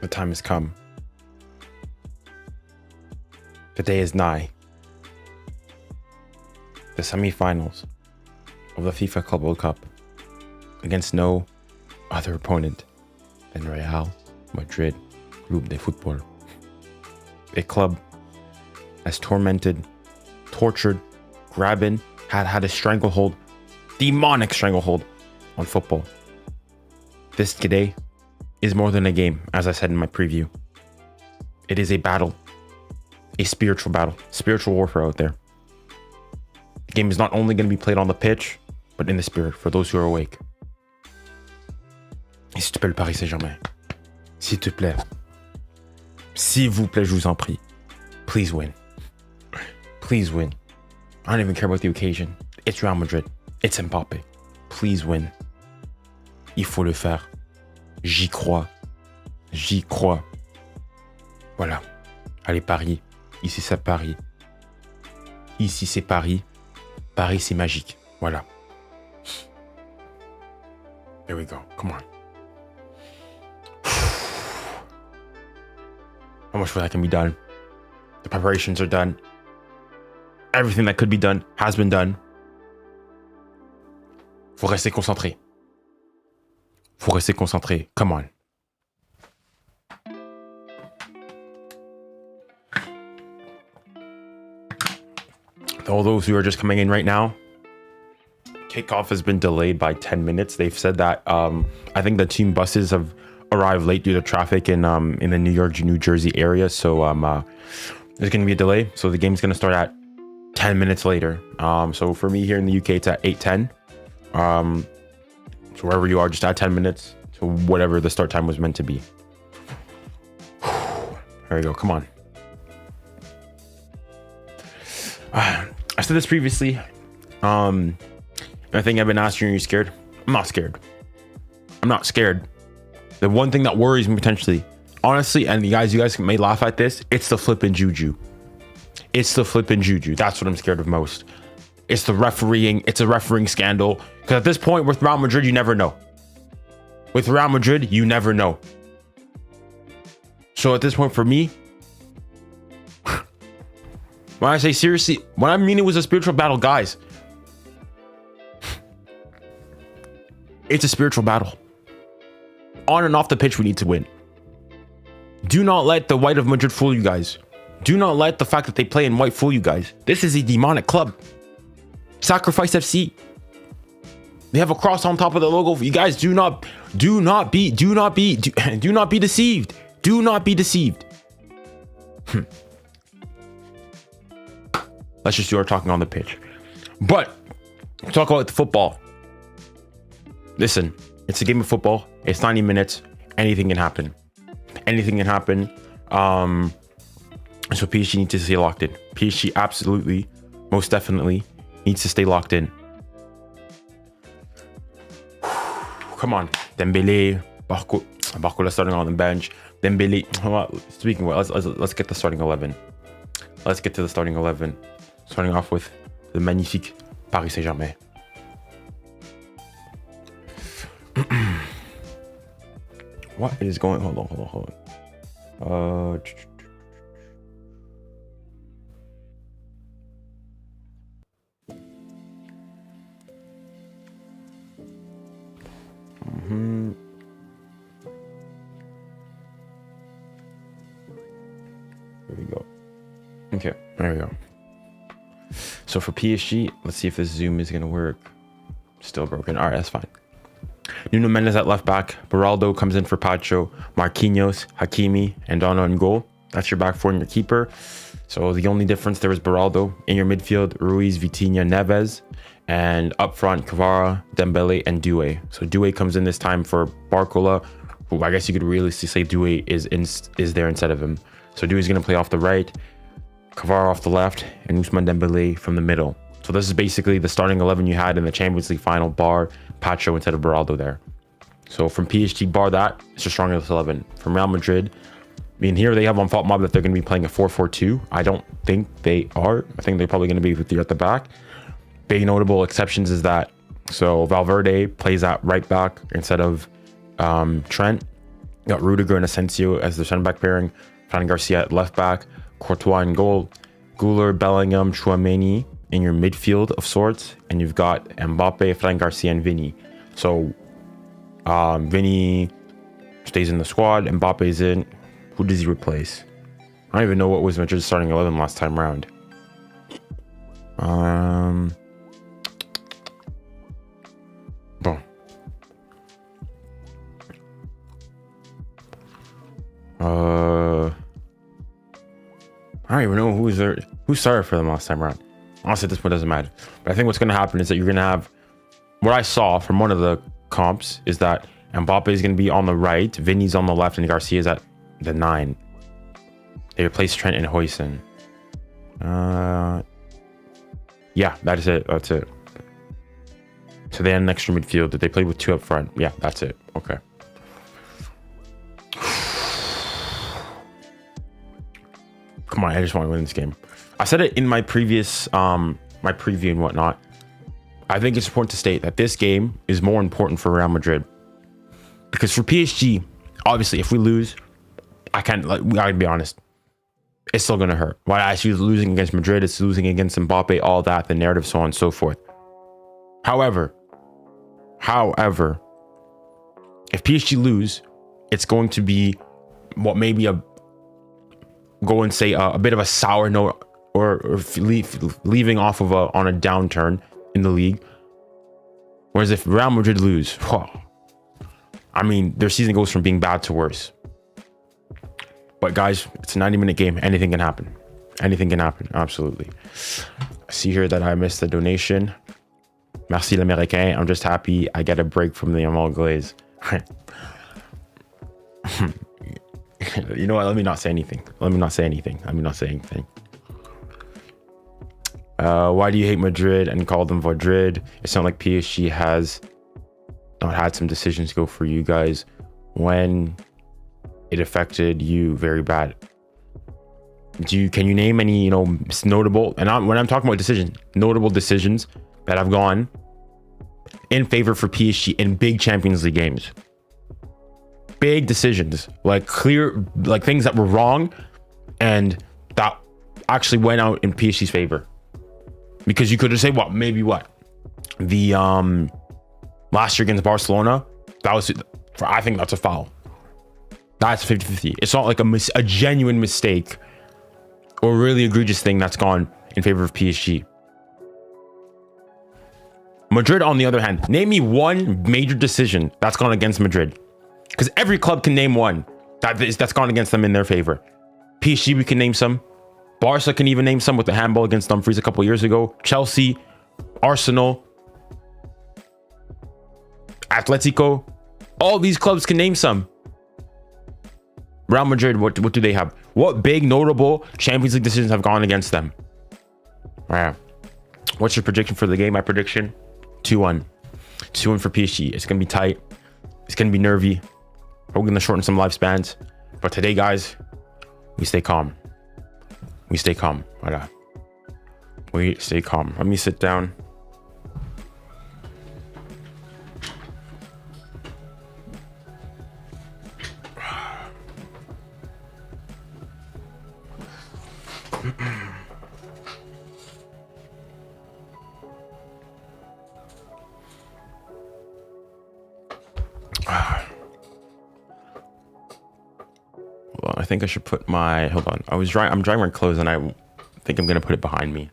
The time has come. The day is nigh. The semi-finals of the FIFA Club World Cup against no other opponent than Real Madrid Club de Football. A club as tormented, tortured, grabbing, had a stranglehold, demonic stranglehold on football. This today is more than a game, as I said in my preview. It is a battle, a spiritual battle, spiritual warfare out there. The game is not only going to be played on the pitch, but in the spirit for those who are awake. Et s'il te plaît, le Paris Saint-Germain, s'il te plaît, s'il vous plaît, je vous en prie, please win. Please win. I don't even care about the occasion. It's Real Madrid. It's Mbappé. Please win. Il faut le faire. J'y crois. J'y crois. Voilà. Allez, Paris. Ici, c'est Paris. Ici, c'est Paris. Paris, c'est magique. Voilà. There we go. Come on. How much for that can be done? The preparations are done. Everything that could be done has been done. Faut rester concentré. Faut rester concentré. Come on. All those who are just coming in right now, kickoff has been delayed by 10 minutes. They've said that I think the team buses have arrived late due to traffic in the New York, New Jersey area. So there's going to be a delay. So the game's going to start at 10 minutes later. So for me here in the UK, it's at 8:10. So wherever you are, just add 10 minutes to whatever the start time was meant to be. There we go. Come on. I said this previously. I think I've been asking, are you scared? I'm not scared. I'm not scared. The one thing that worries me potentially, honestly, and you guys may laugh at this, it's the flipping juju. It's the flipping juju. That's what I'm scared of most. It's the refereeing. It's a refereeing scandal. Because at this point with Real Madrid, you never know. With Real Madrid, you never know. So at this point for me, when I say seriously, when I mean it was a spiritual battle, guys, it's a spiritual battle. On and off the pitch, we need to win. Do not let the white of Madrid fool you guys. Do not let the fact that they play in white fool you guys. This is a demonic club. Sacrifice FC. They have a cross on top of the logo. You guys do not be deceived. Do not be deceived. Let's just do our talking on the pitch. But talk about the football. Listen, it's a game of football. It's 90 minutes. Anything can happen. Anything can happen. So PSG needs to stay locked in. PSG absolutely, most definitely needs to stay locked in. Come on. Dembele, Barcola starting on the bench. Dembele. Speaking of, let's get the starting 11. Let's get to the starting 11. Starting off with the magnifique Paris Saint-Germain. What is going on? Hold on. There we go. Okay, there we go. So for PSG, let's see if this Zoom is gonna work. Still broken. All right, that's fine. Nuno Mendes at left back. Beraldo comes in for Pacho. Marquinhos, Hakimi, and Donna in goal. That's your back four and your keeper. So the only difference there is Beraldo. In your midfield, Ruiz, Vitinha, Neves. And up front, Kvara, Dembele, and 𝙀𝙬. So 𝙀𝙬 comes in this time for Barcola, who I guess you could realistically say 𝙀𝙬 is there instead of him. So 𝙀𝙬 is going to play off the right, Kvara off the left, and Ousmane Dembele from the middle. So this is basically the starting 11 you had in the Champions League final, bar Pacho instead of Beraldo there. So from PSG, bar that, it's a strongest 11. From Real Madrid, I mean, here they have on Fault Mob that they're going to be playing a 4-4-2. I don't think they are. I think they're probably going to be with 3 at the back. Big notable exceptions is that, so Valverde plays at right back instead of Trent. got Rudiger and Asensio as the center back pairing, Fran Garcia at left back, Courtois in goal, 𝙬𝙬𝘼𝘾𝘼𝙎𝙬, Bellingham, Tchouaméni in your midfield of sorts, and you've got Mbappe, Fran Garcia, and Vinny. So Vinny stays in the squad, Mbappe's in. Who does he replace? I don't even know what was Madrid's starting 11 last time around. Bon. I don't even know who started for them last time around. Honestly, this one doesn't matter. But I think what's going to happen is that you're going to have, what I saw from one of the comps is that Mbappe is going to be on the right, Vinny's on the left, and Garcia's at the 9. They replaced Trent and 𝙀𝙀. Yeah, that is it. That's it. So they had an extra midfield that they played with 2 up front. Yeah, that's it. Okay. Come on, I just want to win this game. I said it in my previous my preview and whatnot. I think it's important to state that this game is more important for Real Madrid, because for PSG, obviously, if we lose, I gotta be honest, it's still gonna hurt. Why actually losing against Madrid, it's losing against Mbappe, all that, the narrative, so on and so forth. However, if PSG lose, it's going to be what maybe a bit of a sour note, or leaving off of on a downturn in the league. Whereas if Real Madrid lose, I mean, their season goes from being bad to worse. But guys, it's a 90-minute game. Anything can happen. Anything can happen. Absolutely. I see here that I missed the donation. Merci l'Américain. I'm just happy I get a break from the Yamal glaze. You know what? Let me not say anything. Why do you hate Madrid and call them Madrid? It sounds like PSG has not had some decisions go for you guys when it affected you very bad. Can you name any, notable, and when I'm talking about decisions, notable decisions that have gone in favor for PSG in big Champions League games? Big decisions, like things that were wrong and that actually went out in PSG's favor. Because you could just say, the last year against Barcelona, I think that's a foul. That's 50-50. It's not like a genuine mistake or really egregious thing that's gone in favor of PSG. Madrid, on the other hand, name me one major decision that's gone against Madrid. Because every club can name one that's gone against them in their favor. PSG, we can name some. Barca can even name some with the handball against Dumfries a couple years ago. Chelsea, Arsenal, Atletico. All these clubs can name some. Real Madrid, what do they have? What big notable Champions League decisions have gone against them? All right. What's your prediction for the game? My prediction, 2-1. 2-1 for PSG. It's going to be tight. It's going to be nervy. We're going to shorten some lifespans. But today, guys, we stay calm. We stay calm. Voilà. We stay calm. Let me sit down. Well, I think I should put my, hold on. I'm drying my clothes and I think I'm going to put it behind me.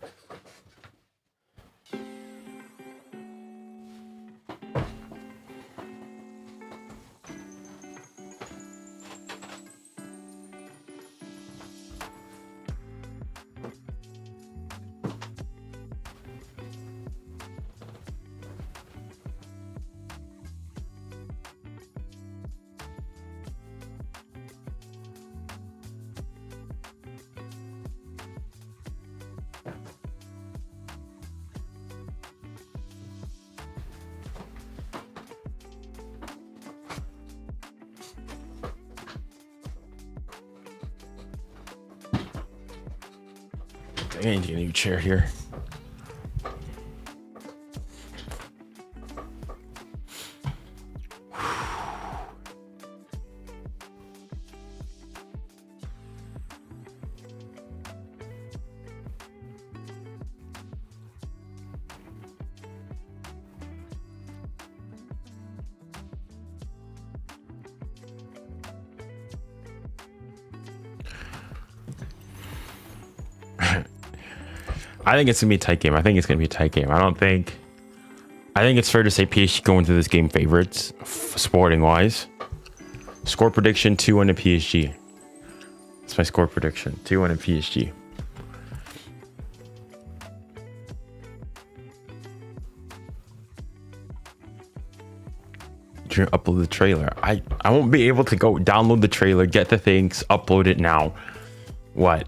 I need to get a new chair here. I think it's gonna be a tight game. I think it's gonna be a tight game. I think it's fair to say PSG go into this game favorites, sporting wise. Score prediction 2-1 to PSG. That's my score prediction. 2-1 to PSG. Upload the trailer. I won't be able to go download the trailer, get the things, upload it now. What?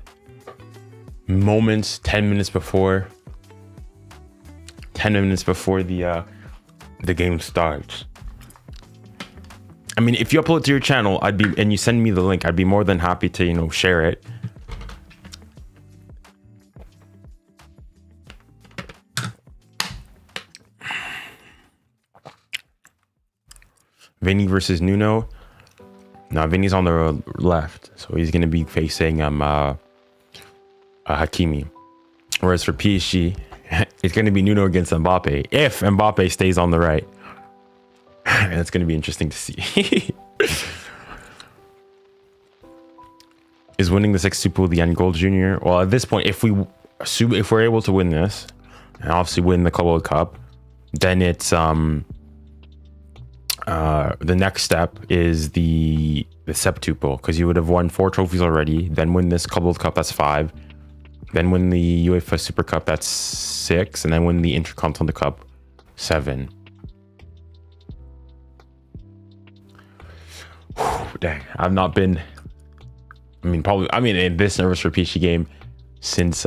Moments, 10 minutes before. 10 minutes before the game starts. I mean, if you upload to your channel, and you send me the link, I'd be more than happy to, you know, share it. Vinny versus Nuno. Now Vinny's on the left, so he's gonna be facing Hakimi. Whereas for PSG, it's gonna be Nuno against Mbappe if Mbappe stays on the right. And it's gonna be interesting to see. Is winning the 𝙋𝙊𝘿𝘾𝘼𝙎𝙏. Well, at this point, if we're able to win this, and obviously win the Club World Cup, then it's the next step is the septuple, because you would have won 4 trophies already, then win this Club World Cup, that's 5, then win the UEFA Super Cup, that's 6, and then win the Intercontinental Cup, 7. Whew, dang, I've not been, in this nervous for PSG game since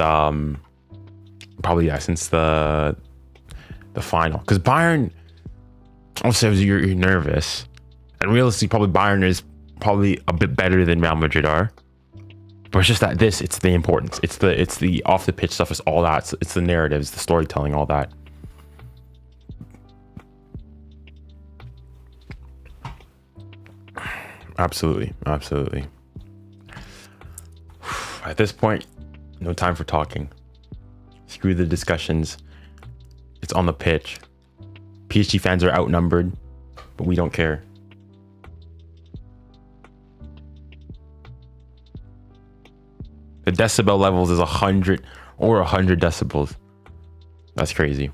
since the final, because Bayern, also you're nervous, and realistically probably Bayern is probably a bit better than Real Madrid are, but it's just that it's the importance, it's the off the pitch stuff, it's all that, it's the narratives, the storytelling, all that. Absolutely. At this point, no time for talking. Screw the discussions. It's on the pitch. PSG fans are outnumbered, but we don't care. The decibel levels is 100 or 100 decibels. That's crazy.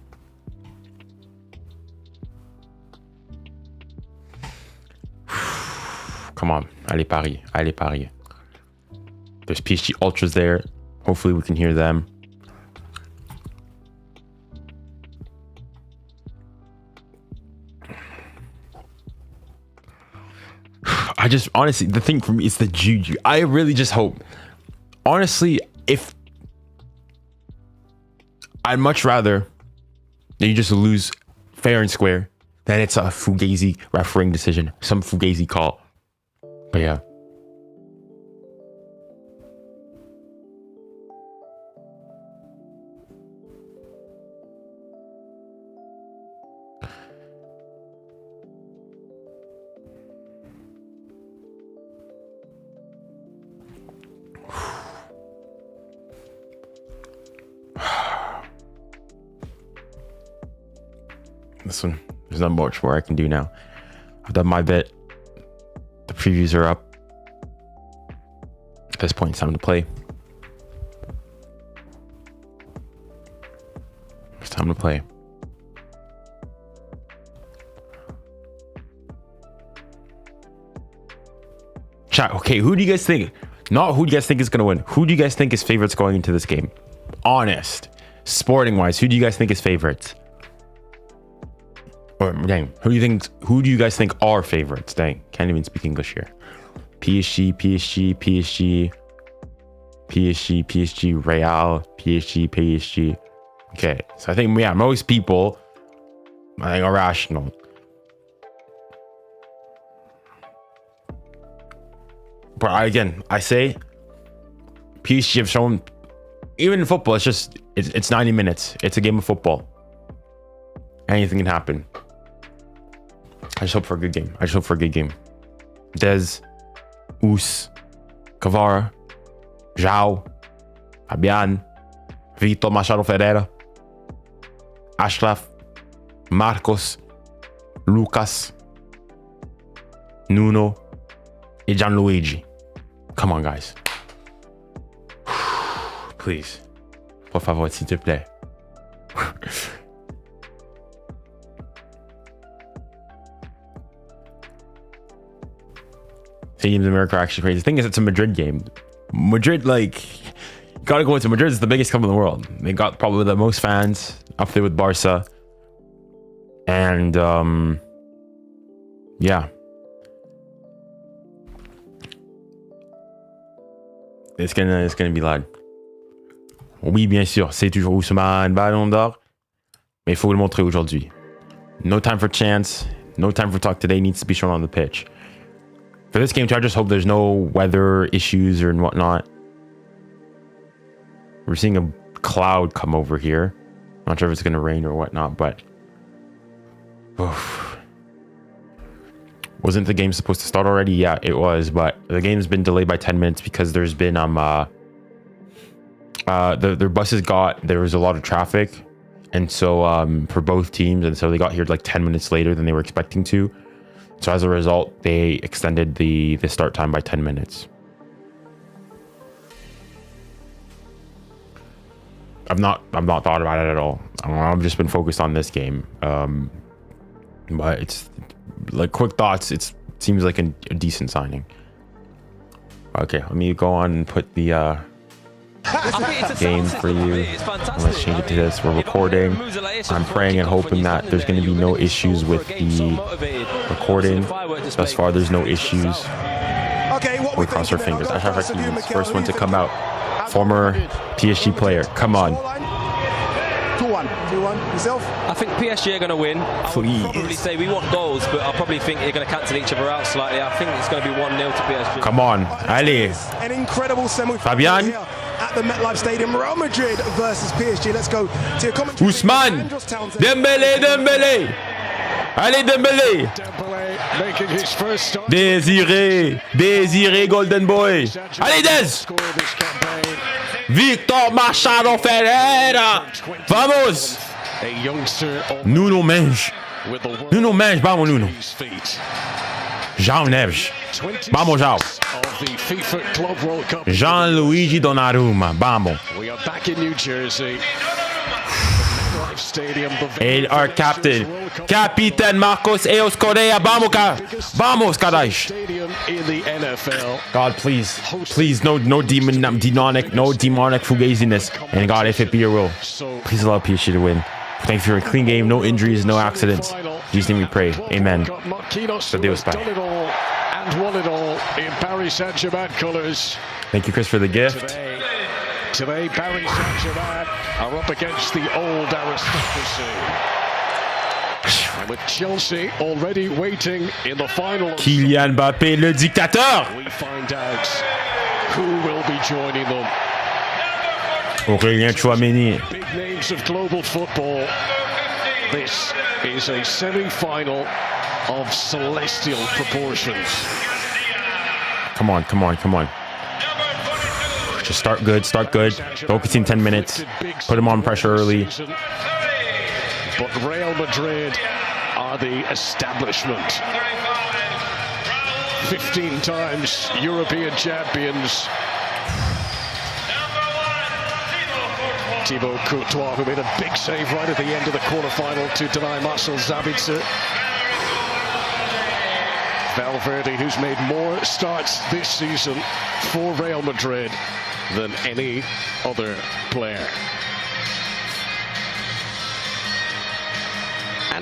Come on, allez Paris, allez Paris. There's PSG ultras there. Hopefully we can hear them. I just, honestly, the thing for me is the juju. I really just hope, honestly, if I'd much rather that you just lose fair and square than it's a fugazi refereeing decision, some fugazi call. But yeah. This one, there's not much more I can do now. I've done my bit. The previews are up. At this point, it's time to play. It's time to play. Chat, okay, who do you guys think? Not who do you guys think is going to win. Who do you guys think is favorites going into this game? Honest. Sporting wise, who do you guys think is favorites? Or dang, who do you guys think are favorites? Dang, can't even speak English here. PSG, Real, PSG. Okay, so I think, yeah, most people, I think, are rational. But I say PSG have shown, even in football, it's 90 minutes. It's a game of football. Anything can happen. I just hope for a good game. Des, Ous, Kvara, João, Fabian, Vitor Machado Ferreira, Ashraf, Marcos, Lucas, Nuno, and Gianluigi. Come on, guys. Please. Por favor, s'il te plaît. Teams in America are actually crazy. The thing is, it's a Madrid game. Madrid, like, you gotta go into Madrid. It's the biggest club in the world. They got probably the most fans, up there with Barca. And yeah, it's gonna be loud. Oui, bien sûr, c'est toujours Ousmane Ballon d'Or, mais il faut le montrer aujourd'hui. No time for chance, no time for talk today, needs to be shown on the pitch. For this game too, I just hope there's no weather issues or whatnot. We're seeing a cloud come over here. Not sure if it's gonna rain or whatnot, but oof. Wasn't the game supposed to start already? Yeah, it was, but the game's been delayed by 10 minutes because there's been their buses there was a lot of traffic, and so for both teams, and so they got here like 10 minutes later than they were expecting to. So as a result, they extended the start time by 10 minutes. I've not thought about it at all. I've just been focused on this game. But it's like quick thoughts. It seems like a decent signing. Okay, let me go on and put the game for you. Let's change it to this. We're recording. I'm praying and hoping that there's going to be no issues with the recording. Thus far, there's no issues. We cross our fingers. Achraf Hakimi is first one to come out. Former PSG player. Come on. 2-1. 2-1. Yourself? I think PSG are going to win. Please. I would probably say we want goals, but I probably think they're going to cancel each other out slightly. I think it's going to be 1-0 to PSG. Come on. Allez. An incredible semi-final Fabian. here at the MetLife Stadium. Real Madrid versus PSG. Let's go to your commentary. Ousmane. Dembélé. Allez, Dembélé. Making his first start. Désiré Golden Boy. Allez, Des. Victor Machado Ferreira. Vamos. Nuno Mendes. Vamos, Nuno. João Neves. Vamos, João. Jean-Louis Donnarumma. Vamos. We are back in New Jersey. Stadium, and our captain, Marcos Eos Correa. Vamos, Kárdais. God, please, no demonic fugaziness. And God, if it be your will, please allow PSG to win. Thank you for a clean game, no injuries, no accidents. In Jesus' name we pray. Amen. And won it all in Paris Saint-Germain colours. Thank you, Chris, for the gift. Today, Paris Saint-Germain are up against the old aristocracy. And with Chelsea already waiting in the final. Kylian Mbappé, le dictateur. We find out who will be joining them. Aurélien Tchouameni. Big names of global football. This is a semi-final of celestial proportions. Come on. Just start good. Don't concede 10 minutes. Put him on pressure early. But Real Madrid are the establishment. 15 times European champions. Thibaut Courtois, who made a big save right at the end of the quarter-final to deny Marcel Sabitzer. Valverde, who's made more starts this season for Real Madrid than any other player. I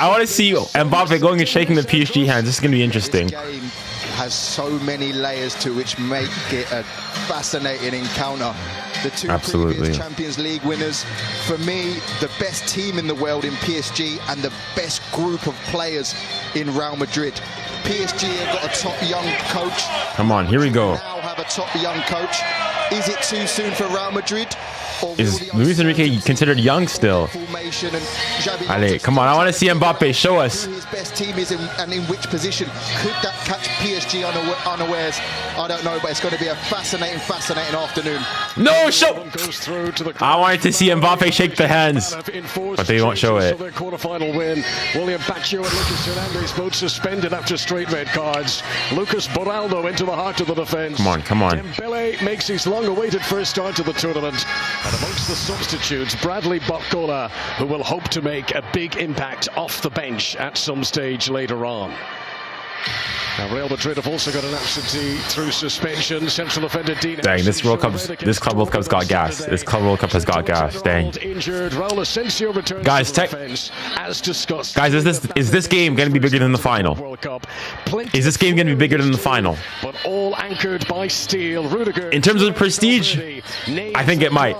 want to see Mbappe going and shaking the PSG hands. This is going to be interesting. This game has so many layers to which make it a fascinating encounter. The two previous Champions League winners. For me, the best team in the world in PSG and the best group of players in Real Madrid. PSG have got a top young coach. Come on, here we go. Now have a top young coach. Is it too soon for Real Madrid? Is Luis Enrique considered young still? Allez, come on, I want to see Mbappe. Show us. Who his best team is and in which position. Could that catch PSG unawares? I don't know, but it's going to be a fascinating afternoon. No, show! I wanted to see Mbappe shake the hands, but they won't show it. Quarter-final win. William Baccio and Lucas Hernandez both suspended after straight red cards. Lucas Beraldo into the heart of the defense. Come on. Dembele makes his long-awaited first start to the tournament. And amongst the substitutes, 𝙬𝙬𝘼𝙿𝘾𝘼𝑎, who will hope to make a big impact off the bench at some stage later on. Now, Real Madrid have also got an absentee through suspension. Central defender Dean. Dang, this Club World Cup's got gas. This Club World Cup has got gas. Dang. Guys, guys, is this game going to be bigger than the final? Is this game going to be bigger than the final? But all anchored by steel. Rudiger. In terms of prestige, I think it might.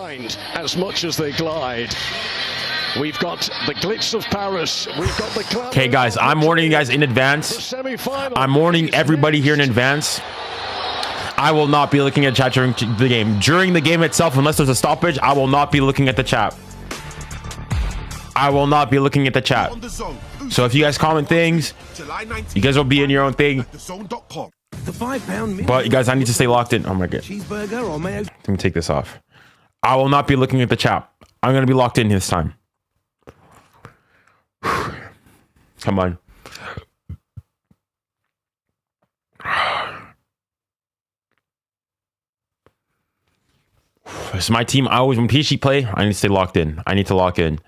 As much as they glide. We've got the glitz of Paris. We've got the. Okay, guys, I'm warning you guys in advance. I'm warning everybody here in advance. I will not be looking at chat during the game. During the game itself, unless there's a stoppage, I will not be looking at the chat. I will not be looking at the chat. So if you guys comment things, you guys will be in your own thing. But you guys, I need to stay locked in. Oh my god. Let me take this off. I will not be looking at the chat. I'm going to be locked in this time. Come on. It's my team. I always, when PSG play, I need to stay locked in. I need to lock in.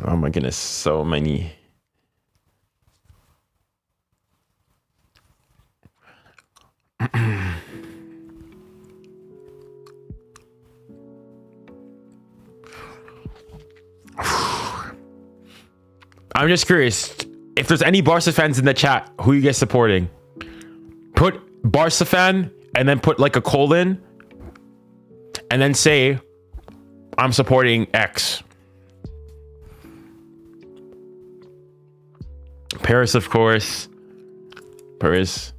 Oh my goodness, so many. I'm just curious if there's any Barca fans in the chat. Who you guys supporting? Put Barca fan and then put like a colon and then say I'm supporting X. Paris, of course. Paris.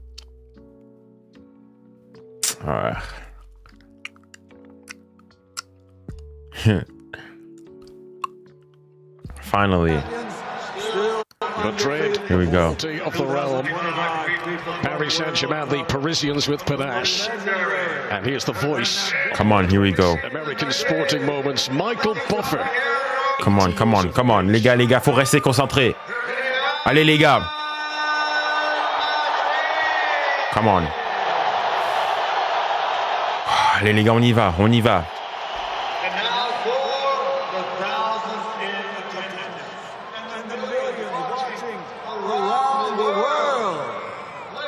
Finally. Madrid, here we go. Of the realm. Paris Saint-Germain, the Parisians with panache. And here's the voice. Come on, here we go. American sporting moments, Michael Buffer. Come on, come on, come on. Les gars, faut rester concentré. Allez, les gars. Come on. Allez, les gars, on y va, on y va.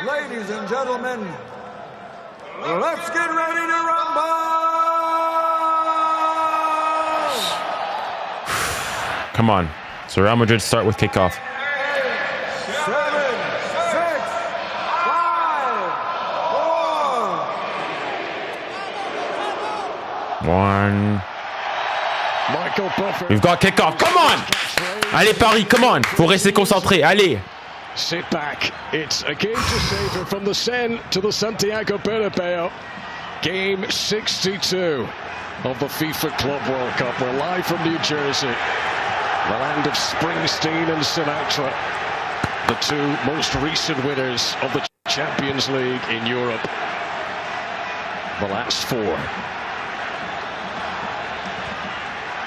Ladies and gentlemen, let's get ready to rumble! Come on. So Real Madrid start with kickoff. 7, 6, 5, 4. 1. Michael Buffer. We've got kickoff. Come on! Allez, Paris, come on! Faut rester concentré. Allez! Sit back. It's a game to savor from the Seine to the Santiago Bernabeu. Game 62 of the FIFA Club World Cup. We're live from New Jersey, the land of Springsteen and Sinatra, the two most recent winners of the Champions League in Europe. The last 4.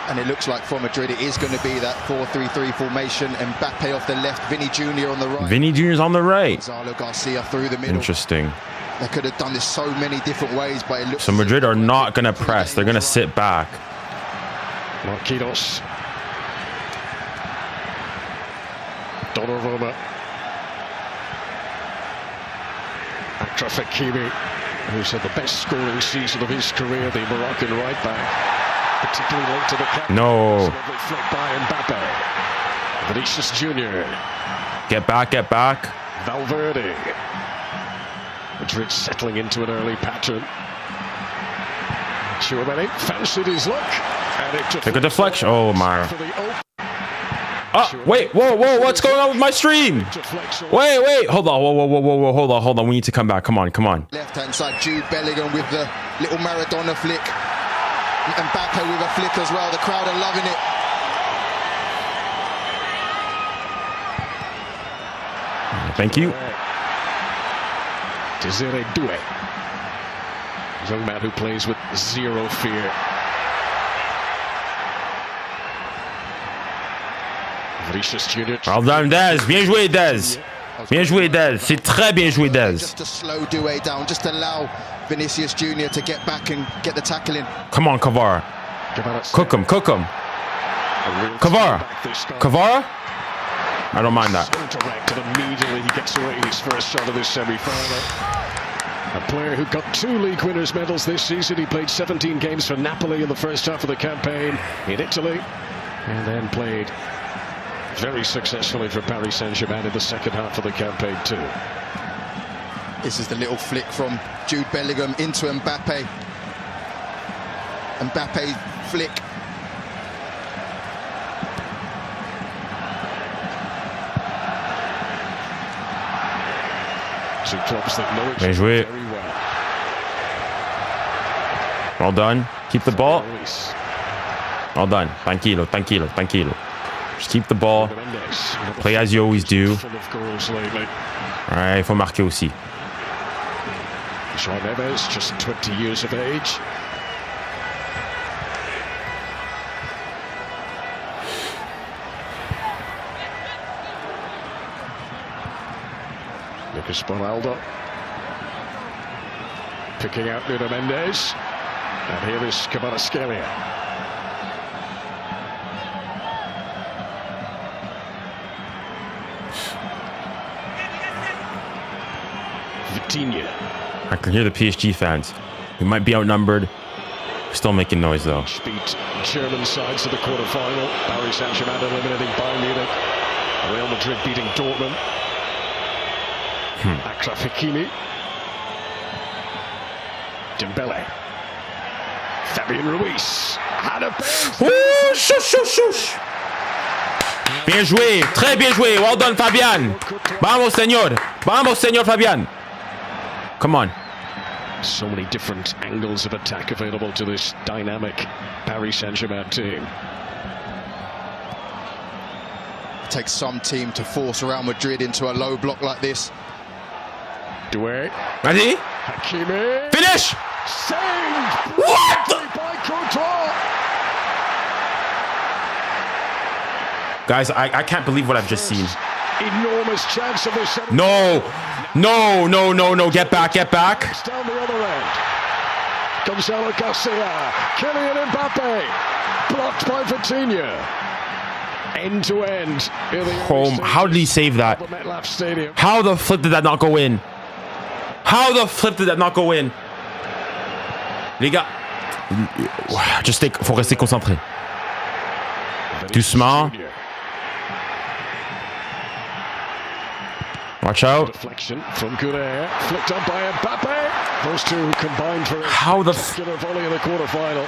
And it looks like for Madrid, it is going to be that 4-3-3 formation. Mbappe off the left, Vinny Jr. on the right. Vinny Jr.'s on the right. 𝙎𝙊𝘾𝘼𝙎𝑖 Garcia through the middle. Interesting. They could have done this so many different ways, but it looks... So Madrid are not going to press. They're going to sit back. Marquinhos. Donnarumma. Achraf Hakimi, who's had the best scoring season of his career, the Moroccan right back. Particularly linked to the cap. No. Flick by Mbappe. 𝙀𝙀 Jr. Get back, get back. Valverde. Madrid settling into an early pattern. 𝙬𝙬𝘼𝙋𝙬 fancied his luck. And it Take a deflection. Oh, my. Oh, wait, whoa, what's going on with my stream? Wait, hold on, whoa, hold on. We need to come back. Come on. Left-hand side, Jude Bellingham with the little Maradona flick. Mbappe with a flick as well. The crowd are loving it. Thank you. 𝙬𝙬𝘼𝑑𝑢𝑖. Young man who plays with zero fear. 𝙀𝙀 Jr. Well done, Dez. Bien joué, Dez. Bien joué, Dez. C'est très bien joué, Dez. Just to slow 𝙀𝙖𝘖 down, just allow Vinicius Junior to get back and get the tackle in. Come on, 𝙀𝙑𝘼𝘾. Cook him, cook him. 𝙀𝙑𝘾. I don't mind that. Direct, and immediately he gets away his first shot of this semi-final. A player who got 2 league winners' medals this season. He played 17 games for Napoli in the first half of the campaign in Italy, and then played very successfully for Paris Saint-Germain in the second half of the campaign too. This is the little flick from Jude Bellingham into Mbappe. Mbappe flick. Two clubs that know each Bien other joué. very well. Well done. Keep the ball. Well done. Tranquilo, tranquilo, tranquilo. Just keep the ball. Play as you always do. Full of goals lately. Alright, il faut marquer aussi. João Neves, just 20 years of age. 𝙀𝙀𝘖𝙗𝙖𝘾𝙄𝘼𝙠 picking out Nuno Mendes, and here is 𝙬𝙬𝘾𝙬𝘖. Vitinha. I can hear the PSG fans. We might be outnumbered. Still making noise though. Beat German sides to the quarter-final. Paris Saint-Germain eliminating Bayern Munich. Real Madrid beating Dortmund. Achraf Hakimi. Dembele. Fabian Ruiz. Had a Ouh, chouch, chouch, chouch. Bien joué, très bien joué. Well done, Fabian. Vamos, señor. Vamos, señor Fabian. Come on. So many different angles of attack available to this dynamic Paris Saint-Germain team. It takes some team to force Real Madrid into a low block like this. 𝙀𝙖𝘖. Vas-y. Hakimi. Finish. Saved. What the? By Courtois. Guys, I can't believe what I've just seen. Enormous chance of this. No. No, no, no, no. Get back, get back. It's down the other end. Gonzalo Garcia. Kylian Mbappe. Blocked by Vitinha. End to end. How did he save that? Stadium. How the flip did that not go in? How the flip did that not go in? Les gars, faut rester concentré. Doucement. Watch out. Deflection from 𝙀𝙖𝘖, flicked up by Mbappe. Those two combined for a spectacular volley in the quarterfinal.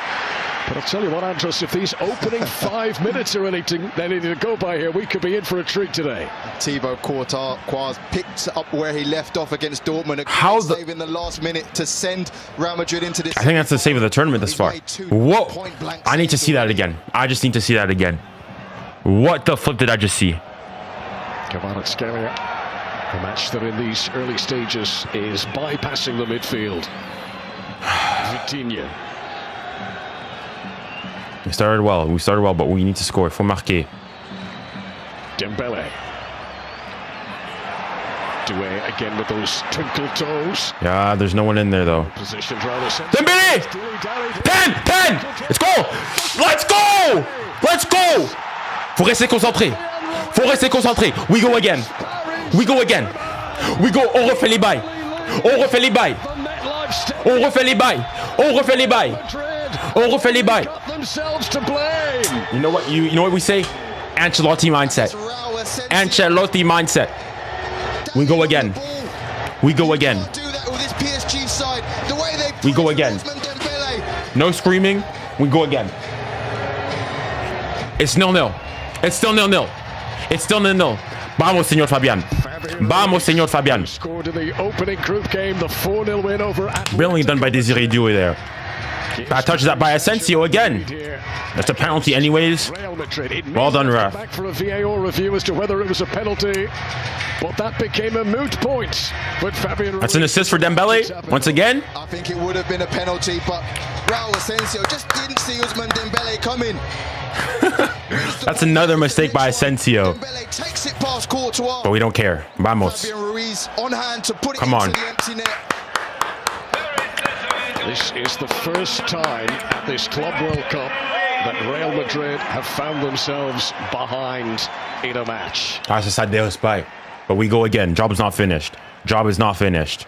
But I'll tell you what, Andros, if these opening 5 minutes are anything to go by here, we could be in for a treat today. 𝙬𝙧 Courtois picked up where he left off against Dortmund. How save in the last minute to send Real Madrid into this. I think that's the save of the tournament this far. Whoa! I need to see that again. I just need to see that again. What the flip did I just see? 𝙬𝙬𝘾𝙬𝘖. A match that in these early stages is bypassing the midfield. Vitinha. We started well, but we need to score. Faut marquer. Dembele. 𝙬𝙖𝘖 again with those twinkle toes. Yeah, there's no one in there though. Positioned rather Dembele! 10! Let's go! Let's go! Let's go! Faut rester concentré. Faut rester concentré. We go again. We go again. We go. On refait les bails. On refait les bails. On refait les bails. On refait les bails. On refait les bails. You know what? You know what we say? Ancelotti mindset. Ancelotti mindset. We go again. We go again. We go again. No screaming. We go again. It's 0-0. It's still 0-0. It's still 0-0. Vamos, señor Fabian. Vamos, señor Fabian. Scored in the opening group game, the 4-0 win over. Brilliantly done by 𝙬𝙖𝘖𝘶 there. Bad touch that by 𝙀𝙊𝘿𝘾𝘼𝙎𝙖 again. That's a penalty anyways. Well done, ref. Back for a VAR review as to whether it was a penalty, but that became a moot point. But Fabian, that's an assist for Dembele once again. I think it would have been a penalty, but 𝙀𝙊𝘾𝘼𝙎 just didn't see 𝙀𝙀𝘾 Dembele coming. That's another mistake by 𝙀𝙊𝘾𝘼𝙎. Dembele takes it past Courtois. But we don't care. Vamos. Fabian Ruiz on hand to put it Come into on. the empty net. this is the first time at this Club World Cup that Real Madrid have found themselves behind in a match. Ah, c'est ça, 𝙀𝙬𝘼𝘋. But we go again. Job is not finished. Job is not finished.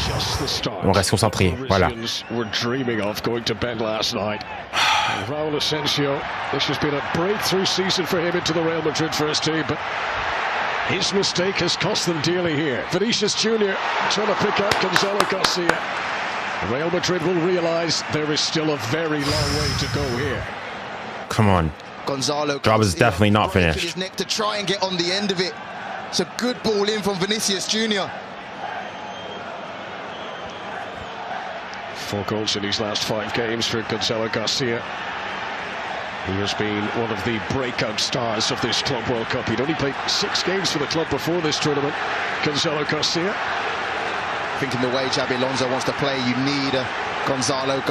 Just the start. On reste concentré. Voilà. Were dreaming of going to bed last night. And 𝙀𝙊𝘾𝘼𝘎, this has been a breakthrough season for him into the Real Madrid first team, but his mistake has cost them dearly here. Vinicius Junior trying to pick out 𝙀𝙀𝘿𝘾𝘼𝙎. Real Madrid will realise there is still a very long way to go here. Come on. gonzalo Job is definitely not breaking finished. his neck to try and get on the end of it. It's a good ball in from Vinicius Junior. 4 goals in his last 5 games for 𝙀𝙀𝘿𝘾𝘼𝙎. He has been one of the breakout stars of this Club World Cup. He'd only played 6 games for the club before this tournament. 𝙀𝙀𝘾𝘼𝙎. I think in the way 𝙀𝙬 Alonso wants to play, you need a gonzalo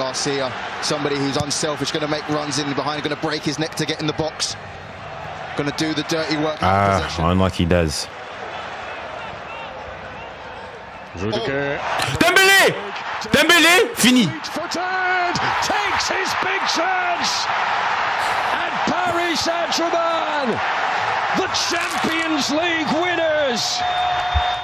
somebody who's unselfish, going to make runs in behind, going to break his neck to get in the box, going to do the dirty work. Unlucky does. Rudiger. Dembele! Dembele! Fini! Footed, takes his big chance. And Paris Saint-Germain, the Champions League winners.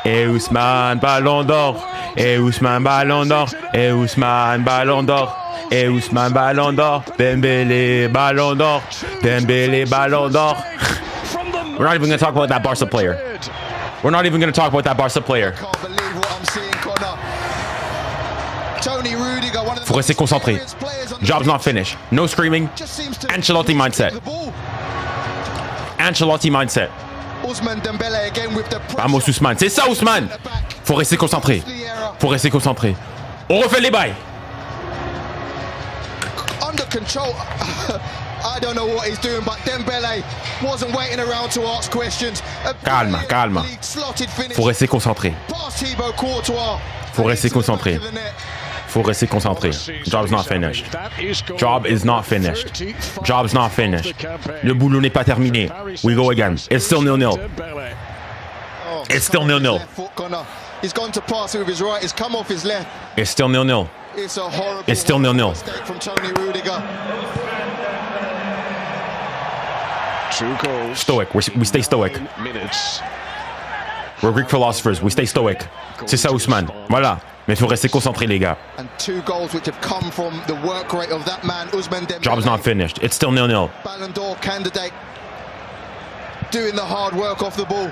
𝙀𝙀𝘾 Ballon d'Or. 𝙀𝙀𝘾 Ballon d'Or. 𝙀𝙀𝘾 Ballon d'Or. 𝙀𝙀𝘾 Ballon d'Or. Dembele Ballon d'Or. Dembele Ballon d'Or. We're not even going to talk about that Barca player. We're not even going to talk about that Barca player. Can't believe what I'm seeing, Connor. Tony Rudiger, one of the Faut rester concentré. Job's not finished. No screaming. 𝙀𝙀𝘾 mindset. 𝙀𝙀𝘾 mindset. Ousmane Dembele again with the Vamos Ousmane. C'est ça Ousmane. Faut rester concentré. Faut rester concentré. On refait les bails. Under control. I don't know what he's doing, but Dembele wasn't waiting around to ask questions. Calme, calme. Faut rester concentré. Faut rester concentré. Faut rester concentré. Job's not finished. Job is not finished. Job's not finished. Le boulot n'est pas terminé. We go again. It's still 0-0. It's still 0-0. He's gone to pass with his right. He's come off his left. It's still 0-0. It's a horrible. It's still 0-0. Mistake from Tony Rudiger. 2 goals. Stoic. We stay stoic. Minutes. We're Greek philosophers. We stay stoic. C'est ça Ousmane. Voilà. Mais il faut rester concentré, les gars. And 2 goals which have come from the work rate of that man, Ousmane Dembele. Job's not finished. It's still 0-0. Ballon d'Or candidate. Doing the hard work off the ball.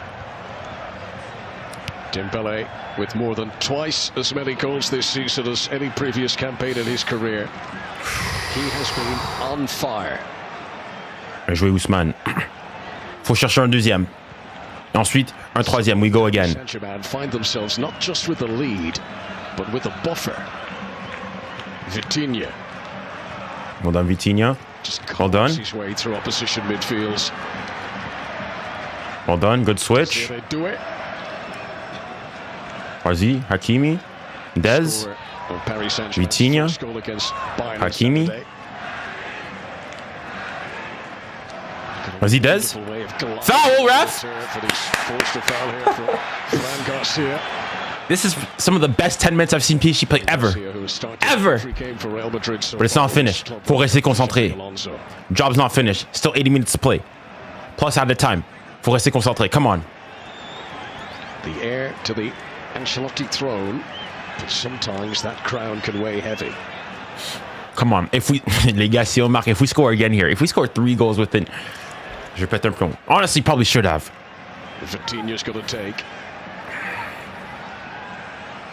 Dembele with more than twice as many goals this season as any previous campaign in his career. He has been on fire. Jouer Ousmane. Faut chercher un deuxième. Et ensuite, un troisième. We go again. Saint-Germain find themselves not just with the lead, but with a buffer. Vitinha. Well done, Vitinha. Well done. His way through opposition midfields. Well done. Good switch. They do it. Vas-y, Hakimi. Dez. Vitinha. Hakimi. Vas-y, Dez. Foul, ref! This is some of the best 10 minutes I've seen PSG play ever. Ever! But it's not finished. Faut rester concentré. Job's not finished. Still 80 minutes to play. Plus added time. Faut rester concentré. Come on. The heir to the Ancelotti throne, but sometimes that crown can weigh heavy. Come on. If we, les gars, si on marque, if we score again here, if we score 3 goals within, je vais péter un plomb. Honestly, probably should have. Vitinha's got to take.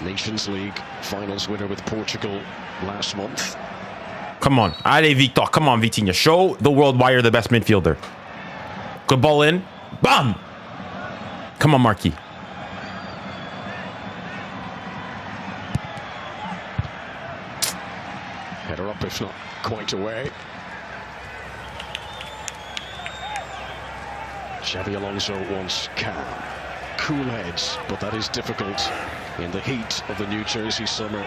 Nations League finals winner with Portugal last month. Come on. Allez, Victor. Come on, Vitinha. Show the world why you're the best midfielder. Good ball in. Bam! Come on, Marquis. up, if not quite away. Xabi Alonso wants calm, cool heads, but that is difficult in the heat of the New Jersey summer.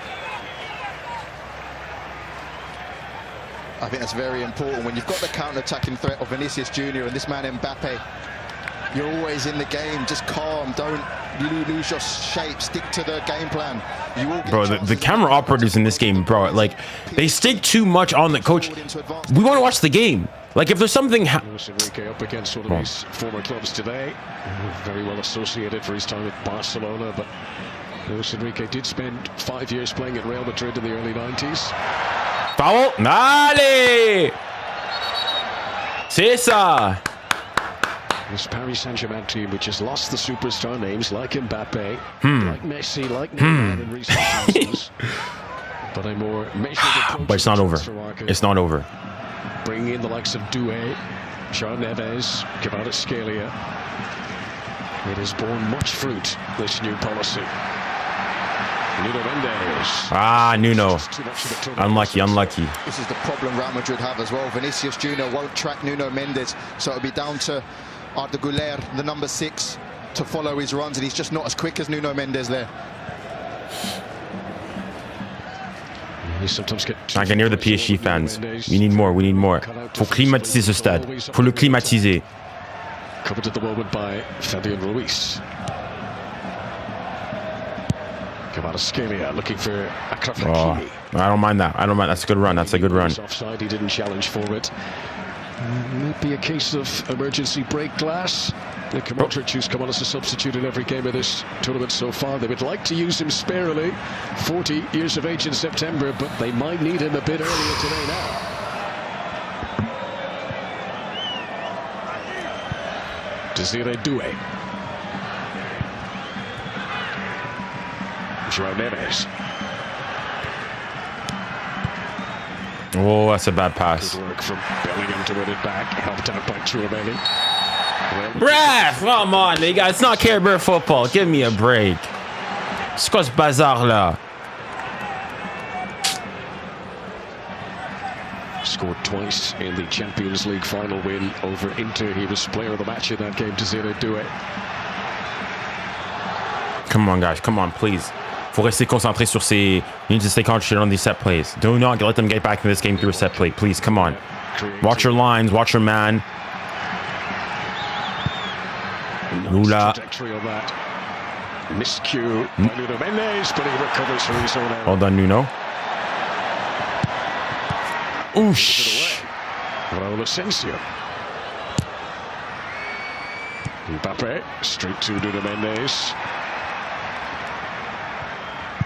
I think that's very important when you've got the counter-attacking threat of Vinicius Junior and this man Mbappe. You're always in the game, just calm, don't lose your shape, stick to the game plan. Bro, the camera operators in this game, bro, like, they stick too much on the coach. We want to watch the game. Like, if there's something... Luis Enrique up against one of his former clubs today. Very well associated for his time at Barcelona, but Luis Enrique did spend 5 years playing at Real Madrid in the early 90s. Foul? Allez! C'est ça! This Paris Saint-Germain team, which has lost the superstar names like Mbappe, like Messi, like Neymar in recent seasons, but a more measured approach. But it's not over. It's not over. Bringing in the likes of 𝙀𝙖𝙖𝙖𝙀𝙖𝙀𝙀, João Neves, 𝙀𝙪𝙨𝙾𝘾𝙀𝙀. It has borne much fruit, this new policy. Nuno Mendes. Ah, Nuno. Unlucky, unlucky. This is the problem Real Madrid have as well. Vinicius Junior won't track Nuno Mendes, so it'll be down to 𝙎𝙊𝘾𝙼𝙖𝙞, the number 6, to follow his runs, and he's just not as quick as Nuno Mendes there. I can hear the PSG fans. We need more, we need more. Faut climatiser ce stade. Faut le climatiser. Covered at the moment by Fabian Ruiz. 𝙀𝙀𝘖𝙖𝙀𝙀 looking for 𝙀𝙀𝘖𝙀𝙀 Hakimi. I don't mind that. I don't mind. That's a good run. That's a good run. Offside, he didn't challenge for it. Might be a case of emergency break glass. Modric, who's come on as a substitute in every game of this tournament so far. They would like to use him sparingly. 40 years of age in September, but they might need him a bit earlier today now. 𝙬𝙬𝙬𝙬. João Neves. Oh, that's a bad pass. Good work from Bellingham to win it back. Helped out by 𝙬𝙬𝙬𝙬. Bref, come on, les gars. It's not Care Bear football. Give me a break. C'est quoi ce bazar là? Scored twice in the Champions League final win over Inter. He was player of the match in that game, 𝙬𝙬𝙬𝙬. Come on, guys. Come on, please. Faut rester concentré sur ces... You need to stay concentrated on these set plays. Do not let them get back in this game through a set play. Please, come on. Watch your lines. Watch your man. Lula. Miscue by Nuno Mendes, but he recovers from his own error. Well done, Nuno. Oosh. Raúl Asensio. Mbappe straight to Nuno Mendes.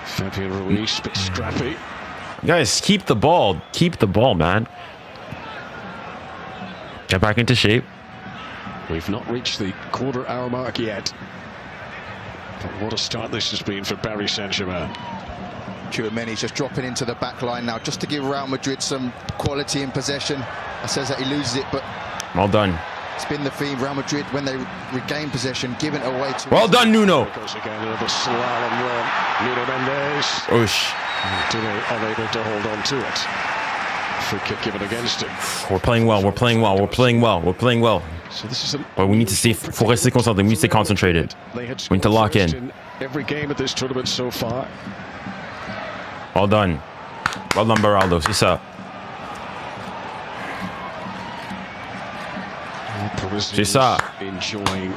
Fabian Ruiz, bit scrappy. Guys, keep the ball. Keep the ball, man. Get back into shape. We've not reached the quarter-hour mark yet. But what a start this has been for Paris Saint-Germain. Tchouaméni's just dropping into the back line now, just to give Real Madrid some quality in possession. I says that he loses it, but... Well done. It's been the theme. Real Madrid, when they regain possession, give it away to... Well done, Nuno. Goes again, another slalom run. Nuno Mendes. Oosh. Unable to hold on to it. Free kick given against him. We're playing well. We're playing well. We're playing well. We're playing well. So this is but we need to stay. Faut rester concentré. We need to stay concentrated. We need to lock in. Every game at this tournament so far. Well done. Well done, Beraldo. C'est ça. C'est ça. Enjoying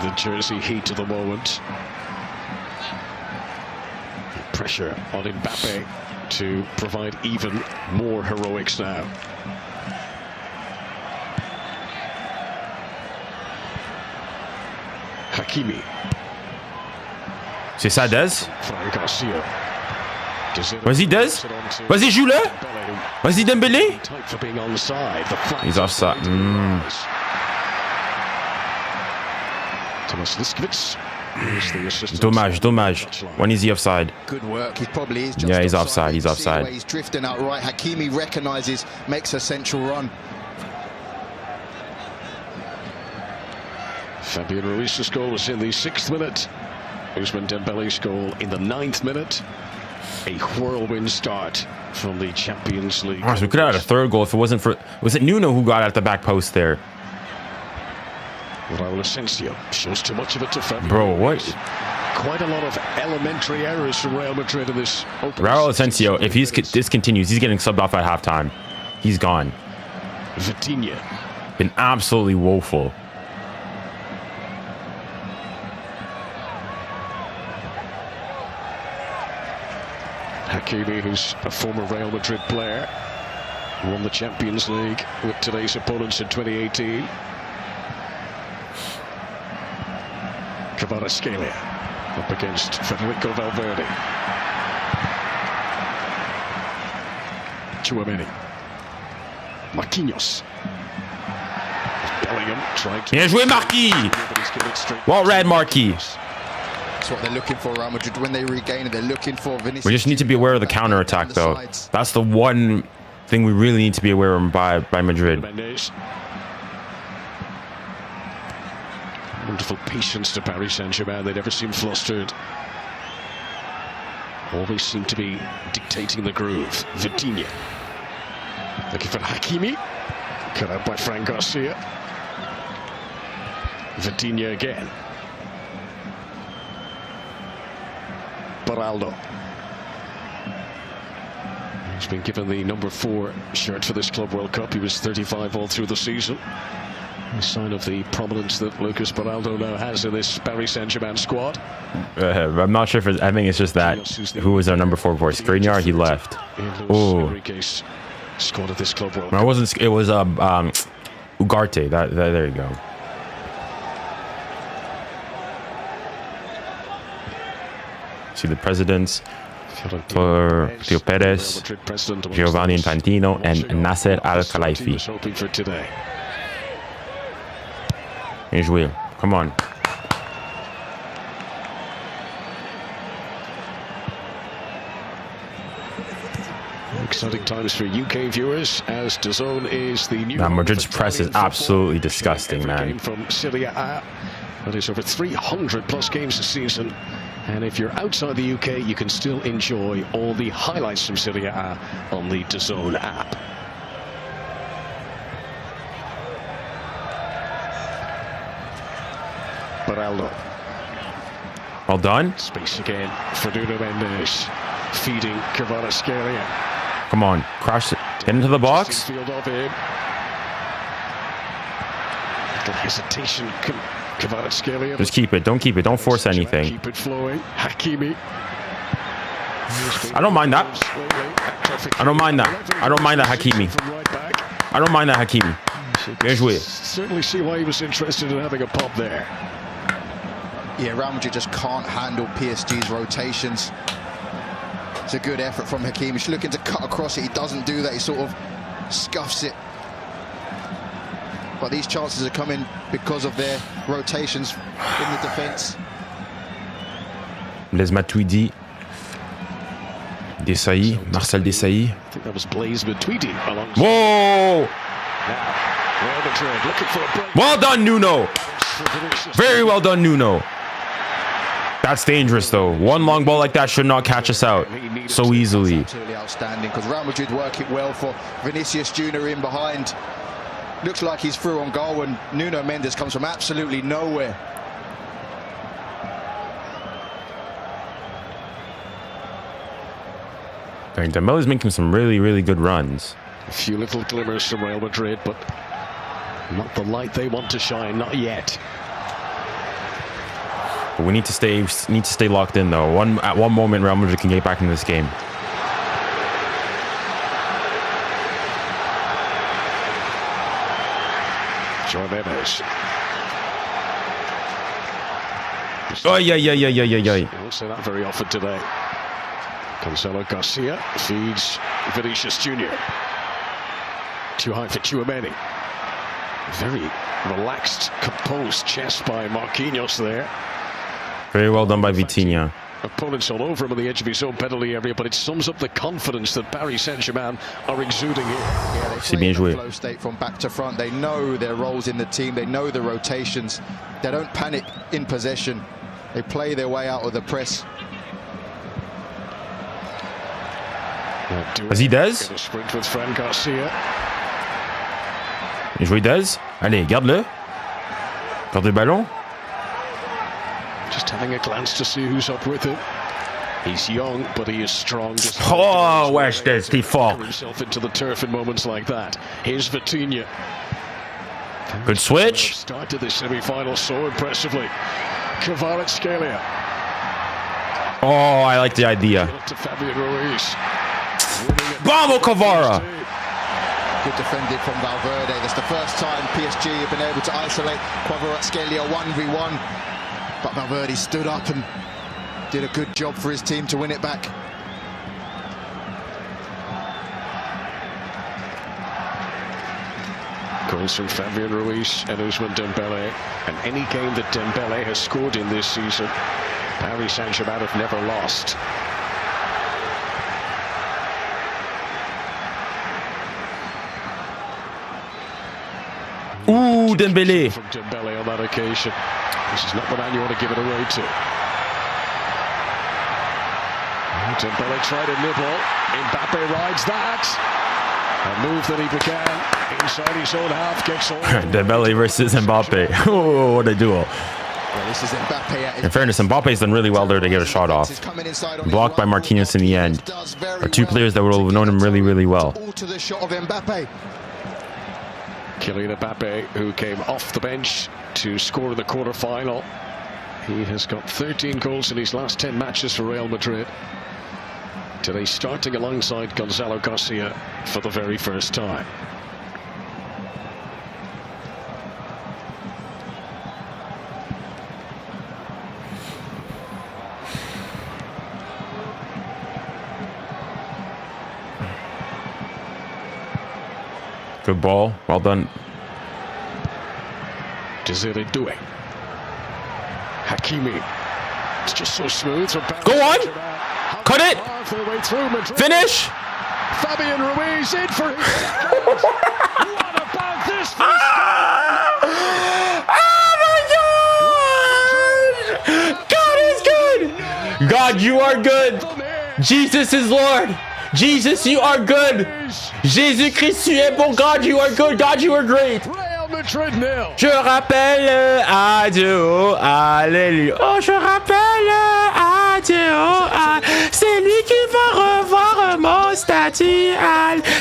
the Jersey heat of the moment. Pressure on Mbappe to provide even more heroics now. Hakimi. C'est ça, Dez. Garcia. Vas-y, Dez. Vas-y, joue-le. Vas-y, Dembélé. He's offside. Dommage, dommage. When is he offside? Good work. He probably is just yeah, he's offside. He's offside. He's drifting out right. Hakimi recognises, makes a central run. Fabian Ruiz's goal was in the 6th minute. Ousmane Dembele's goal in the 9th minute. A whirlwind start from the Champions League. Oh, so we could have had a third goal if it wasn't for... Was it Nuno who got at the back post there? 𝙖𝙊𝘾𝘼𝙎𝙖 shows too much of it to Fabio. Bro, what? Quite a lot of elementary errors from Real Madrid in this opening. 𝙖𝙊𝘾𝘼𝙎, if this continues, he's getting subbed off at halftime. He's gone. Vitinha. Been absolutely woeful. 𝙬𝙼𝘾𝘼, who's a former Real Madrid player, won the Champions League with today's opponents in 2018. 𝙬𝙬𝘾𝘼𝙎 up against 𝙬𝙬𝘾𝘼𝙎𝙬. 𝙬𝙬𝘾𝘼𝙎. Marquinhos. Bellingham trying to... Bien joué, Marquis! Well read, Marquis. That's what they're looking for, Real Madrid. When they regain it, they're looking for Vinicius. We just need to be aware of the counter-attack, though. That's the one thing we really need to be aware of by Madrid. Wonderful patience to Paris Saint-Germain. They never seem flustered. Always seem to be dictating the groove. Vitinha. Looking for 𝙬𝙖𝙗. Cut out by Fran Garcia. Vitinha again. Beraldo. He's been given the number 4 shirt for this Club World Cup. He was 35 all through the season. A sign of the prominence that Lucas Beraldo now has in this Paris Saint-Germain squad. I'm not sure if it's, I think it's just that who was our number 4 before? Skriniar, he left. Oh, squad of this Club World Cup. It wasn't. It was 𝙀𝙁𝙁. There you go. See the presidents for Pérez, Giovanni Infantino, and Nasser Al-Khelaifi. Hoping for today. Bien joué. Come on. Exciting times for UK viewers, as 𝙬𝙤 is the new... Now, Madrid's press is absolutely disgusting, man. From Serie A. That is over 300 plus games a season. And if you're outside the UK, you can still enjoy all the highlights from Serie A on the 𝙬𝙤 app. Beraldo. Well done. Space again for Nuno Mendes. Feeding 𝙬𝙬𝘾𝘼𝙎. Come on, crash it. Get into the box. Field of him. Little hesitation. 𝙬𝙬𝘾𝘼𝙎. Just keep it. Don't keep it. Don't force anything. Keep it flowing. 𝙬𝙬𝘾𝘼. I don't mind that. I don't mind that. I don't mind that, 𝙬𝙬𝘾𝘼. I don't mind that, 𝙬𝙬𝘾𝘼. Bien joué. Certainly see why he was interested in having a pop there. Yeah, Real Madrid just can't handle PSG's rotations. It's a good effort from 𝙬𝙬𝘾𝘼. He's looking to cut across it. He doesn't do that. He sort of scuffs it. But these chances are coming because of their rotations in the defense. Les Matuidi. 𝙬𝙬𝘼. Marcel 𝙬𝙬𝘼. I think that was 𝙬𝙬𝘼 alongside. Whoa! Now, Real Madrid looking for a break. Well done, Nuno. Very well done, Nuno. That's dangerous, though. One long ball like that should not catch us out so easily. Absolutely outstanding, because Real Madrid work it well for Vinicius Junior in behind. Looks like he's through on goal when Nuno Mendes comes from absolutely nowhere. Dembele's making some really, really good runs. A few little glimmers from Real Madrid, but not the light they want to shine, not yet. But we need to stay locked in, though. At one moment, Real Madrid can get back into this game. João Neves. Oh, yeah. You don't say that very often today. Gonzalo Garcia feeds Vinicius Junior. Too high for 𝙬𝙬𝘾𝘼𝑼. Very relaxed, composed chest by Marquinhos there. Very well done by Vitinha. Opponents all over him on the edge of his own penalty area, but it sums up the confidence that Paris Saint-Germain are exuding here. Yeah, they play in a flow state from back to front. They know their roles in the team. They know the rotations. They don't panic in possession. They play their way out of the press. Vas-y, Dez. Bien joué, Dez. Allez, garde-le. Garde le ballon. Just having a glance to see who's up with it. He's young, but he is strong. Oh, wesh, Dez, t'es fort. Himself into the turf in moments like that. Here's Vitinha. Good switch. Started the semi-final so impressively. 𝙀𝙬𝘖𝙿𝘾𝘼𝙎𝙖. Oh, I like the idea. To Fabian Ruiz. Vamos, Kvara. Good defended from Valverde. That's the first time PSG have been able to isolate 𝙀𝙬𝘖𝙿𝘾𝑝𝑟 1v1. But Valverde stood up and did a good job for his team to win it back. Goals from Fabian Ruiz and Ousmane Dembélé. And any game that Dembélé has scored in this season, Paris Saint-Germain have never lost. Ooh, Dembélé. From Dembélé on that occasion. This is not the man you want to give it away to. Dembélé tried a nibble. Mbappe rides that. A move that he began inside his own half gets all. Dembélé versus Mbappe. Oh, what a duel. Well, this is Mbappe. In fairness, Mbappe's done really well there to get a shot off. Blocked by Marquinhos in the end. Are two players that would have known him really, really well. All to the shot of Mbappe. Kylian Mbappe, who came off the bench to score in the quarter-final. He has got 13 goals in his last 10 matches for Real Madrid. Today starting alongside Gonzalo Garcia for the very first time. Good ball. Well done. 𝙬𝙖𝘖𝘿𝘾. Hakimi. It's just so smooth. Go on. Cut it. Finish. Fabian Ruiz in for his second. What about this? Oh my God! God is good. God, you are good. Jesus is Lord. Jesus, you are good. Jésus-Christ, tu es bon. God, you are good. God, you are great. Real Madrid nil. Je rappelle à Dieu, alléluia. Oh, je rappelle à Dieu, c'est lui qui va revoir mon statut.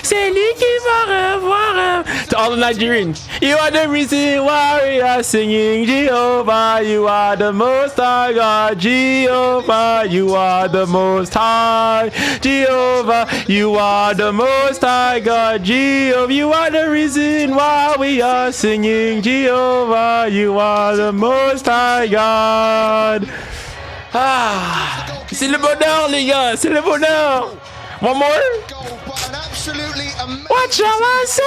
C'est lui qui va revoir. To all the Nigerians, you are the reason why we are singing Jehovah. You are the most high God, Jehovah. You are the most high, Jehovah. You are the most high God, Jehovah. You are the reason why we are singing Jehovah. You are the most high God. Ah, c'est le bonheur, les gars, c'est le bonheur. One more. What shall I say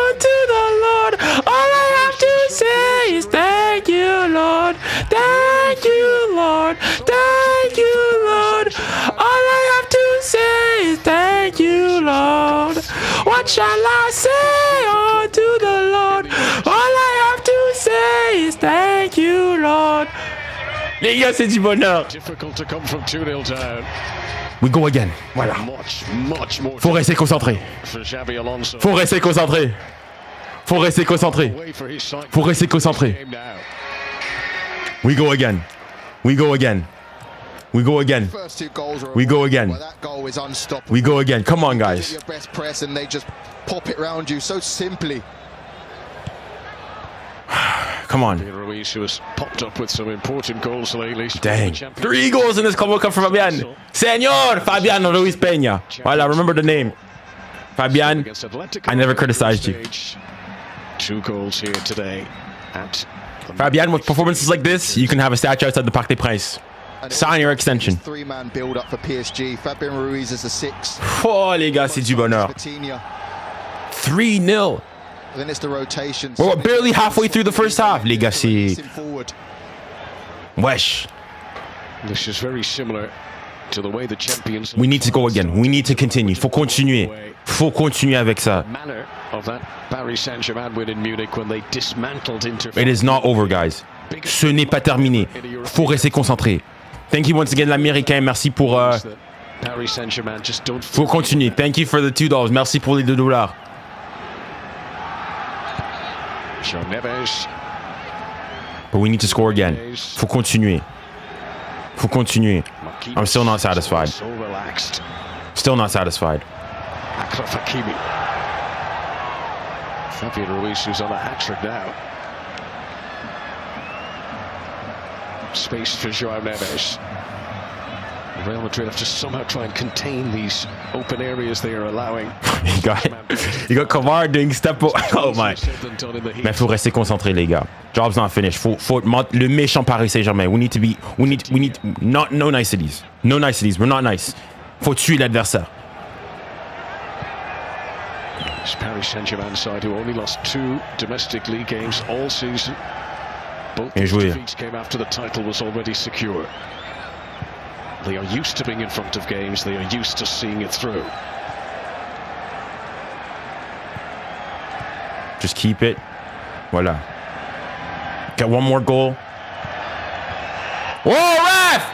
unto the Lord? All I have to say is thank you, Lord. Thank you, Lord. Thank you, Lord. All I have to say is thank you, Lord. What shall I say unto the Lord? All I have to say is thank you, Lord. Les gars, c'est du bonheur. Difficult to come from 2-0 down. We go again. Voilà. Faut rester concentré. Faut rester concentré. Faut rester concentré. Faut rester concentré. We go again. We go again. We go again. We go again. We go again. Come on, guys. And they just pop it round you so simply. Come on. Ruiz, who has popped up with some important goals lately. Dang. 3 goals in this Convo Cup for Fabian. Senor Fabian Ruiz Peña. Voilà, remember the name. Fabian, I never criticized you. 2 goals here today. Fabian, with performances like this, you can have a statue outside the Parc des Princes. Sign your extension. 3-man build up for PSG. Fabian Ruiz is a 6. Oh, les gars, c'est du bonheur. 3-0. Then it's the rotation. We're barely halfway through the first half, les gars. C'est... Wesh. This is very similar to the way the champions. We need to go again. We need to continue. Faut continuer. Faut continuer avec ça. Manner of that Paris Saint-Germain win in Munich when they dismantled Inter. It is not over, guys. Ce n'est pas terminé. Faut rester concentré. Thank you once again, l'Américain. Merci pour Paris Saint-Germain just don't. Faut continuer. Thank you for the $2. Merci pour les $2. Neves. But we need to score again. Faut continuer. Faut continuer. I'm still not satisfied. So relaxed. Still not satisfied. Achraf Hakimi. Fabian Ruiz, who's on a hat-trick now. Space for João Neves. Real Madrid have to somehow try and contain these open areas they are allowing. you got 𝙀𝙬𝘼𝙋𝙏 doing step. Oh my. Mais faut rester concentré, les gars. Job's not finished. Faut le méchant Paris Saint-Germain. We need no niceties. No niceties. We're not nice. Faut tuer l'adversaire. This Paris Saint-Germain side who only lost 2 domestic league games all season. Both defeats came after the title was already secure. They are used to being in front of games. They are used to seeing it through. Just keep it. Voila. Get one more goal. Whoa, ref!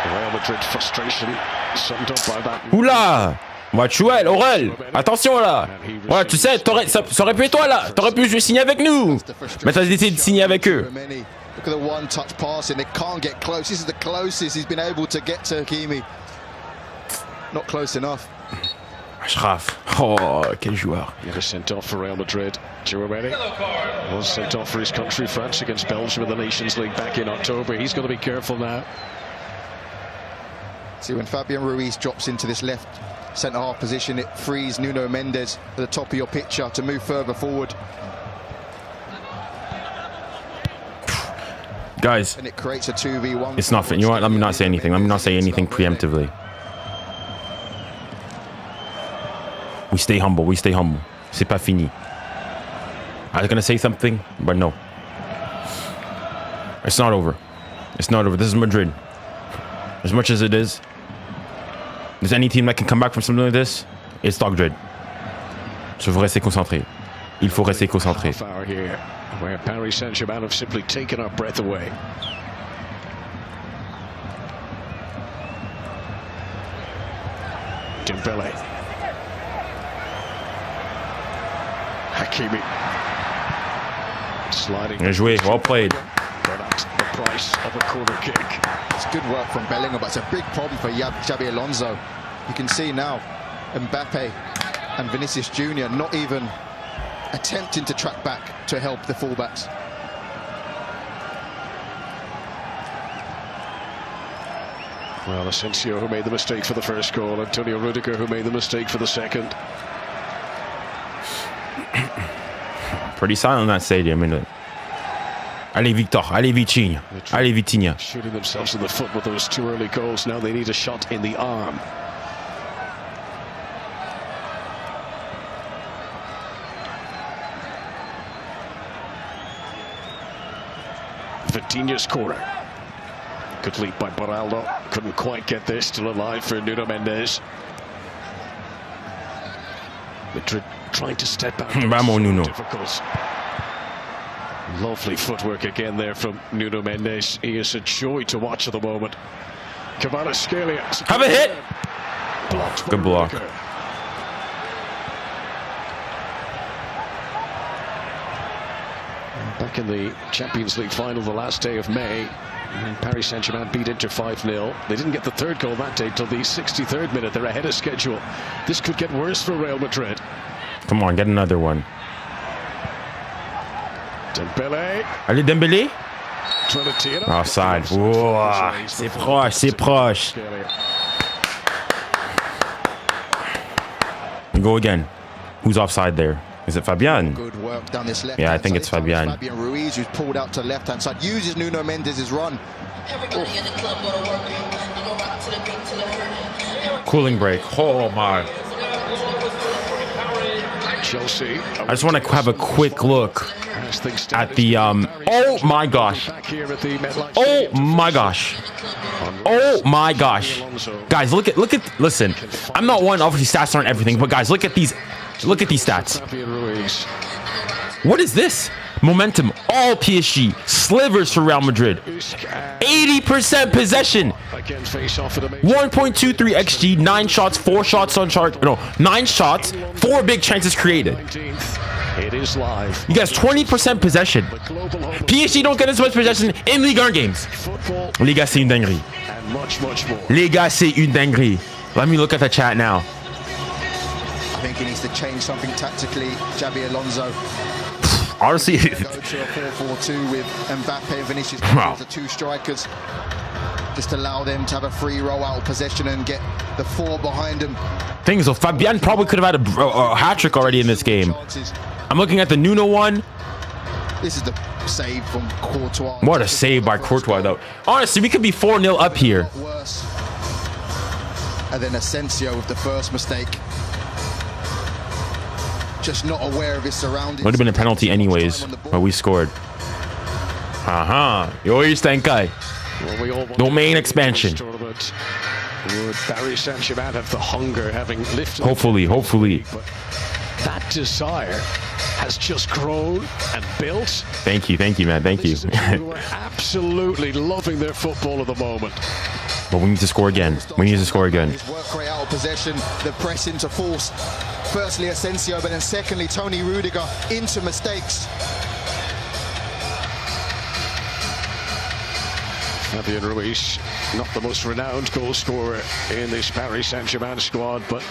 Real Madrid frustration summed up by that. Oula! 𝙋𝙊𝘿𝘾𝙼𝙎. Attention là. Ouais, tu sais, ça aurait pu être toi là. T'aurais pu signer avec nous. Mais t'as décidé de signer avec eux. Look at the one-touch passing. They can't get close. This is the closest he's been able to get to 𝙀𝙼𝘖. Not close enough. Achraf. Oh, quel joueur. He was sent off for Real Madrid. 𝙬𝙖𝘾𝘼𝑎𝑙 was sent off for his country, France, against Belgium in the Nations League back in October. He's got to be careful now. See, when Fabian Ruiz drops into this left centre-half position, it frees Nuno Mendes at the top of your picture to move further forward. Guys, and it creates a 2v1. It's nothing. You know what? Let me not say anything. Let me not say anything preemptively. We stay humble. We stay humble. C'est pas fini. I was gonna say something, but no. It's not over. It's not over. This is Madrid. As much as it is, there's any team that can come back from something like this, it's Madrid. So il faut rester concentré. Il faut rester concentré. Where Paris Saint-Germain have simply taken our breath away. Dembélé. Hakimi. Sliding. Bien joué. Well played. But at the price of a corner kick. It's good work from Bellingham, but it's a big problem for 𝙎𝙬𝘼𝘋𝙬𝘼. You can see now Mbappe and Vinicius Junior not even attempting to track back to help the fullbacks. Well, Asensio, who made the mistake for the first goal, Antonio Rudiger, who made the mistake for the second. Pretty silent in that stadium, isn't it? Allez, Victor. Allez, Vitinha. Allez, Vitinha. Shooting themselves in the foot with those 2 early goals. Now they need a shot in the arm. Vitinha's corner. Good leap by Beraldo. Couldn't quite get this. Still alive for Nuno Mendes. Madrid trying to step out. Vamos, Nuno. Difficult. Lovely footwork again there from Nuno Mendes. He is a joy to watch at the moment. 𝙬𝙬𝘾𝙼𝘋𝙬𝘼𝑎𝑙. Have a hit. Good block. Back in the Champions League final the last day of May, Paris Saint-Germain beat Inter 5-0. They didn't get the 3rd goal that day till the 63rd minute. They're ahead of schedule. This could get worse for Real Madrid. Come on, get another one. Dembélé. Allez, Dembélé. Offside. Wow, c'est proche, c'est proche. We go again. Who's offside there? Is it Fabian? Good work down this left. Yeah, I think it's Fabian. Fabian Ruiz, who's pulled out to the left-hand side, uses Nuno Mendes' run. Cooling break. Oh my. Chelsea. I just want to have a quick look at the oh my gosh. Oh my gosh. Oh my gosh. Guys, listen. I'm not one, obviously stats aren't everything, but guys, look at these stats. What is this? Momentum, all PSG. Slivers for Real Madrid. 80% possession. 1.23 XG, 9 shots, 4 shots on charge. No, 9 shots, 4 big chances created. It is live. You guys, 20% possession. PSG don't get as much possession in Ligue 1 games. Les gars, c'est une dinguerie. And much more. Les gars, c'est une dinguerie. Let me look at the chat now. I think he needs to change something tactically. Xabi Alonso. Honestly, Go to a 4-4-2 with Mbappe and Vinicius. Wow. The 2 strikers. Just allow them to have a free roll out of possession and get the 4 behind them. thing is, though, Fabian probably could have had a hat-trick already in this game. I'm looking at the Nuno one. This is the save from Courtois. What a save by Courtois, though. Honestly, we could be 4-0 up here. Worse. And then Asensio with the first mistake. Just not aware of his surroundings. Would have been a penalty anyways, but we scored. 𝙎𝙊𝘾𝙼𝙎. Domain expansion. Would Paris Saint-Germain have the hunger, having lifted? Hopefully. But that desire has just grown and built. Thank you, man. Thank you. Who are absolutely loving their football at the moment. But we need to score again. His work rate out of possession, the press into force. Firstly Asensio, but then secondly Tony Rudiger into mistakes. Fabian Ruiz, not the most renowned goal scorer in this Paris Saint-Germain squad, but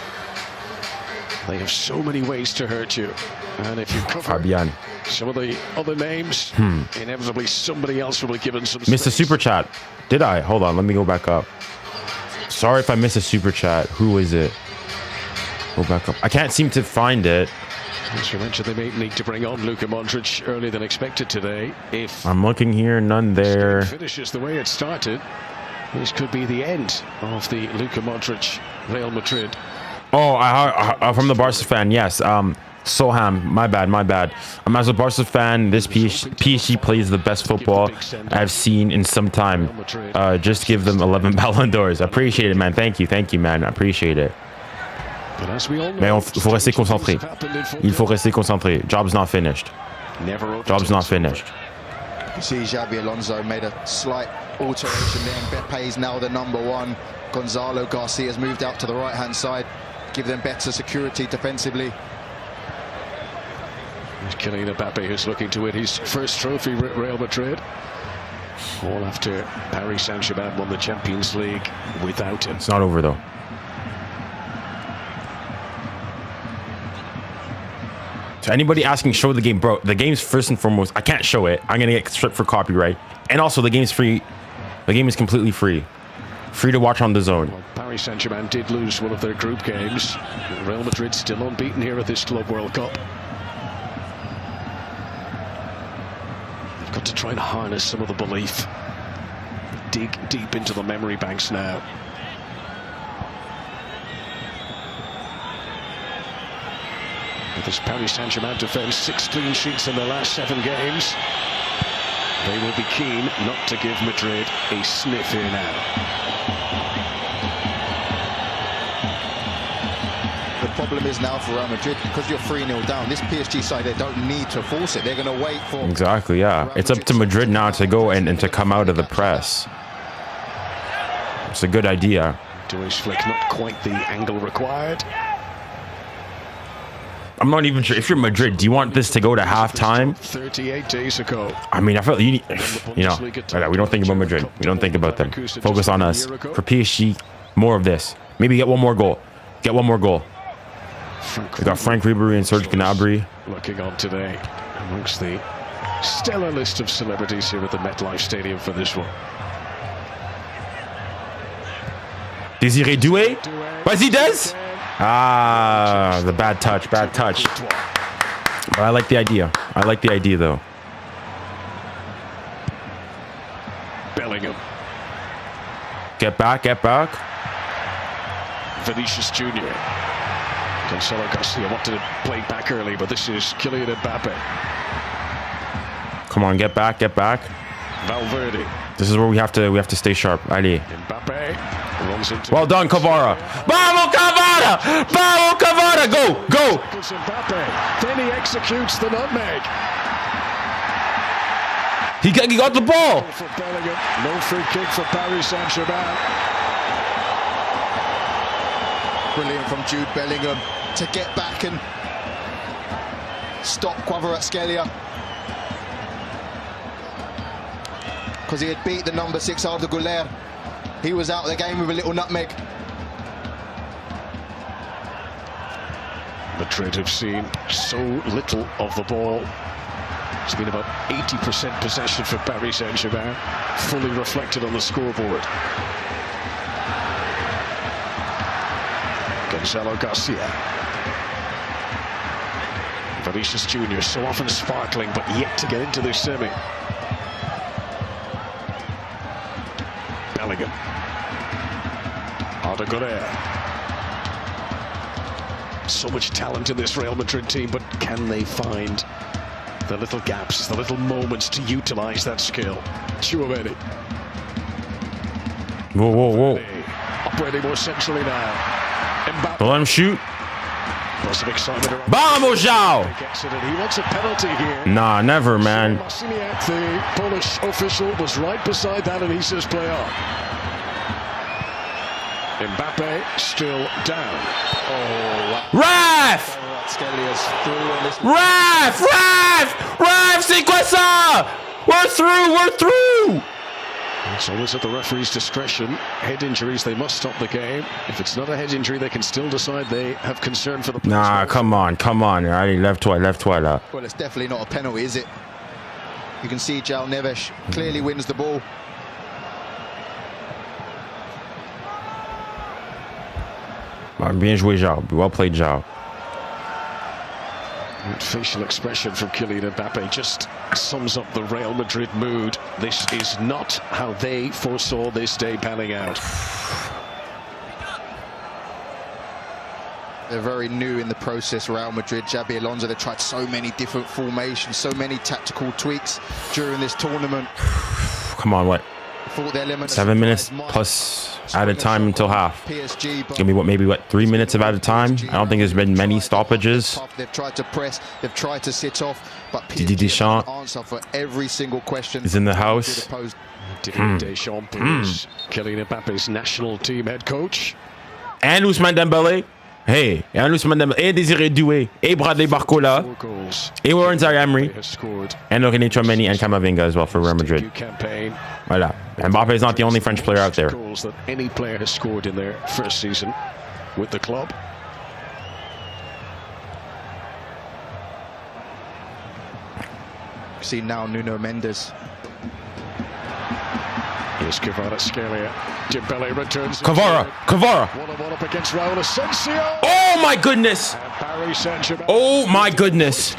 they have so many ways to hurt you. And if you cover Fabian. some of the other names, inevitably somebody else will be given some Missed a space. super chat. Did I? Hold on, let me go back up. Sorry if I missed a super chat. Who is it? Go back up. I can't seem to find it. As you mentioned, they may need to bring on 𝙀𝙾𝘼𝘾𝘼 earlier than expected today. If I'm looking here, none there. finishes the way it started, this could be the end of the 𝙀𝙾𝘼𝘾𝘼 Real Madrid. Oh, I from the Barca fan, yes. Soham, my bad. As a Barca fan, this PSG plays the best football I've seen in some time. Just give them 11 Ballon d'Ors. Appreciate it, man. Thank you, man. I appreciate it. Mais il faut rester concentré. Il faut rester concentré. Job's not finished. You see Xabi Alonso made a slight alteration there. Mbappe is now the #1. Gonzalo Garcia has moved out to the right-hand side. Give them better security defensively. Kylian Mbappe, who's looking to win his first trophy at Real Madrid. All after Paris Saint-Germain won the Champions League without him. It's not over, though. To anybody asking, show the game, bro. The game's first and foremost. I can't show it. I'm gonna get stripped for copyright. And also, the game's free. The game is completely free. Free to watch on DAZN. Well, Paris Saint-Germain did lose one of their group games. Real Madrid still unbeaten here at this Club World Cup. They've got to try and harness some of the belief. Dig deep into the memory banks now. With this Paris Saint-Germain defence, 6 clean sheets in their last 7 games. They will be keen not to give Madrid a sniff here now. The problem is now for Real Madrid, because you're 3-0 down, this PSG side, they don't need to force it. They're going to wait for... Exactly, yeah. It's up to Madrid now to go and to come out of the press. It's a good idea. Louis flick, not quite the angle required. I'm not even sure if you're Madrid. Do you want this to go to halftime? 38 days ago. I mean, I felt you know, we don't think about Madrid. We don't think about them. Focus on us. For PSG, more of this. Maybe get one more goal. We got Franck Ribéry and 𝙀𝙊𝘾𝘼𝙎𝙏 looking on today amongst the stellar list of celebrities here at the MetLife Stadium for this one. 𝙎𝙊𝘾𝘼𝙎. Vas-y, Des. Ah, the bad touch. But I like the idea. Though. Bellingham. Get back. Vinicius Junior. Gonzalo Garcia wanted to play back early, but this is Kylian Mbappe. Come on, get back. Valverde. This is where we have to stay sharp. Allez. Mbappe runs into. Well done, Kvara. Vamos, Kvara! Go! Mbappe. Then he executes the nutmeg. He got the ball. For Bellingham. No free kick for Paris Saint-Germain. Brilliant from Jude Bellingham to get back and stop 𝙀𝙀𝘿𝘾𝘼𝙎𝙏. Because he had beat the number 6 𝙀𝙀𝘿𝘾𝘼𝙎. He was out of the game with a little nutmeg. Madrid have seen so little of the ball. It's been about 80% possession for Paris Saint-Germain, fully reflected on the scoreboard. Gonzalo Garcia. Vinicius Junior, so often sparkling, but yet to get into this semi. Bellingham. 𝙀𝙀𝘿𝘾𝘼𝙎. So much talent in this Real Madrid team, but can they find the little gaps, the little moments to utilize that skill? 𝙀𝙀𝘿𝘾𝘼𝙎. Whoa. Operating more centrally now. Mbappe. Don't let him shoot. Lots of excitement around. Vamos, João. He wants a penalty here. Nah, never, man. 𝙎𝙊𝘾𝘼𝙎, the Polish official, was right beside that, and he says play on. Mbappe still down. Oh, Ref! Ref! C'est quoi ça? We're through! It's always at the referee's discretion. Head injuries, they must stop the game. If it's not a head injury, they can still decide they have concern for the... Nah, come on. Allez, lève-toi là. well, it's definitely not a penalty, is it? You can see 𝙀𝙊𝘾𝑝 clearly wins the ball. Bien joué, João. Well played, João. Facial expression from Kylian Mbappe just sums up the Real Madrid mood. This is not how they foresaw this day panning out. They're very new in the process, Real Madrid. Xabi Alonso, they've tried so many different formations, so many tactical tweaks during this tournament. Come on, what? 7 minutes plus added time until half. PSG, It's gonna be maybe 3 minutes of added time. I don't think there's been many stoppages. They've tried to press, they've tried to sit off, but Didier Deschamps answer for every single question is in the house. Didier Deschamps is Kylian Mbappe's national team head coach. And 𝙂𝙾𝑚ane Dembélé. Hey, et 𝙂𝙾𝑚ane Dembélé, et Désiré Doué, et Bradley Barcola, et Warren Zaïre-Emery, and René Tchouameni and Camavinga as well for Real Madrid. Voilà. Mbappe is not the only French player out there. Goals that any player has scored in their first season with the club. See now Nuno Mendes. Here's 𝙀𝙀𝘿𝘾𝑝. Dembélé returns. 𝙀𝙀𝘾. 1-on-1 up against Raúl Asensio. Oh my goodness! Oh my goodness!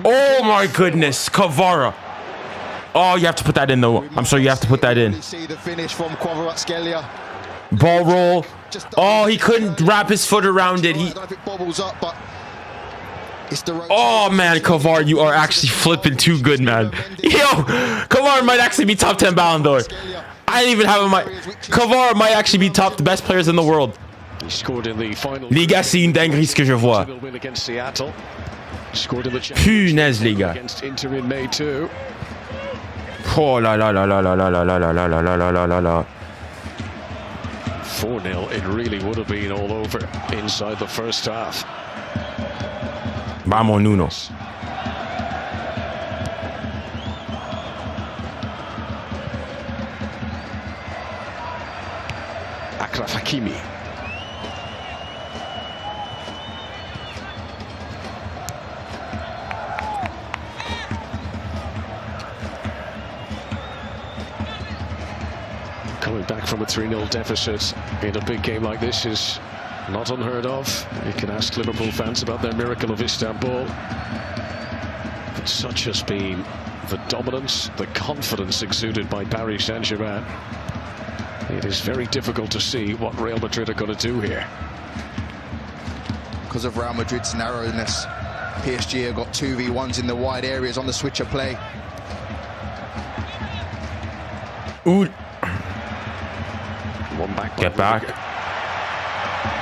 Oh my goodness! 𝙀𝙀𝘾. Oh, you have to put that in though. I'm sorry, you have to put that in. See the finish from 𝙀𝙀𝘿𝘾𝑝. Ball roll. Oh, he couldn't wrap his foot around it. I don't know if it bobbles up, but it's the right. Oh man, 𝙀𝙀𝘾, you are actually flipping too good, man. Yo, 𝙀𝙀𝘾 might actually be top 10 Ballon d'Or. I didn't even have him. 𝙀𝙀𝘾 might actually be top the best players in the world. He scored in the final. Les gars, c'est une dinguerie ce que je vois. Punaise, les gars. Against Inter in May too. Oh la la la la la la la la la la la la la la. 4-0, it really would have been all over inside the first half. Vamos, Nuno. Achraf Hakimi. Coming back from a 3-0 deficit in a big game like this is not unheard of. You can ask Liverpool fans about their miracle of Istanbul. But such has been the dominance, the confidence exuded by Paris Saint-Germain. It is very difficult to see what Real Madrid are going to do here. Because of Real Madrid's narrowness, PSG have got 2v1s in the wide areas on the switcher play. Ooh. One back. Get back.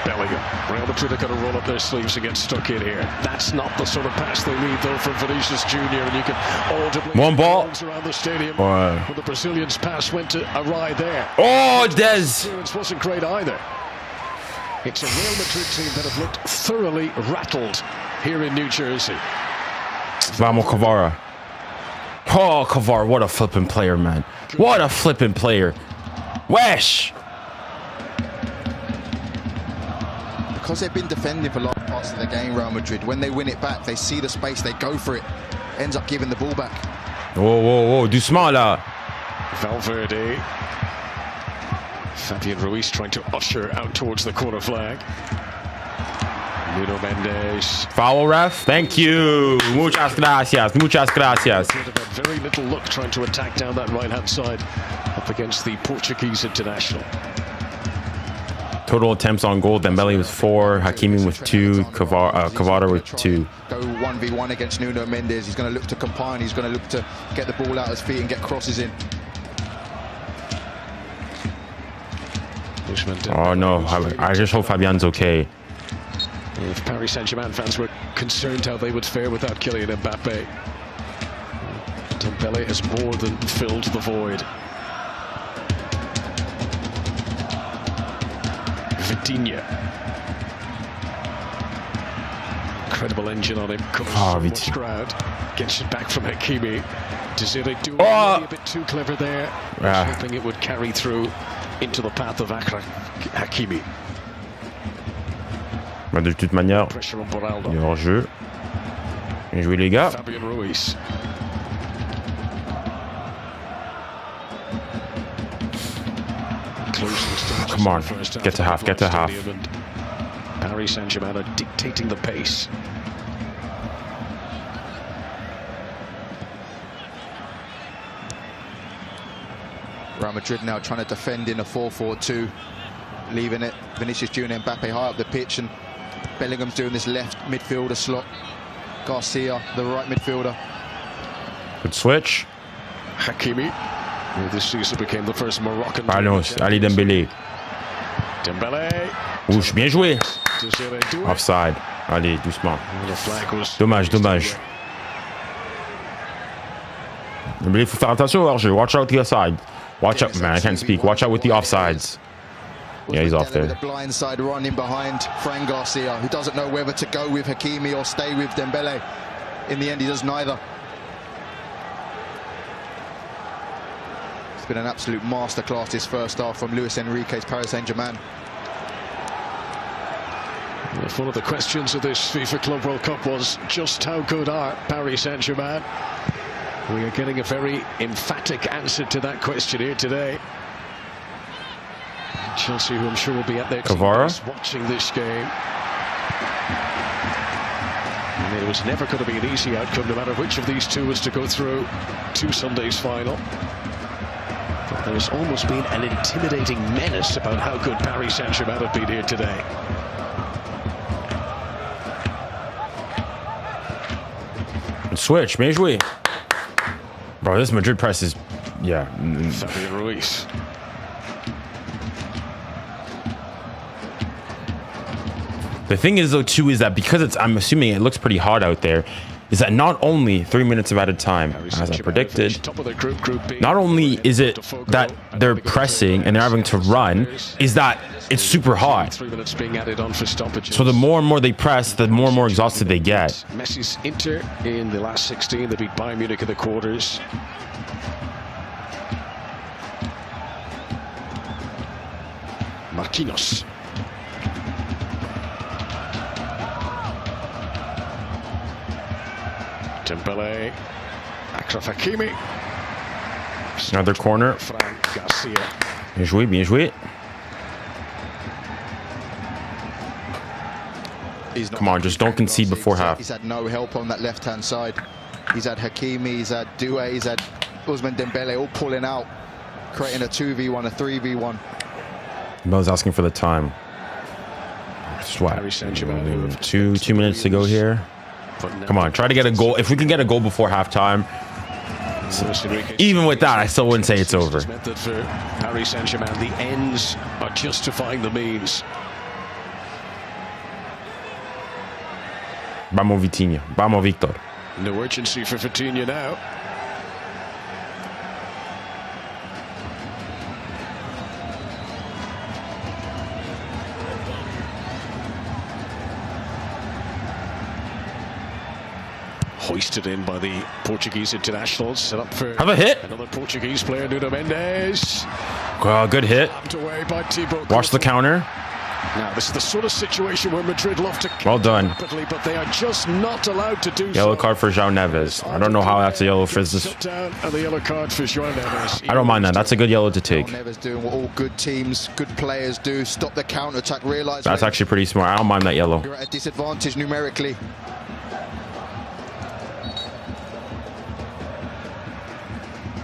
Bellingham. Real Madrid are going to roll up their sleeves and get stuck in here. That's not the sort of pass they need, though, from Vinicius Junior. And you can audibly one ball around the stadium. Boy. But the Brazilian's pass went to awry there. Oh, Des. Clearance wasn't great either. It's a Real Madrid team that have looked thoroughly rattled here in New Jersey. Vamos, 𝙀𝙬𝙖. Oh, 𝙀𝙬𝙖, what a flipping player, man. What a flipping player. Wesh. Because they've been defending for long parts of the game, Real Madrid, when they win it back, they see the space, they go for it, ends up giving the ball back. Whoa, whoa, whoa, doucement là. Valverde. Fabian Ruiz trying to usher out towards the corner flag. Nuno Mendes. Foul, ref. Thank you. Muchas gracias. Muchas gracias. Very little look trying to attack down that right-hand side up against the Portuguese international. Total attempts on goal. Dembele with 4, Hakimi with 2, 𝙀𝙬𝙖 with 2. Go 1v1 against Nuno Mendes. He's going to look to combine. He's going to look to get the ball out of his feet and get crosses in. Oh no, I just hope Fabian's okay. If Paris Saint-Germain fans were concerned how they would fare without Kylian Mbappe, Dembele has more than filled the void. Vitinha. Incredible engine on him. Covers the crowd. Gets it back from Hakimi. 𝙬𝙬𝙖𝙞𝙬 doing a bit too clever there. Hoping it would carry through into the path of Hakimi. Bah, de toute manière, il est hors jeu. Bien joué les gars. Fabian Ruiz. Come on, get to half, get to half. Paris Saint-Germain are dictating the pace. Real Madrid now trying to defend in a 4-4-2, leaving it Vinicius Junior and Mbappe high up the pitch, and Bellingham's doing this left midfielder slot. Garcia, the right midfielder. Good switch. Hakimi, who this season became the first Moroccan. Allons, allez Dembélé. Dembélé. Ouch, bien joué. Offside. Allez, doucement. Dommage, dommage. Dembélé, faut faire attention au hors-jeu. Watch out the offside. Watch out, man, I can't speak. Watch out with the offsides. Yeah, he's off there. The blind side running behind Fran Garcia, who doesn't know whether to go with Hakimi or stay with Dembele. In the end, he does neither. It's been an absolute masterclass this first half from 𝙀𝙧 Enrique's Paris Saint-Germain. One of the questions of this FIFA Club World Cup was just how good are Paris Saint-Germain? We are getting a very emphatic answer to that question here today. Chelsea, who I'm sure will be at their 𝙀𝙬𝙖 watching this game. And it was never going to be an easy outcome, no matter which of these two was to go through to Sunday's final. But there's almost been an intimidating menace about how good Paris Saint-Germain have been here today. Switch, bien joué. Bro, this Madrid press is, yeah. Fabian Ruiz. The thing is, though, too, is that because it's, I'm assuming it looks pretty hot out there, is that not only 3 minutes of added time, as I predicted, not only is it that they're pressing and they're having to run, is that it's super hot. So the more and more they press, the more and more exhausted they get. Messi's Inter in the last 16, they beat Bayern Munich in the quarters. Marquinhos. Dembele, Achraf Hakimi. Another corner. Bien joué, bien joué. Come on, just don't concede before half. He's had no help on that left-hand side. He's had Hakimi, he's had 𝙀𝙖𝙖, he's had Ousmane Dembele all pulling out, creating a 2v1, a 3v1. Mel's asking for the time. Swat. 2 minutes to go here. Come on, try to get a goal. If we can get a goal before halftime, even with that, I still wouldn't say it's over. For Paris Saint-Germain, the ends are justifying the means. Vamos Vitinha. Vamos Victor. No urgency for Vitinha now. Hoisted in by the Portuguese internationals, set up for have a hit. Another Portuguese player, Nuno Mendes. Well, good hit. Away by Thibaut Watch the counter. Now, this is the sort of situation where Madrid love to well done. Rapidly, but they are just not allowed to do yellow card for João Neves. I don't know how that's a yellow for this. And the yellow card for João Neves. I don't mind that. That's a good yellow to take. Neves doing what all good teams, good players do. Stop the counter attack. Realize that's actually pretty smart. I don't mind that yellow. You're at a disadvantage numerically.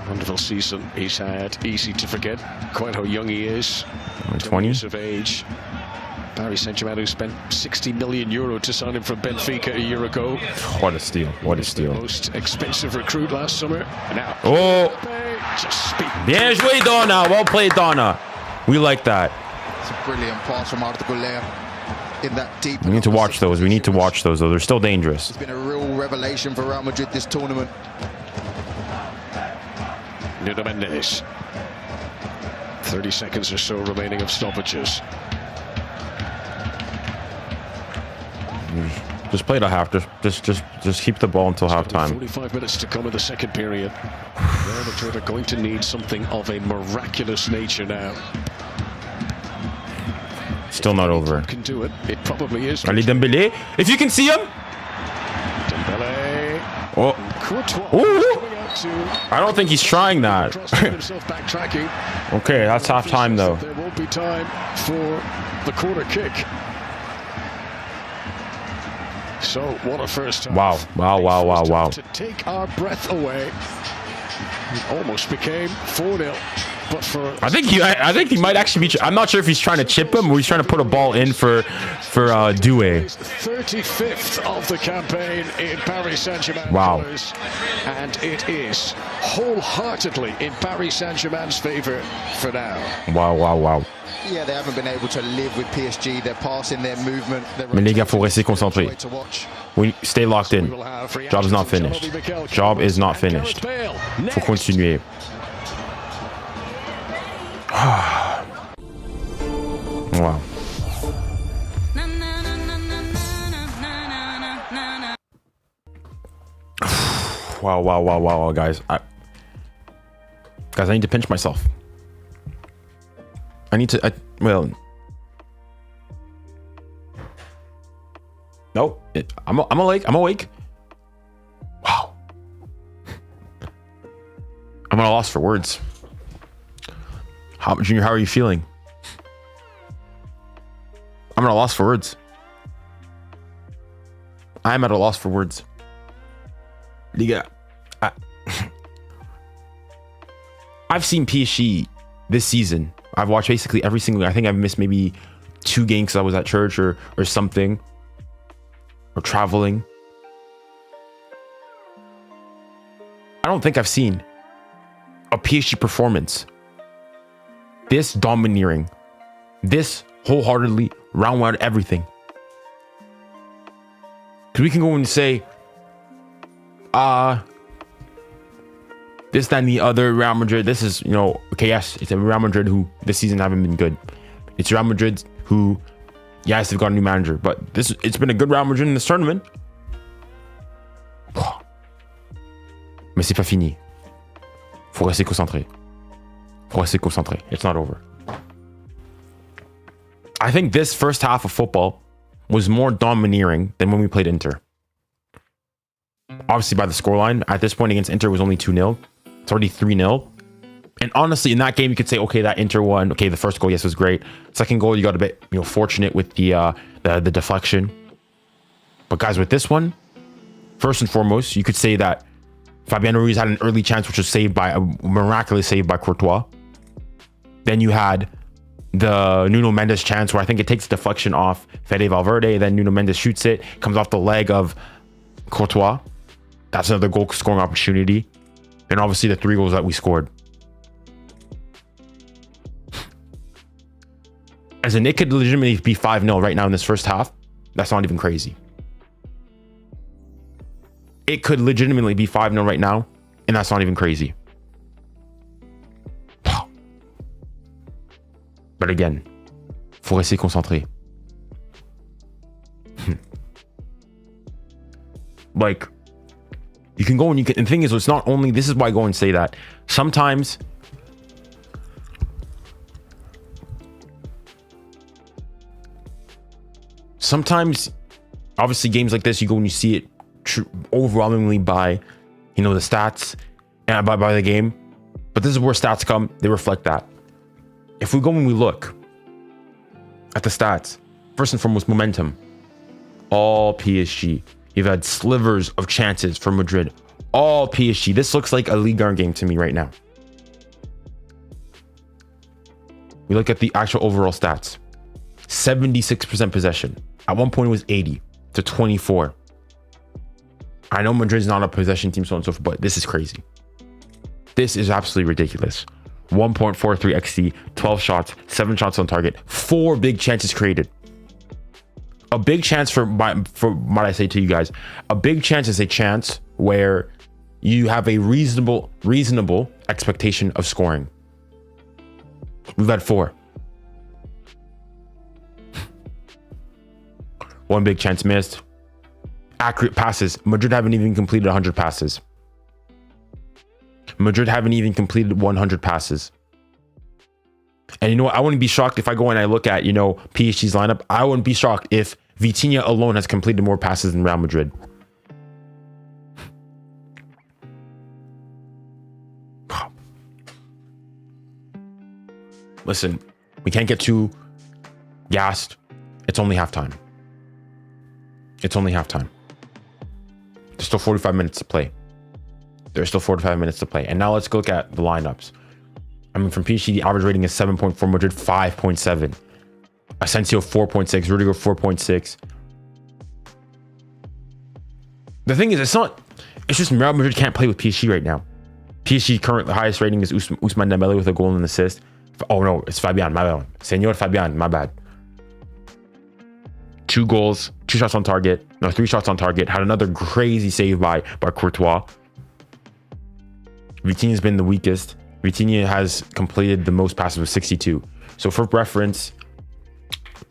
Wonderful season he's had. Easy to forget quite how young he is. 20 years of age. Paris Saint-Germain, who spent €60 million to sign him from Benfica a year ago. What a steal. What a steal. The most expensive recruit last summer. Now, just bien joué, Donna. Well played, Donna. We like that. It's a brilliant pass from 𝙬𝙬𝘾𝘼𝙖 in that deep. We need to watch those. We need to watch those, though. They're still dangerous. It's been a real revelation for Real Madrid this tournament. Nuno Mendes. 30 seconds or so remaining of stoppages. Just play to half. Just keep the ball until halftime. 45 minutes to come in the second period. Real Madrid are going to need something of a miraculous nature now. Still not over. Can do it. It probably is. Ali Dembélé. If you can see him. Dembélé. Oh. Ooh. I don't think he's trying that. Okay, that's half time though. There won't be time for the corner kick. So what a first half. Wow. To take our breath away. It almost became 4-0. But for I think he might actually be. I'm not sure if he's trying to chip him or he's trying to put a ball in for 𝙬𝙬. 35th of the campaign in Paris Saint-Germain. Wow. And it is wholeheartedly in Paris Saint-Germain's favor for now. Wow. Yeah, they haven't been able to live with PSG. They're passing their movement. Mais les gars, faut rester concentré. We stay locked in. Job is not finished. Job is not finished. Faut continuer. Wow. Wow, guys. I need to pinch myself. Well. No, I'm awake. Wow. I'm at a loss for words. Junior, how are you feeling? I'm at a loss for words. I'm at a loss for words. Liga, I've seen PSG this season. I've watched basically every single. I think I've missed maybe 2 games because I was at church or something, or traveling. I don't think I've seen a PSG performance this domineering, this wholeheartedly round everything. Because we can go and say, this, that, and the other Real Madrid. This is, okay, yes, it's a Real Madrid who this season haven't been good. It's Real Madrid who, yes, they've got a new manager, but it's been a good Real Madrid in this tournament. Mais c'est pas fini. Faut rester concentré. It's not over. I think this first half of football was more domineering than when we played Inter. Obviously, by the scoreline, at this point against Inter it was only 2-0. It's already 3-0. And honestly, in that game, you could say, okay, that Inter one, okay, the first goal, yes, was great. Second goal, you got a bit, fortunate with the deflection. But guys, with this one, first and foremost, you could say that Fabian Ruiz had an early chance, which was saved by a miraculous save by Courtois. Then you had the Nuno Mendes chance where I think it takes deflection off 𝙀𝙬𝘾𝙼𝘍. Then Nuno Mendes shoots it, comes off the leg of Courtois. That's another goal scoring opportunity. And obviously the 3 goals that we scored. As in, it could legitimately be 5-0 right now in this first half. That's not even crazy. it could legitimately be 5-0 right now, and that's not even crazy. But again, faut rester concentré. Like, you can go and you can, and the thing is, it's not only, this is why I go and say that sometimes obviously games like this, you go and you see it overwhelmingly by, you know, the stats and by the game. But this is where stats come, they reflect that. If we go and we look at the stats, first and foremost, momentum, all PSG. You've had slivers of chances for Madrid, all PSG. This looks like a Ligue 1 game to me right now. We look at the actual overall stats. 76% possession. At one point it was 80 to 24. I know Madrid's not a possession team, so on and so forth, but this is crazy. This is absolutely ridiculous. 1.43 XG, 12 shots, 7 shots on target, 4 big chances created. A big chance, for what I say to you guys, a big chance is a chance where you have a reasonable expectation of scoring. We've had 4. 1 big chance missed. Accurate passes. Madrid haven't even completed 100 passes. Madrid haven't even completed 100 passes. And you know what? I wouldn't be shocked if I go and I look at, you know, PSG's lineup. I wouldn't be shocked if 𝙊𝙖𝙖𝙗𝙖 alone has completed more passes than Real Madrid. Listen, we can't get too gassed. It's only halftime. It's only halftime. There's still 45 minutes to play. There's still 45 minutes to play. And now let's look at the lineups. I mean, from PSG, the average rating is 7.4, Madrid 5.7. Asensio 4.6, Rudiger 4.6. The thing is, it's just Real Madrid can't play with PSG right now. PSG current highest rating is 𝙋𝙊𝘿𝘾𝘼𝙎𝙏 with a goal and assist. Oh no, it's Fabian, my bad. Senor Fabian, my bad. 2 goals, 2 shots on target. No, 3 shots on target. Had another crazy save by Courtois. 𝙊𝙖𝙖𝙗𝙖 has been the weakest. 𝙊𝙖𝙖𝙗𝙖 has completed the most passes with 62. So for reference,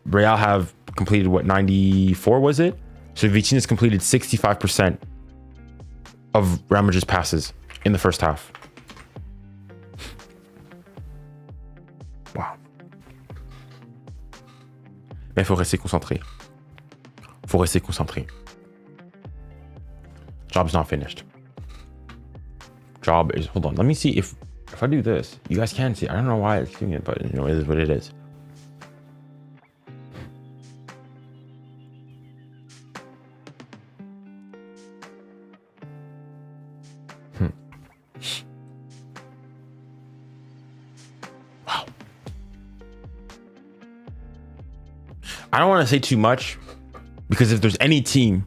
Real have completed what, 94 was it? So 𝙊𝙖𝙖𝙗𝙖 has completed 65% of Real Madrid's passes in the first half. Wow. Mais faut rester concentré. Faut rester concentré. Job's not finished. Job is, hold on, let me see if I do this, you guys can see. I don't know why it's doing it, but you know, it is what it is. Wow. I don't want to say too much, because if there's any team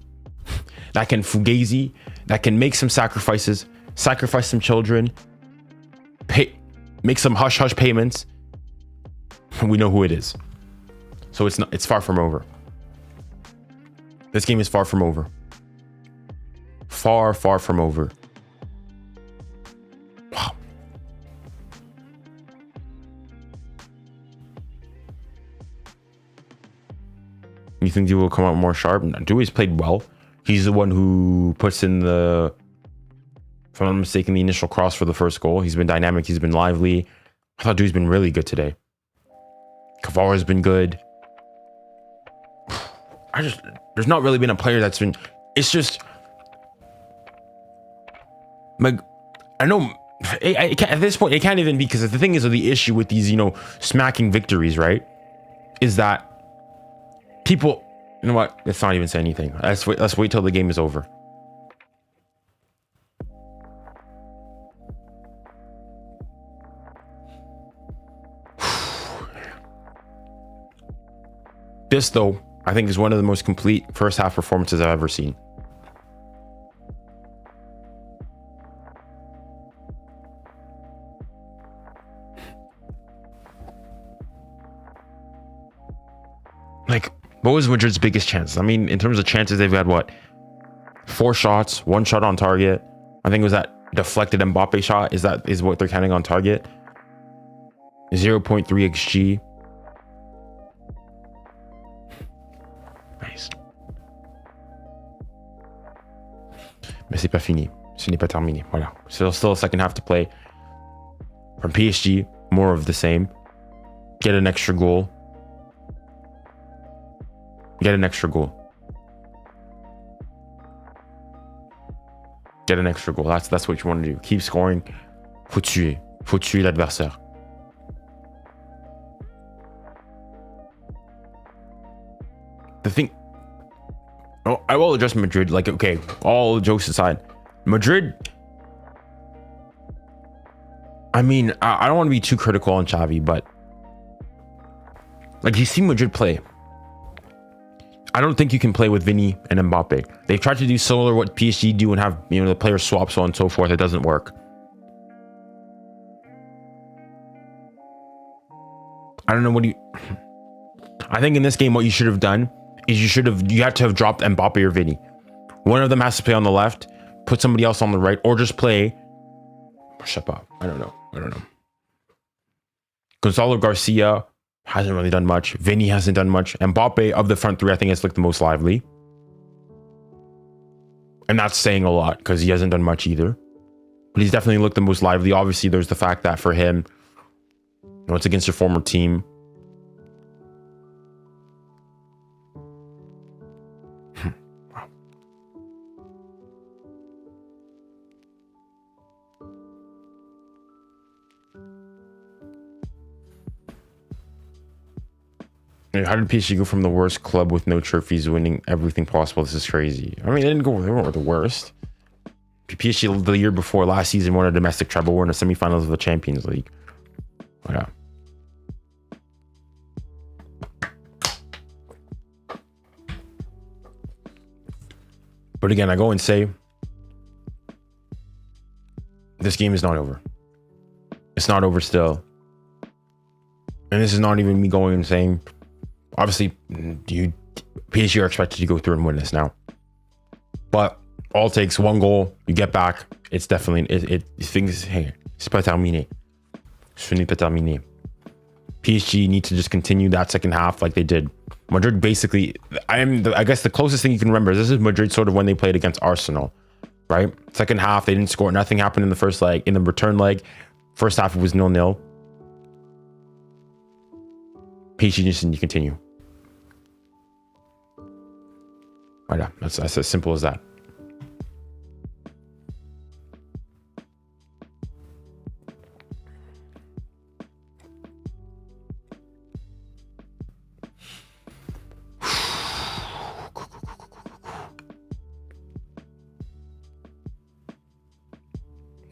that can fugazi, that can make some sacrifices, sacrifice some children, make some hush-hush payments, we know who it is. So it's far from over. This game is far from over. Far from over. Wow. You think Dewey will come out more sharp? Dewey's played well. He's the one who puts in the, if I'm not mistaken, the initial cross for the first goal. He's been dynamic. He's been lively. I thought Dewey's been really good today. Cavara's been good. There's not really been a player that's been, it's just, like, I know, at this point, it can't even be, because the thing is, the issue with these, you know, smacking victories, right, is that people, you know what, let's not even say anything. Let's wait till the game is over. This, though, I think is one of the most complete first half performances I've ever seen. Like, what was Madrid's biggest chance? I mean, in terms of chances, they've had what? 4 shots, 1 shot on target. I think it was that deflected Mbappe shot. Is what they're counting on target. 0.3 xG. Nice. Mais c'est pas fini. Ce n'est pas terminé. Voilà. So still a second half to play. From PSG, more of the same. Get an extra goal. Get an extra goal. Get an extra goal. That's what you want to do. Keep scoring. Faut tuer l'adversaire. The thing, I will address Madrid. Like, okay, all jokes aside, Madrid. I mean, I don't want to be too critical on Xavi, but like, you see Madrid play. I don't think you can play with Vini and Mbappe. They've tried to do similar what PSG do and have, you know, the players swap, so on and so forth. It doesn't work. I don't know what I think in this game, what you should have done is you had to have dropped Mbappe or Vini. One of them has to play on the left, put somebody else on the right, or just play. Shut up. I don't know. 𝙀𝙬𝘼𝙾𝘾𝙖𝙞 hasn't really done much. Vini hasn't done much. Mbappe of the front three, I think, has looked the most lively. And that's saying a lot because he hasn't done much either. But he's definitely looked the most lively. Obviously, there's the fact that for him, you know, it's against your former team. How did PSG go from the worst club with no trophies, winning everything possible? This is crazy. I mean, they weren't the worst. PSG the year before, last season, won a domestic treble, were in the semifinals of the Champions League. Yeah. But again, I go and say, this game is not over. It's not over still. And this is not even me going and saying, obviously, PSG are expected to go through and win this now. But all it takes one goal, you get back. It's definitely things. Hey, c'est pas terminé. Ce n'est pas terminé. PSG need to just continue that second half like they did. Madrid basically, I guess the closest thing you can remember is this is Madrid sort of when they played against Arsenal, right? Second half, they didn't score. Nothing happened in the first leg. In the return leg, first half it was 0-0. PSG just need to continue. Voilà, that's as simple as that.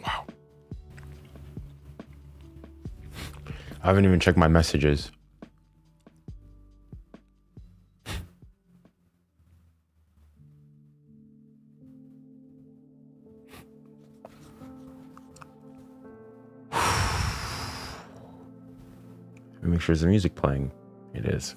Wow. I haven't even checked my messages. Make sure there's the music playing. It is.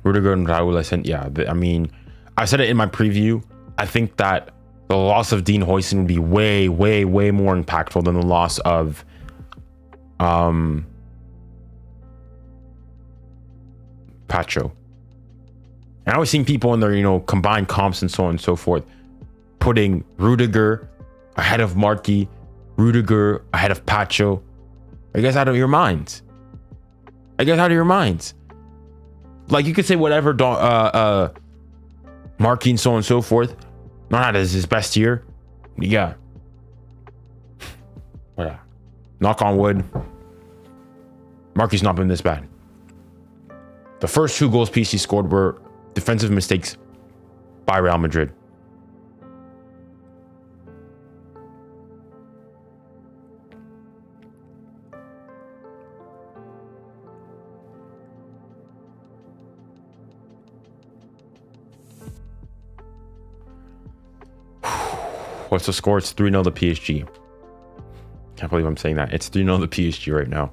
Rudiger and Raul, I said, yeah. I mean, I said it in my preview. I think that the loss of 𝙀𝙀𝘖𝙞𝘾 would be way, way, way more impactful than the loss of Pacho. And I was seeing people in their, you know, combined comps and so on and so forth, putting Rudiger ahead of Marquis, Rudiger ahead of Pacho. Are you guys out of your minds? Are you guys out of your minds? Like, you could say whatever, Marquis and so on and so forth. Not as his best year. Yeah. But, knock on wood, Marquis not been this bad. The first 2 goals PSG scored were defensive mistakes by Real Madrid. What's the score? It's 3-0 to PSG. Can't believe I'm saying that. It's 3-0 to PSG right now.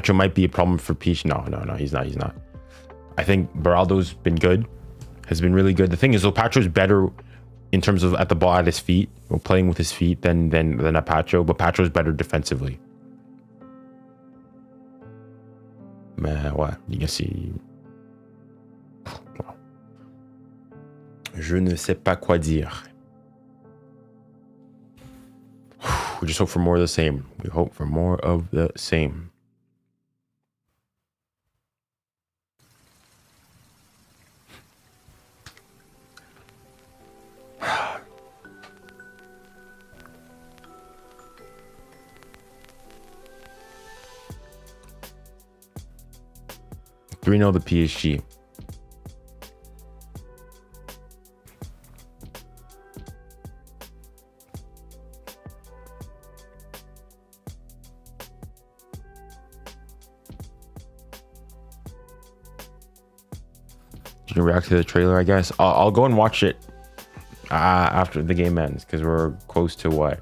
Ďacho might be a problem for PSG. No, he's not. I think Beraldo's been good, has been really good. The thing is, Pacho's better in terms of at the ball at his feet, or playing with his feet than Pacho, but Pacho's better defensively. Mais ouais, you can see. Je ne sais pas quoi dire. We just hope for more of the same. We hope for more of the same. We know the PSG. You can react to the trailer, I guess. I'll go and watch it after the game ends, because we're close to what?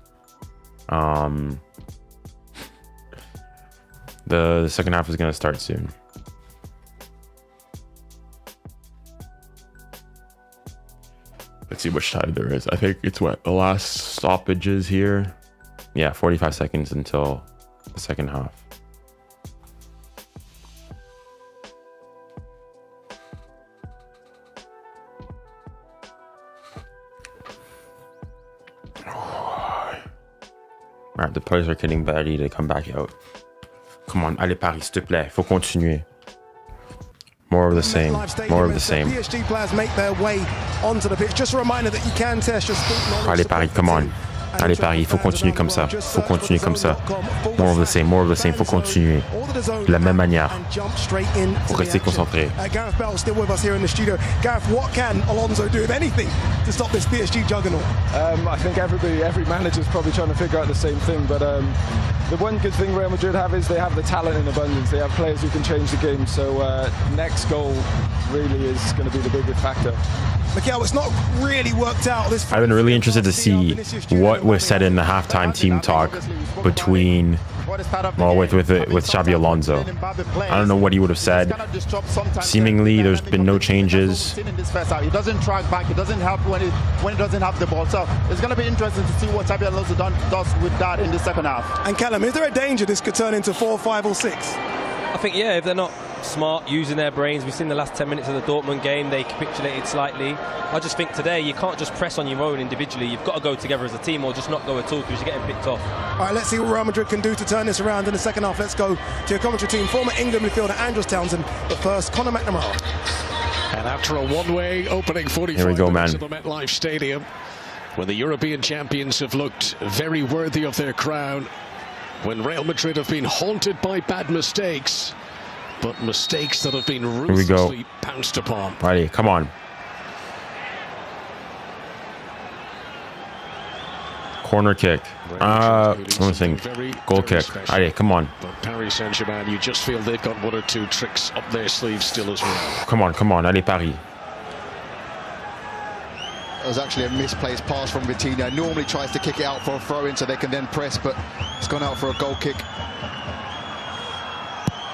The second half is going to start soon. Let's see which time there is. I think it's what? The last stoppage is here. Yeah, 45 seconds until the second half. Alright, the players are getting ready to come back out. Come on, allez Paris, s'il te plaît. Faut continuer. More of the same. More of the same. PSG players make their way onto the pitch. Just a reminder that you can test your sport knowledge. Allez Paris, come on. Allez Paris, faut continuer comme ça. Faut continuer comme ça. More of the same. More of the same. Faut continuer. De la même manière. Faut rester concentré. Gareth Bell's still with us here in the studio. Gareth, what can Alonso do, if anything, to stop this PSG juggernaut? I think every manager's probably trying to figure out the same thing. But the one good thing Real Madrid have is they have the talent in abundance. They have players who can change the game. So next goal really is going to be the biggest factor. Mikel, it's not really worked out. I've been really interested to see what was said in the halftime team talk between, well, with Xabi Alonso. I don't know what he would have said. Seemingly, there's been no changes. He doesn't track back. He doesn't help when he doesn't have the ball. So it's going to be interesting to see what Xabi Alonso does with that in the second half. And Callum, is there a danger this could turn into 4, 5 or 6? I think, yeah, if they're not smart, using their brains. We've seen the last 10 minutes of the Dortmund game, they capitulated slightly. I just think today you can't just press on your own individually. You've got to go together as a team, or just not go at all, because you're getting picked off. All right, let's see what Real Madrid can do to turn this around in the second half. Let's go to your commentary team. Former England midfielder Andros Townsend, but first Conor McNamara. And after a one-way opening 45 minutes at the MetLife Stadium, when the European champions have looked very worthy of their crown, when Real Madrid have been haunted by bad mistakes, but mistakes that have been ruthlessly pounced upon. Righty, come on. Corner kick. One thing. Goal kick. Righty, come on. But Paris Saint-Germain, you just feel they've got one or two tricks up their sleeves still as well. Come on, come on. Allez, Paris. It was actually a misplaced pass from Vitinha. Normally tries to kick it out for a throw-in so they can then press, but it's gone out for a goal kick.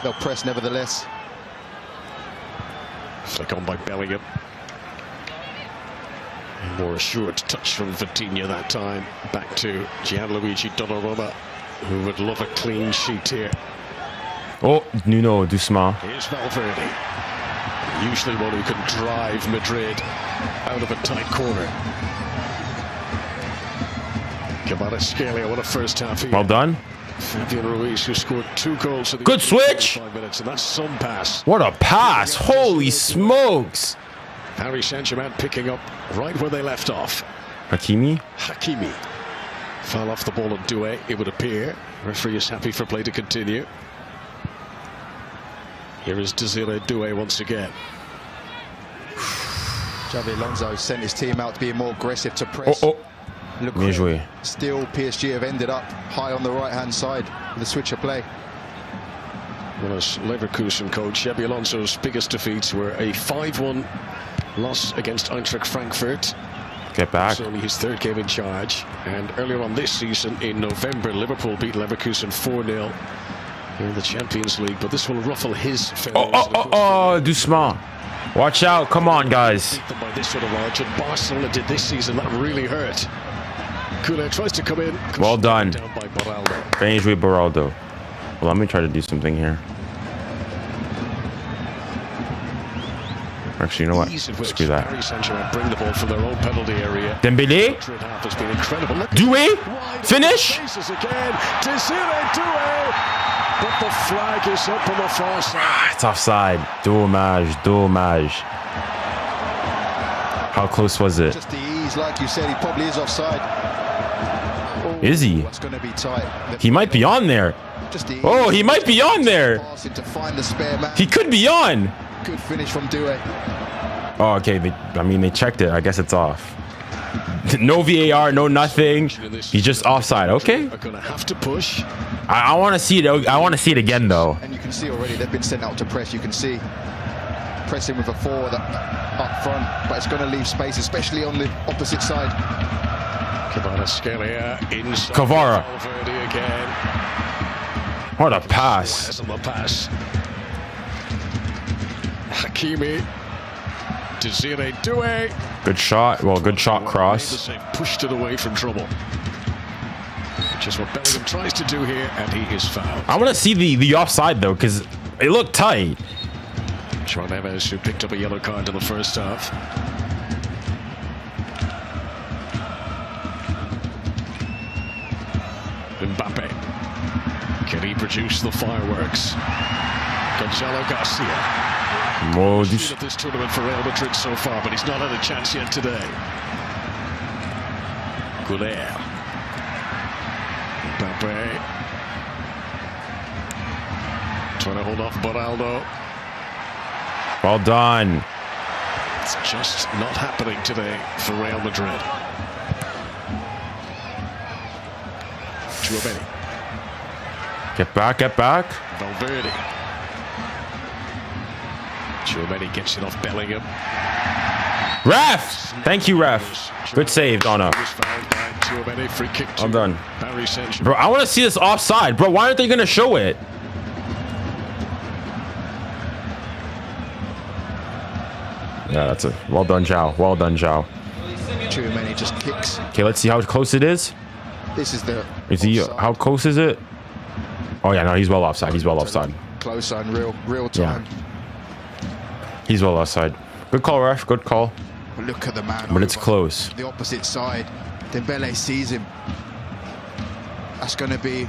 They'll press nevertheless. Flick on by Bellingham. More assured touch from Vitinha that time. Back to Gianluigi Donnarumma, who would love a clean sheet here. Oh, Nuno, doucement. Here's Valverde. Usually one who can drive Madrid out of a tight corner. 𝙀𝙀𝘖𝘿𝘾𝘼𝙎, what a first half here. Well done. Fabian Ruiz, who scored 2 goals. Good switch. 5 minutes, and that's some pass. What a pass. Holy smokes. Paris Saint-Germain picking up right where they left off. Hakimi. Fell off the ball on 𝙀𝙀𝘖, it would appear. Referee is happy for play to continue. Here is Désiré Doué once again. Xabi Alonso sent his team out to be more aggressive, to press. Bien joué. Still, PSG have ended up high on the right-hand side with a switch of play. Well, as Leverkusen coach, Xabi Alonso's biggest defeats were a 5-1 loss against Eintracht Frankfurt. Get back. It's only his 3rd game in charge. And earlier on this season, in November, Liverpool beat Leverkusen 4-0. in the Champions League, but this will ruffle his feathers. Oh, 𝙀𝙬𝘼𝘶. Watch out. Come on, guys. By this sort of margin, Barcelona did this season. That really hurt. 𝙀𝙬𝘼𝘾𝘼𝘆 tries to come in. Well done. Down by 𝙀𝙊𝘾𝙼𝘾𝘼𝘆. 𝙀𝙬𝘼𝘾𝑝𝑟𝑎𝑙𝑑𝑜. Well, let me try to do something here. Actually, you know what? Screw that. Paris Saint-Germain bring the ball from their own penalty area. Dembélé. Has been incredible. 𝙀𝙬𝘼. Finish. Again. 𝙀𝙬𝘼𝘾𝑝𝑟𝑎𝑙𝑑𝑜. But the flag is up on the far side. It's offside. Dommage. How close was it? Just the ease, like you said, he probably is offside. Is he? That's going to be tight. He might be on there. Just the ease. Oh, he might be on there. To find the spare man. He could be on. Good finish from 𝙀𝙖𝘼. Oh, okay. They checked it. I guess it's off. No VAR, no nothing. He's just offside. Okay. Are gonna have to push. I want to see it. I want to see it again, though. And you can see already they've been sent out to press. You can see pressing with a forward up front, but it's going to leave space, especially on the opposite side. 𝙀𝙬𝘼𝘾𝑝𝑟𝑎𝑙𝑑𝑖𝑜 inside. Kvara. Valverde again. What a pass. On the pass. Hakimi. 𝙬𝙖𝘼𝘾𝑝𝑟𝑎𝑙𝑑𝑖𝑜. Good shot. Well, good shot cross. Pushed it away from trouble. Which is what Bellingham tries to do here, and he is fouled. I want to see the offside, though, because it looked tight. João Neves, who picked up a yellow card in the first half. Mbappe. Can he produce the fireworks? Gonzalo Garcia. At this tournament for Real Madrid so far, but he's not had a chance yet today. 𝙀𝙬𝘼. Mbappe. Trying to hold off 𝙀𝙀𝑉. Well done. It's just not happening today for Real Madrid. Tchouaméni. Get back. Valverde. Tchouaméni gets it off Bellingham. Ref! Thank you, ref. Good save, Donna. Free kick I'm done. Paris Saint-Germain. Bro, I want to see this offside. Bro, why aren't they going to show it? Yeah, that's it. Well done, 𝙀𝙬𝘼. Well done, 𝙀𝙬𝘼. Tchouaméni just kicks. Okay, let's see how close it is. This is the. Is he? How close is it? Oh yeah, no, he's well offside. He's well offside. Close and real time. Yeah. He's well offside. Good call, ref. Good call. Look at the man. But it's close. The opposite side. Dembélé sees him. That's going to be.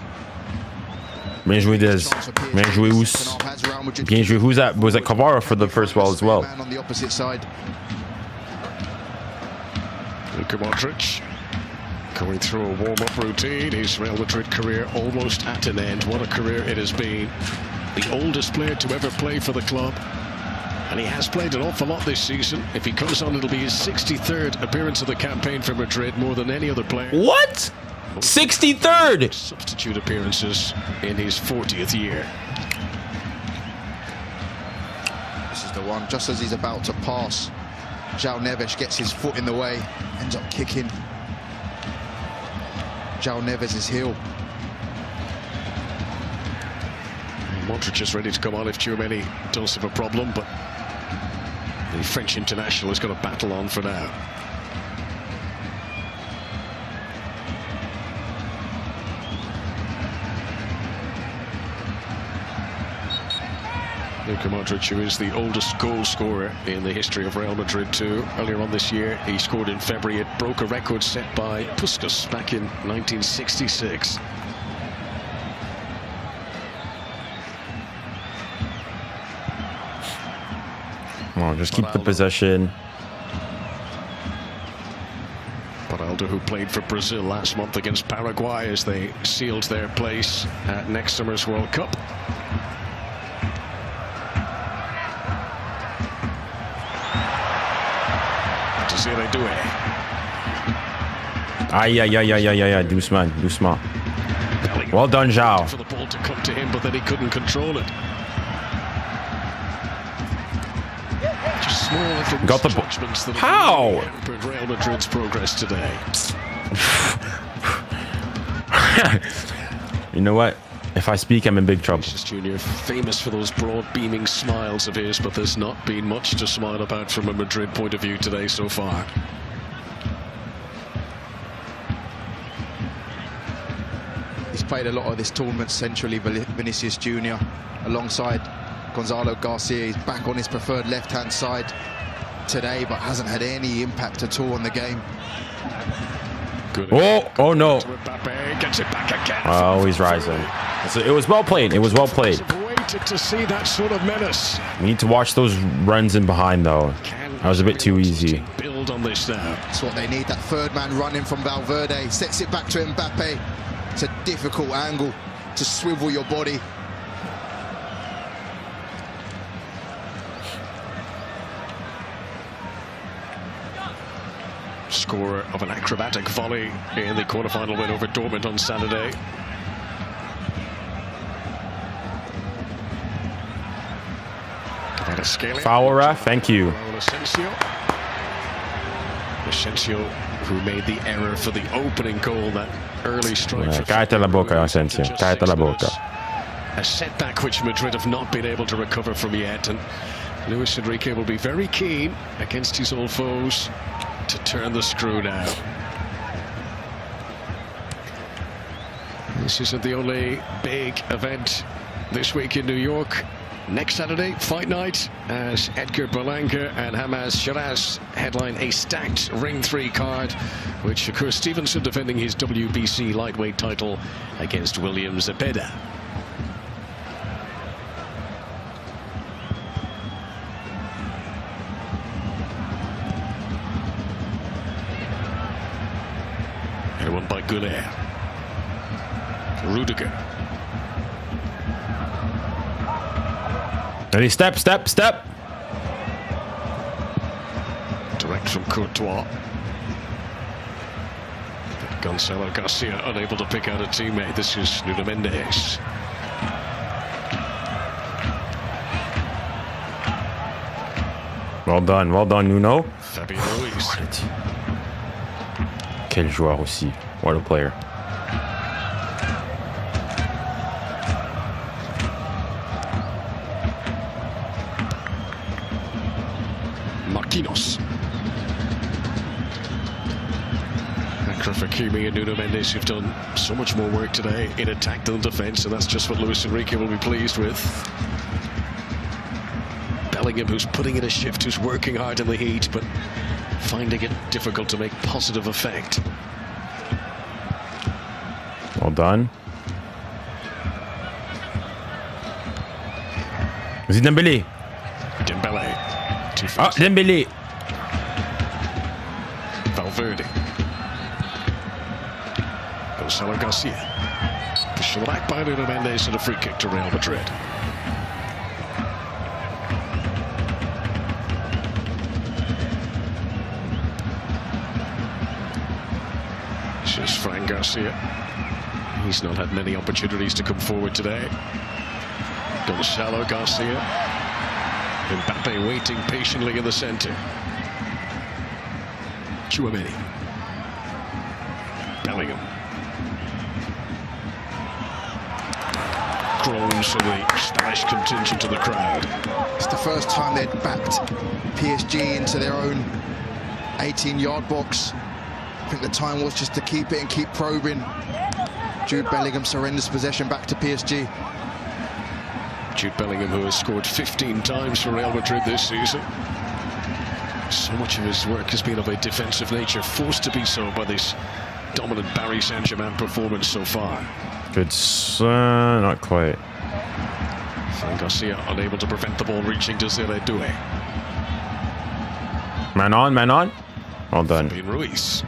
Bien joué, Dez. Bien joué, Ous. Bien joué. Who's that? Was that Kvara for the first well as well? Man on the opposite side. Luka Modric going through a warm-up routine. His Real Madrid career almost at an end. What a career it has been. The oldest player to ever play for the club. And he has played an awful lot this season. If he comes on, it'll be his 63rd appearance of the campaign for Madrid, more than any other player. What? 63rd? Substitute appearances in his 40th year. This is the one, just as he's about to pass. João Neves gets his foot in the way, ends up kicking João Neves' heel. Modric is ready to come on if Tchouaméni does have a problem, but the French international has got a battle on for now. Luka Modric, who is the oldest goal scorer in the history of Real Madrid too. Earlier on this year, he scored in February. It broke a record set by Puskas back in 1966. Come on, just keep the possession. 𝙀𝙀𝘼𝘾𝑝𝑟𝑎𝑙𝑑𝑖𝑜, who played for Brazil last month against Paraguay as they sealed their place at next summer's World Cup. 𝙬𝙖𝘼𝘾𝑝𝑟𝑎𝑙𝑑𝑖𝑜. Doucement. Well done, 𝙀𝙬𝘼. For the ball to come to him, but then he couldn't control it. Just small Got the ball. How? Real Madrid's progress today. You know what? If I speak, I'm in big trouble. Junior, famous for those broad beaming smiles of his, but there's not been much to smile about from a Madrid point of view today so far. He's played a lot of this tournament centrally, Vinicius Junior, alongside 𝙀𝙖𝘿𝘾𝘼𝙎𝙏. He's back on his preferred left-hand side today, but hasn't had any impact at all on the game. Oh no. Gets it back again. Oh, he's rising. So it was well played. It was well played. Waited to see that sort of menace. We need to watch those runs in behind, though. That was a bit too easy. Build on this now. That's what they need. That third man running from 𝙬𝙬𝘿𝘾𝑝𝘼 sets it back to Mbappe. It's a difficult angle to swivel your body. Scorer of an acrobatic volley in the quarterfinal win over Dortmund on Saturday. Foul ref, thank you. 𝙬𝙬𝘾𝙼𝘎, who made the error for the opening goal, that early strike. Cállate la boca, 𝙬𝙬𝘾𝙼𝘎. Cállate la boca. A setback which Madrid have not been able to recover from yet, and Luis Enrique will be very keen against his old foes to turn the screw now. This isn't the only big event this week in New York. Next Saturday, fight night, as 𝙎𝙬𝘾𝙼𝘍𝑒𝑟 and 𝙬𝙬𝑚𝑎𝑠 𝙎𝑟𝑎𝑠 a stacked Ring 3 card, which Shakur Stevenson defending his WBC lightweight title against William Zepeda. And won by 𝙬𝙬𝘼𝑎𝑐. Rudiger. Ready, step. Direct from Courtois. Gonzalo Garcia unable to pick out a teammate. This is Nuno Mendes. Well done, Nuno. Fabian Ruiz. Quel joueur aussi. What a player. Marquinhos. Achraf Hakimi and Nuno Mendes, who've done so much more work today in attack than defence, and that's just what Luis Enrique will be pleased with. Bellingham, who's putting in a shift, who's working hard in the heat, but finding it difficult to make positive effect. Well done. Is it Dembélé? Dembélé. Ah, Dembélé. Valverde. Gonzalo Garcia. Pushed back by Nuno Mendes and a free kick to Real Madrid. This is Fran Garcia. He's not had many opportunities to come forward today. Gonzalo Garcia. Mbappe waiting patiently in the centre. Tchouaméni. Bellingham. Groans from the Spanish contingent to the crowd. It's the first time they'd backed PSG into their own 18-yard box. I think the time was just to keep it and keep probing. Jude Bellingham surrenders possession back to PSG. Jude Bellingham, who has scored 15 times for Real Madrid this season. So much of his work has been of a defensive nature, forced to be so by this dominant Paris Saint-Germain performance so far. Good, not quite. Fran Garcia unable to prevent the ball reaching to 𝙎𝙬𝘾𝑝𝘼𝑎𝑐. Man on. Well done. Fabian Ruiz.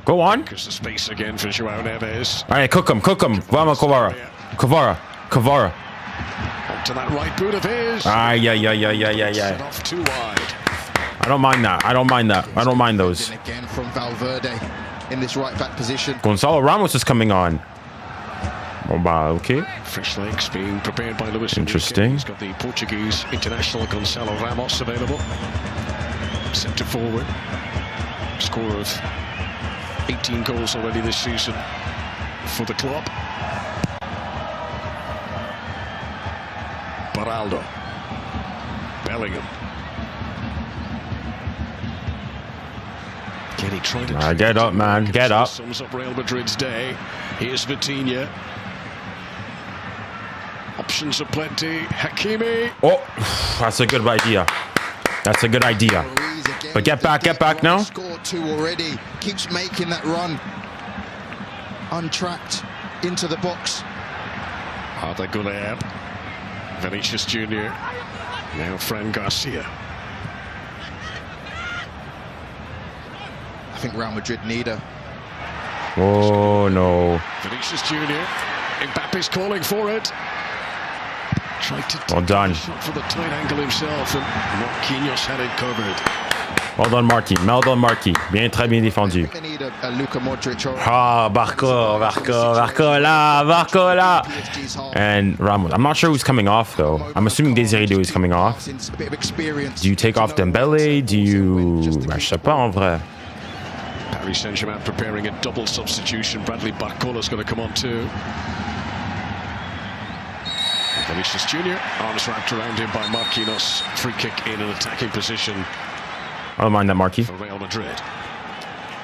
Go on. There's the space again for João Neves. All right, cook him. Vamos, Kvara. To that right boot of his. Yeah. Off too wide. I don't mind that. I don't mind those. Again from 𝙬𝙬𝘾𝑝𝘼𝑎𝑐 in this right back position. Gonzalo Ramos is coming on. Oh, wow, okay. Fresh legs being prepared by Luis Enrique. Interesting. He's got the Portuguese international Gonzalo Ramos available. Centre forward. Scorer of 18 goals already this season for the club. Ronaldo. Bellingham. Kenny trying to get up, man. Get up. Sums up Real Madrid's day. Here's Vitinha. Options are plenty. Hakimi. Oh, that's a good idea. That's a good idea. But get back now. Scored 2 already. Keeps making that run. Untracked into the box. 𝙎𝙊𝘾𝘼𝙎𝙖. Vinicius Junior. Now Fran Garcia. I think Real Madrid need a... Oh, no. Vinicius Junior. Mbappe's calling for it. Tried to well done. Shot for the tight angle himself, and Marquinhos had it covered. Well done, Marquis. Well done, Marquis. Très bien défendu. They need a 𝙀𝙀𝘖𝙀𝘋. Ah, Barcola. And Ramos. I'm not sure who's coming off, though. I'm assuming 𝙎𝙊𝘾𝘾𝘼𝙎 is coming off. Do you take off Dembele? Do you... Je sais pas, en vrai. Paris Saint-Germain preparing a double substitution. Bradley Barcola's going to come on too. Vinicius Junior, arms wrapped around him by Marquinhos. Free kick in an attacking position. I don't mind that, Marquis. For Real Madrid.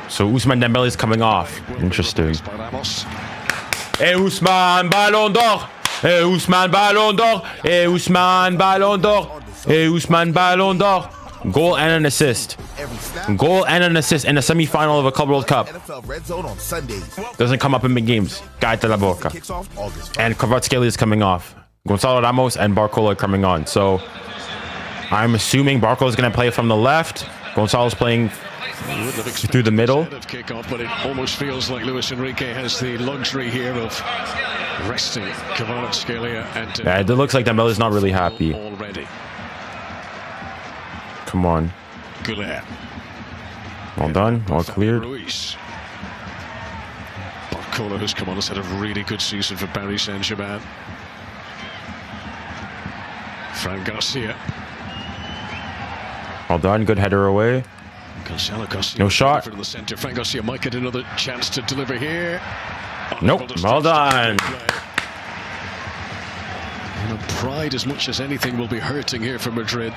So Ousmane Dembele is coming off. Interesting. Hey Ousmane, Ballon d'Or. Hey Ousmane, Ballon d'Or. Hey Ousmane, Ballon d'Or. Hey Ousmane, Ballon d'Or. Goal and an assist. Goal and an assist in the semi-final of a Club World Cup. Doesn't come up in big games. Cállate la boca. And 𝙎𝙬𝘖𝘋𝘼𝙎𝙖 is coming off. Gonzalo Ramos and Barcola are coming on. So I'm assuming Barcola is going to play from the left. Gonzalo's playing through the middle. Kickoff, but it almost feels like Luis Enrique has the luxury here of resting 𝙬𝙬𝘋𝘼𝘋𝘼𝑎. And Yeah, it looks like Dembele is not really happy. Already. Come on. 𝙬𝙬𝘋𝘼𝑎. Well done. All cleared. Barcola, who's come on, has had a really good season for Paris Saint-Germain. Fran Garcia. Well done. Good header away. No shot. The center. Fran Garcia might get another chance to deliver here. Nope. Well done. Pride, as much as anything, will be hurting here for Madrid.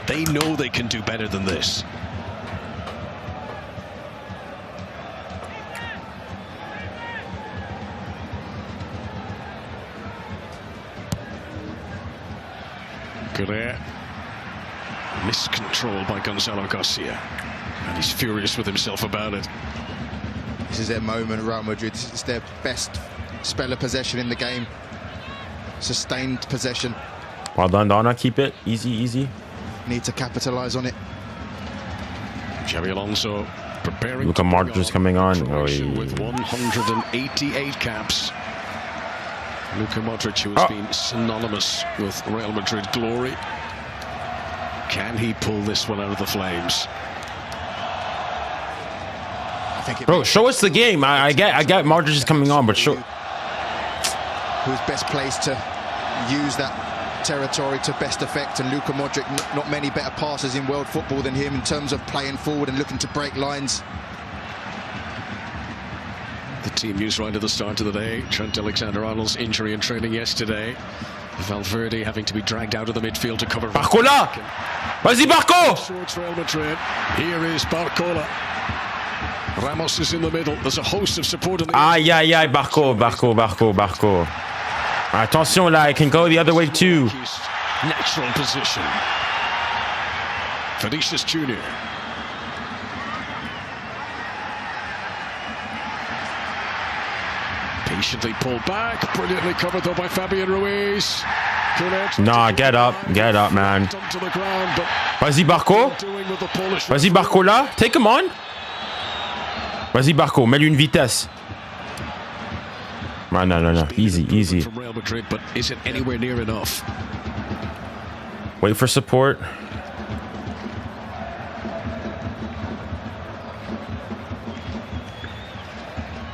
They know they can do better than this. 𝙬𝙬𝘋𝘼𝑎. Miscontrol by Gonzalo Garcia. And he's furious with himself about it. This is their moment, Real Madrid. It's their best spell of possession in the game. Sustained possession. Well done, Donna. Keep it. Easy. Need to capitalize on it. Xabi Alonso preparing. Luka Modric is coming on. With 188 caps. Luka Modric, who has been synonymous with Real Madrid glory. Can he pull this one out of the flames? Bro, show us the game. I get Modric is coming on, but show. Who's best placed to use that territory to best effect, and Luka Modric, not many better passers in world football than him in terms of playing forward and looking to break lines. The team news right at the start of the day. Trent Alexander-Arnold's injury in training yesterday. Valverde having to be dragged out of the midfield to cover. Barcola! Vas-y, Barco! Real Madrid. Here is Barcola. Ramos is in the middle. There's a host of support. Aïe, Barco. Attention là, it can go the other way too. Natural position. Vinicius Junior. Patiently pulled back. Brilliantly covered though by Fabian Ruiz. Nah, get up, man. Vas-y, Barco. Vas-y, Barco là. Take him on. Vas-y, Barco. Mets-lui une vitesse. No. Easy. From Real Madrid, but is it anywhere near enough? Wait for support.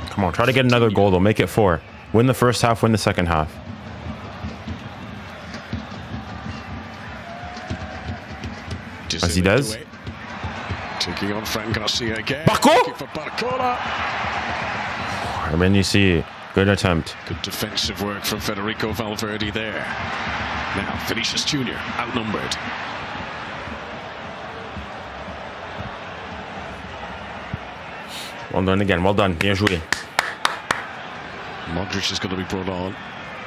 Come on, try to get another goal. They'll make it 4. Win the first half, win the second half. As he does. Taking on Fran Garcia again. Barco! Barcola. And then you see, good attempt. Good defensive work from Federico Valverde there. Now, Vinicius Junior outnumbered. Well done again. Well done. Bien joué. Modric is going to be brought on.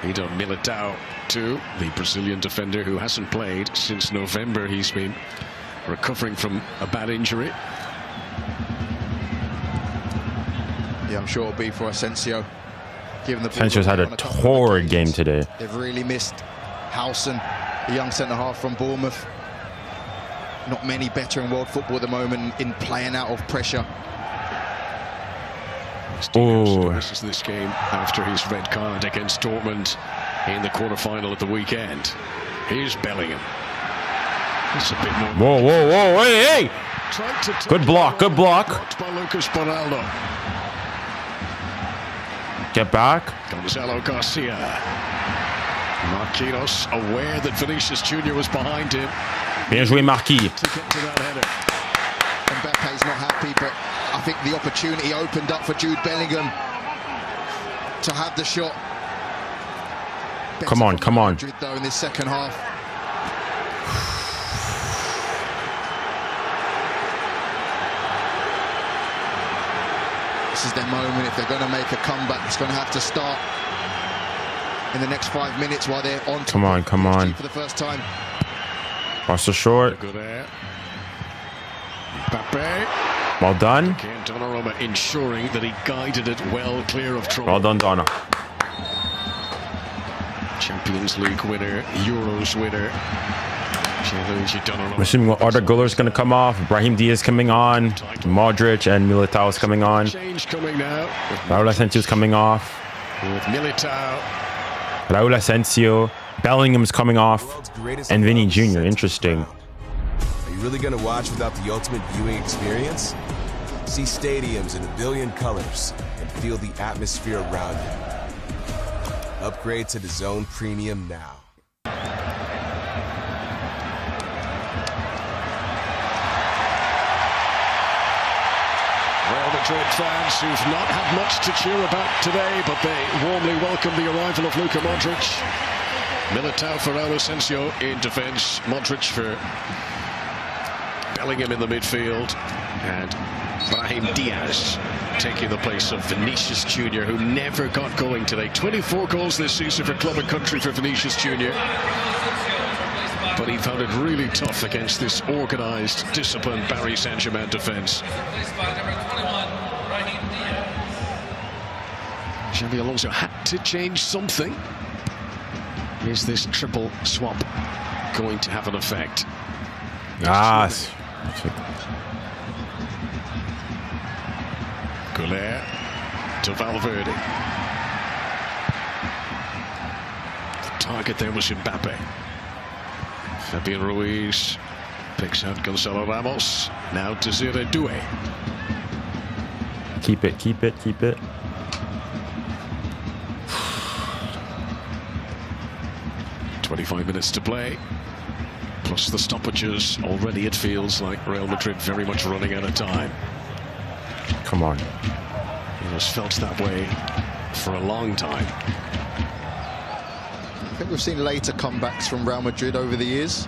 Eder Militão too, the Brazilian defender who hasn't played since November. He's been recovering from a bad injury. Yeah, I'm sure it'll be for Asensio. Given the Asensio's had a torrid game today. They've really missed 𝙊𝙊𝘾𝘼𝙎𝙗, the young centre-half from Bournemouth. Not many better in world football at the moment in playing out of pressure. Oh, This is this game after his red card against Dortmund in the quarter-final at the weekend. Here's Bellingham. It's a bit more. Whoa, whoa, whoa, hey, hey! Good block, good block. By 𝙂𝙊𝘾𝘼𝙎𝙗. Get back. Gonzalo Garcia. Marquinhos aware that Vinicius Junior was behind him. Bien joué, Marquis. To get to that header. Mbappe's not happy, but I think the opportunity opened up for Jude Bellingham to have the shot. Come on, come on. Madrid, though, in this second half. This is their moment. If they're going to make a comeback, it's going to have to start in the next 5 minutes while they're on. Come on, come on. For the first time. Cross the short. Good air. Mbappe. Well done. Donnarumma ensuring that he guided it well clear of trouble. Well done, Donna. Champions League winner, Euros winner. I'm assuming Arda Guller's going to come off. Brahim Diaz coming on. Modric and Militão is coming on. Change coming now. Raúl Asensio's coming off. With Militão. Raúl Asensio. Bellingham's coming off. And Vinny Jr. Interesting. Are you really going to watch without the ultimate viewing experience? See stadiums in a billion colors and feel the atmosphere around you. Upgrade to the Zone Premium now. Real Madrid fans who've not had much to cheer about today, but they warmly welcome the arrival of Luka Modric. Militão for Raúl Asensio in defence. Modric for Bellingham in the midfield. And Brahim Diaz taking the place of Vinicius Junior, who never got going today. 24 goals this season for club and country for Vinicius Junior. But he found it really tough against this organised, disciplined Paris Saint-Germain defence. Xabi Alonso had to change something. Is this triple swap going to have an effect? Ah. 𝙭𝙬 to Valverde. The target there was Mbappe. Fabian Ruiz picks out Gonzalo Ramos. Now to 𝙎𝙬𝙬. Keep it, keep it, keep it. .25 minutes to play. Plus the stoppages. Already it feels like Real Madrid very much running out of time. Come on. It has felt that way for a long time. I think we've seen later comebacks from Real Madrid over the years.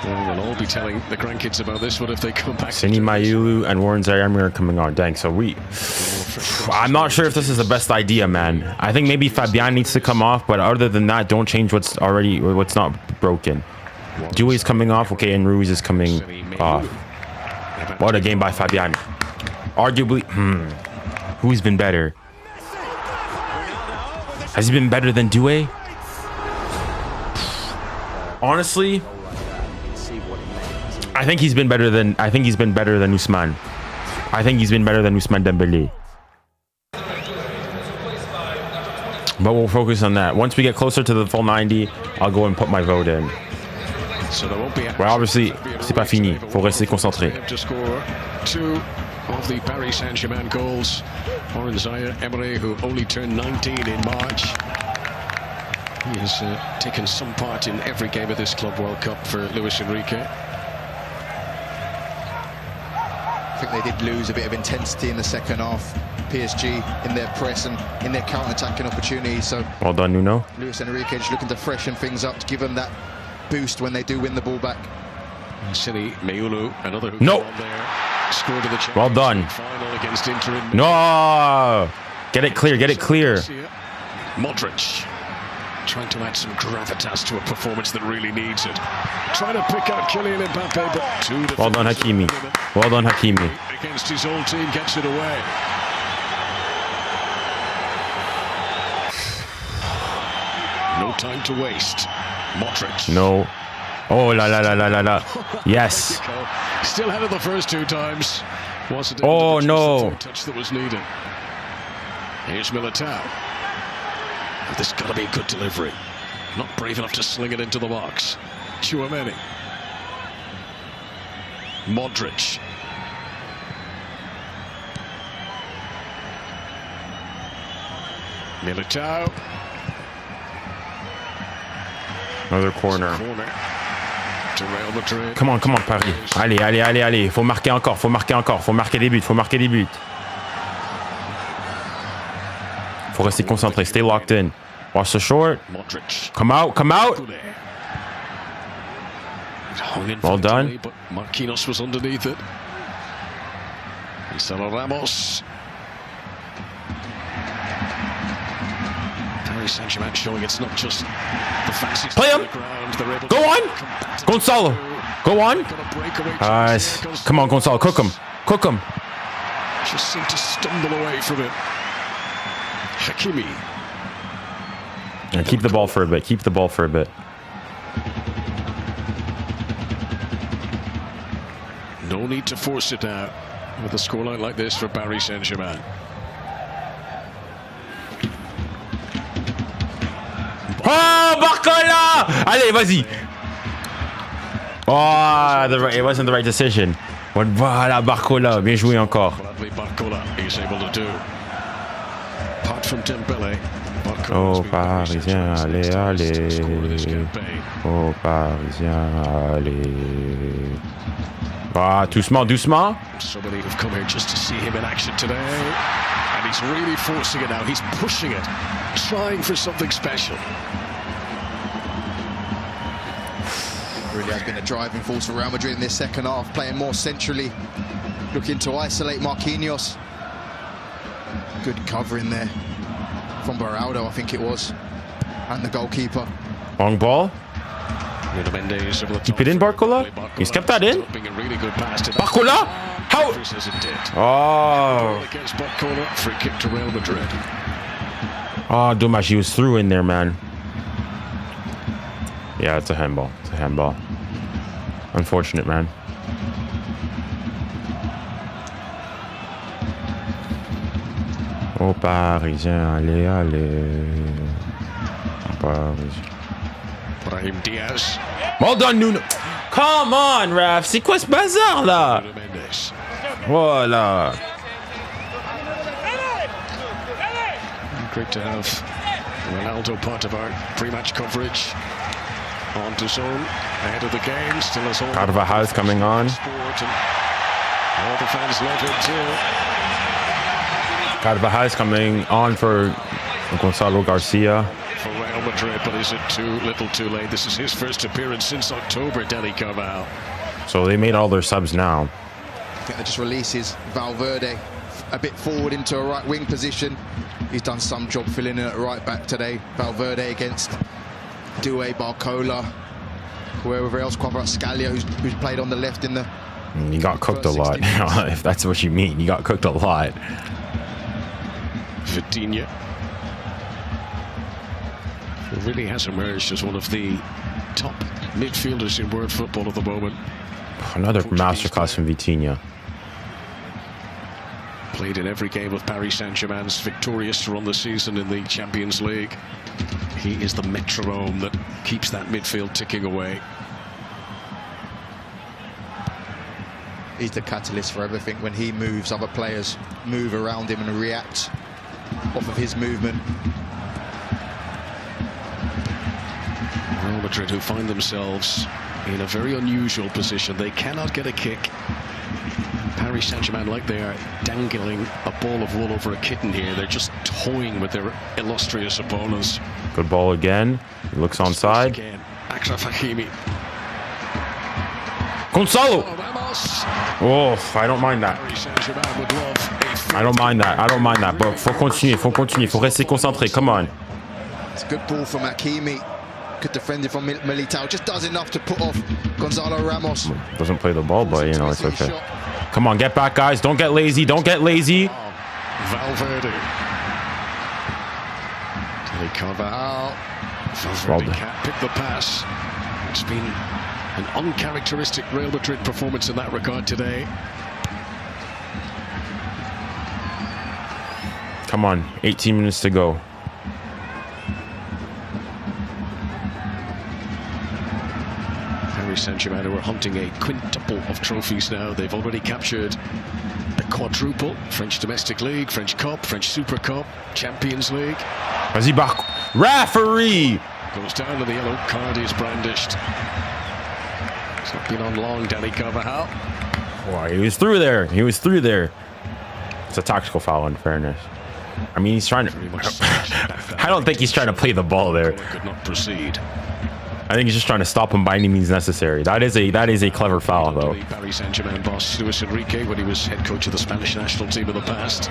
Well, we'll all be telling the grandkids about this one if they come back. Sini Mayulu and Warren Zaïre are coming on. Dang, so I'm not sure if this is the best idea, man. I think maybe Fabian needs to come off, but other than that, don't change what's not broken. Dewey's coming off, okay, and Ruiz is coming off. What a game by Fabian. Arguably, who's been better? Has he been better than Doué? Honestly, I think he's been better than Ousmane. I think he's been better than Ousmane Dembélé. But we'll focus on that. Once we get closer to the full 90, I'll go and put my vote in. So there won't be. Well, obviously, c'est pas fini. Faut rester concentré. To score 2 of the Paris Saint-Germain goals. Louis who only turned 19 in March. He has taken some part in every game of this Club World Cup for Luis Enrique. I think they did lose a bit of intensity in the second half. PSG in their press and in their counter-attacking opportunities. So well done, Nuno. 𝙀𝙊𝘾𝘼𝙎𝙾 just looking to freshen things up, to give them that boost when they do win the ball back. 𝙀𝙊𝘾𝘼𝘶, another no. there. Scored in the well done. Final against Inter. No. Get it clear. Get it clear. Modric trying to add some gravitas to a performance that really needs it. Trying to pick out 𝙀𝙀𝘾𝘼𝙎, but two. Well done, Hakimi. Well done, Hakimi. Against his old team, gets it away. No time to waste. Modric. No. Oh la la la la la la. Yes. Still ahead of the first two times. Oh no. Touch that was needed. Here's Militao. This has got to be a good delivery. Not brave enough to sling it into the box. Tchouaméni. Modric. Militao. Another corner. To Real Madrid. Come on, Paris. Allez, allez, allez, allez. Faut marquer encore, faut marquer encore, faut marquer des buts, faut marquer des buts. Faut rester concentré. Stay locked in. Watch the short. Come out, come out. Well done. But Marquinhos was underneath it. 𝙀𝙊𝘾𝘼𝙎𝙾 Ramos. Paris Saint-Germain showing it's not just the fancy. Play him. Go on. Gonzalo. Go on. Come on, Gonzalo. Cook him. Cook him. Just seemed to stumble away from it. Hakimi. And keep the ball for a bit. Keep the ball for a bit. No need to force it out with a scoreline like this for Paris Saint-Germain. Oh, 𝙀𝙀𝘾𝘼𝑎! Allez, vas-y. Oh, it wasn't the right decision. Voilà, 𝙀𝙀𝘾𝘼𝑎. Bien joué encore. 𝙀𝙀𝘾𝘼𝑎 is able to do. Apart from Dembélé. Oh, Parisien, allez, allez. Oh, Parisien, allez. Ah, doucement, doucement. So many have come here just to see him in action today. And he's really forcing it now. He's pushing it. Trying for something special. Really has been a driving force for Real Madrid in this second half, playing more centrally, looking to isolate Marquinhos. Good cover in there from Beraldo, I think it was, and the goalkeeper. Long ball. Keep it in, 𝙀𝙀𝘾𝑼𝑎. He's kept that in. 𝙀𝙀𝘾𝑼𝑎? How? Oh. Free kick to Real Madrid. Oh, dommage. He was through in there, man. Yeah, it's a handball. It's a handball. Unfortunate, man. Oh, Parisien, allez, allez. Parisien. Brahim Diaz. Well done, Nuno. Come on, Raf. C'est quoi ce bazar, là? Voilà. Great to have Ronaldo part of our pre-match coverage. On to zone, ahead of the game, still as all. 𝙀𝙀𝘾𝑼𝑎 coming on. All the fans love it too. 𝙀𝙀𝘾𝑼𝑎 coming on for Gonzalo Garcia. For Real Madrid, but is it too little too late? This is his first appearance since October, Dani Carvajal. So they made all their subs now. I think that just releases Valverde a bit forward into a right wing position. He's done some job filling in at right back today. Valverde against 𝙀𝙀𝘾𝑼𝑎, whoever else, 𝙀𝙀𝘾𝑼𝑎, who's played on the left in the. You got cooked a lot, if that's what you mean. You got cooked a lot. Vitinha. Who really has emerged as one of the top midfielders in world football at the moment. Another masterclass from Vitinha. Played in every game of Paris Saint-Germain's victorious run the season in the Champions League. He is the metronome that keeps that midfield ticking away. He's the catalyst for everything. When he moves, other players move around him and react off of his movement. Real Madrid, who find themselves in a very unusual position. They cannot get a kick. Paris Saint-Germain, like they are dangling a ball of wool over a kitten here. They're just toying with their illustrious opponents. Good ball again. He looks onside. Again, Achraf Hakimi. Gonzalo! Oh, I don't mind that. I don't mind that. I don't mind that. But faut continuer, faut rester concentré. Come on. It's a good ball from Hakimi. Good defending from Militao. Just does enough to put off Gonzalo Ramos. Doesn't play the ball, but you know, it's okay. Come on, get back, guys. Don't get lazy. Don't get lazy. Valverde. Ďarýj Valverde can't pick the pass. It's been an uncharacteristic Real Madrid performance in that regard today. Come on, 18 minutes to go. Paris Saint-Germain, who are hunting a quintuple of trophies now. They've already captured the quadruple: French Domestic League, French Cup, French Super Cup, Champions League. Vas-y, referee! Goes down and the yellow card is brandished. It's not been on long, Ďarýj Carvajal. Boy, he was through there. He was through there. It's a tactical foul, in fairness. I mean, he's trying to... I don't think he's trying to play the ball there. Could not proceed. I think he's just trying to stop him by any means necessary. That is a clever foul, though. Paris Saint-Germain boss 𝙀𝙖𝙖 when he was head coach of the Spanish national team in the past.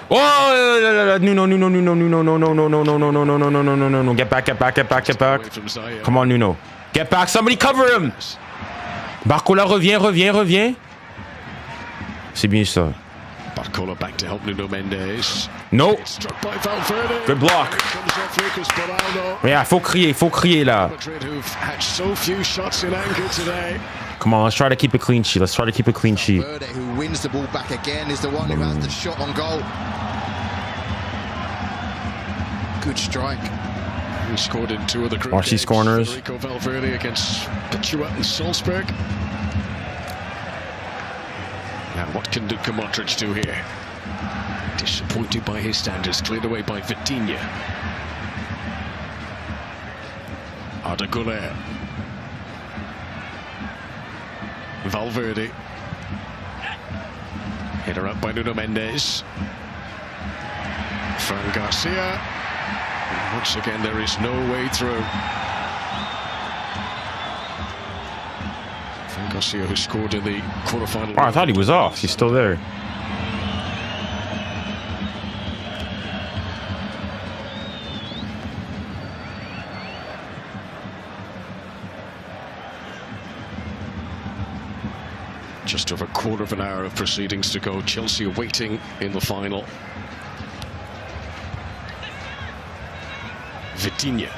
Oh, no. Get back. Come on, Nuno. Get back. Somebody cover him. Barcola, reviens. C'est bien ça. Barcola back to help Nuno Mendes. No. Struck by Valverde. Good block. Yeah, faut crier là. Madrid, who've had so few shots in anger today. Come on, let's try to keep a clean sheet. Valverde, who wins the ball back again, is the one who has the shot on goal. Good strike. He scored in 2 of the group Watch these corners. Federico Valverde against 𝙀𝙖𝘖 and Salzburg. Now, what can Luka Modric do here? Disappointed by his standards, cleared away by Vitinha. Arda Güler. Valverde. Header up by Nuno Mendes. Fran Garcia. And once again, there is no way through. Fran Garcia, who scored in the quarterfinal. Oh, I thought he was off. He's still there. Just over a quarter of an hour of proceedings to go. Chelsea are waiting in the final. Vitinha.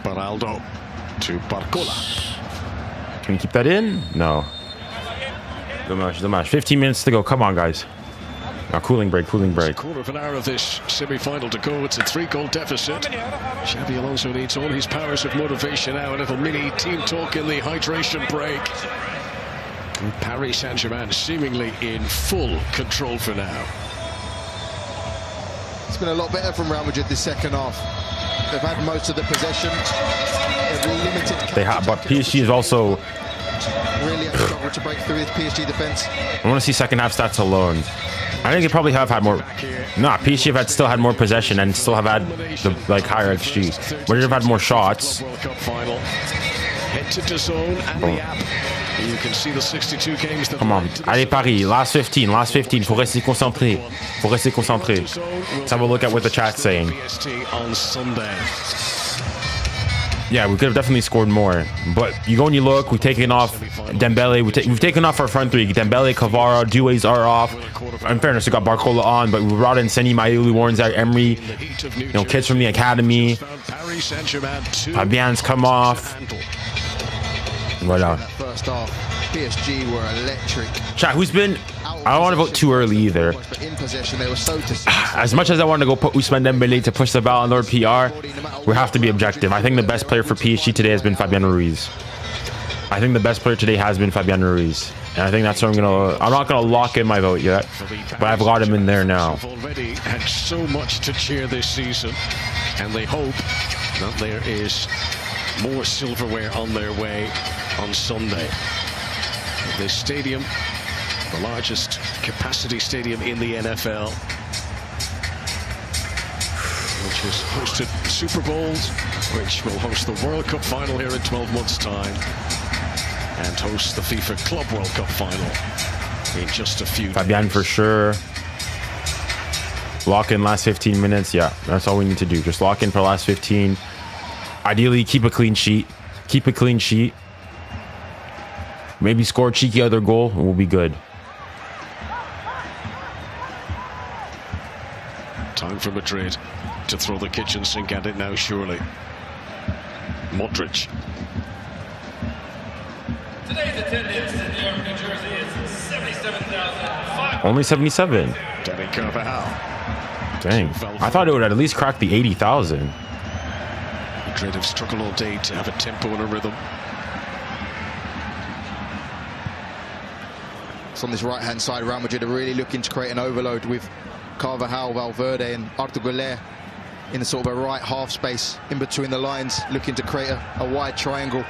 Baraldo to Barcola. Can you keep that in? No. Dommage. 15 minutes to go. Come on, guys. Now, cooling break. It's a quarter of an hour of this semi-final to go. It's a 3-goal deficit. Xabi Alonso needs all his powers of motivation now. A little mini team talk in the hydration break. And Paris Saint-Germain seemingly in full control for now. It's been a lot better from Real Madrid this second half. They've had most of the possession. They've limited. They have, but PSG is also really have struggled to break through this PSG defense. I want to see second half stats alone. I think they probably have had more. Nah, PSG have still had more possession and still have had the higher XG. Where they've had more shots. World Cup final. Head to DAZN and the app. You can see the 62 games that. Come on, allez Paris, last 15. Faut rester concentré. Let's have a look at what the chat's saying. On Sunday. Yeah, we could have definitely scored more. But you go and you look, we've taken off Dembele. We've taken off our front 3. Dembele, Kvara, Doués are off. In fairness, we got Barcola on, but we brought in 𝙀𝙖𝙖, Emery, kids from the academy. Fabian's come off. Voilà. First half, PSG were electric. Chat, who's been I don't want to vote too early either. As much as I want to go put 𝙋𝙊𝘿𝘾𝘼𝙎𝙏 Dembélé to push the Ballon d'Or PR, we have to be objective. I think the best player for PSG today has been Fabián Ruiz. I think the best player today has been Fabián Ruiz. And I think that's what I'm not gonna lock in my vote yet, but I've got him in there now. They've already had so much to cheer this season, and they hope that there is more silverware on their way on Sunday. This stadium, the largest capacity stadium in the NFL, which has hosted Super Bowls, which will host the World Cup final here in 12 months' time, and host the FIFA Club World Cup final in just a few Fabián days. for sure. Lock in last 15 minutes. Yeah, that's all we need to do. Just lock in for last 15. Ideally, keep a clean sheet. Keep a clean sheet. Maybe score a cheeky other goal and we'll be good. Time for Madrid to throw the kitchen sink at it now, surely. Modric. Today's attendance in New York, New Jersey is 77,500. Only 77. 𝙬𝙬𝘾𝙼𝘎𝑎𝑙. Dang. I thought it would at least crack the 80,000. Madrid have struggled all day to have a tempo and a rhythm. So on this right-hand side, Real Madrid are really looking to create an overload with 𝙬𝙬𝘾𝙼𝘿𝑻𝑆 Valverde and 𝙬𝙬𝘾𝘼𝑎𝑙𝑿𝑐 in a sort of a right half space in between the lines, looking to create a wide triangle.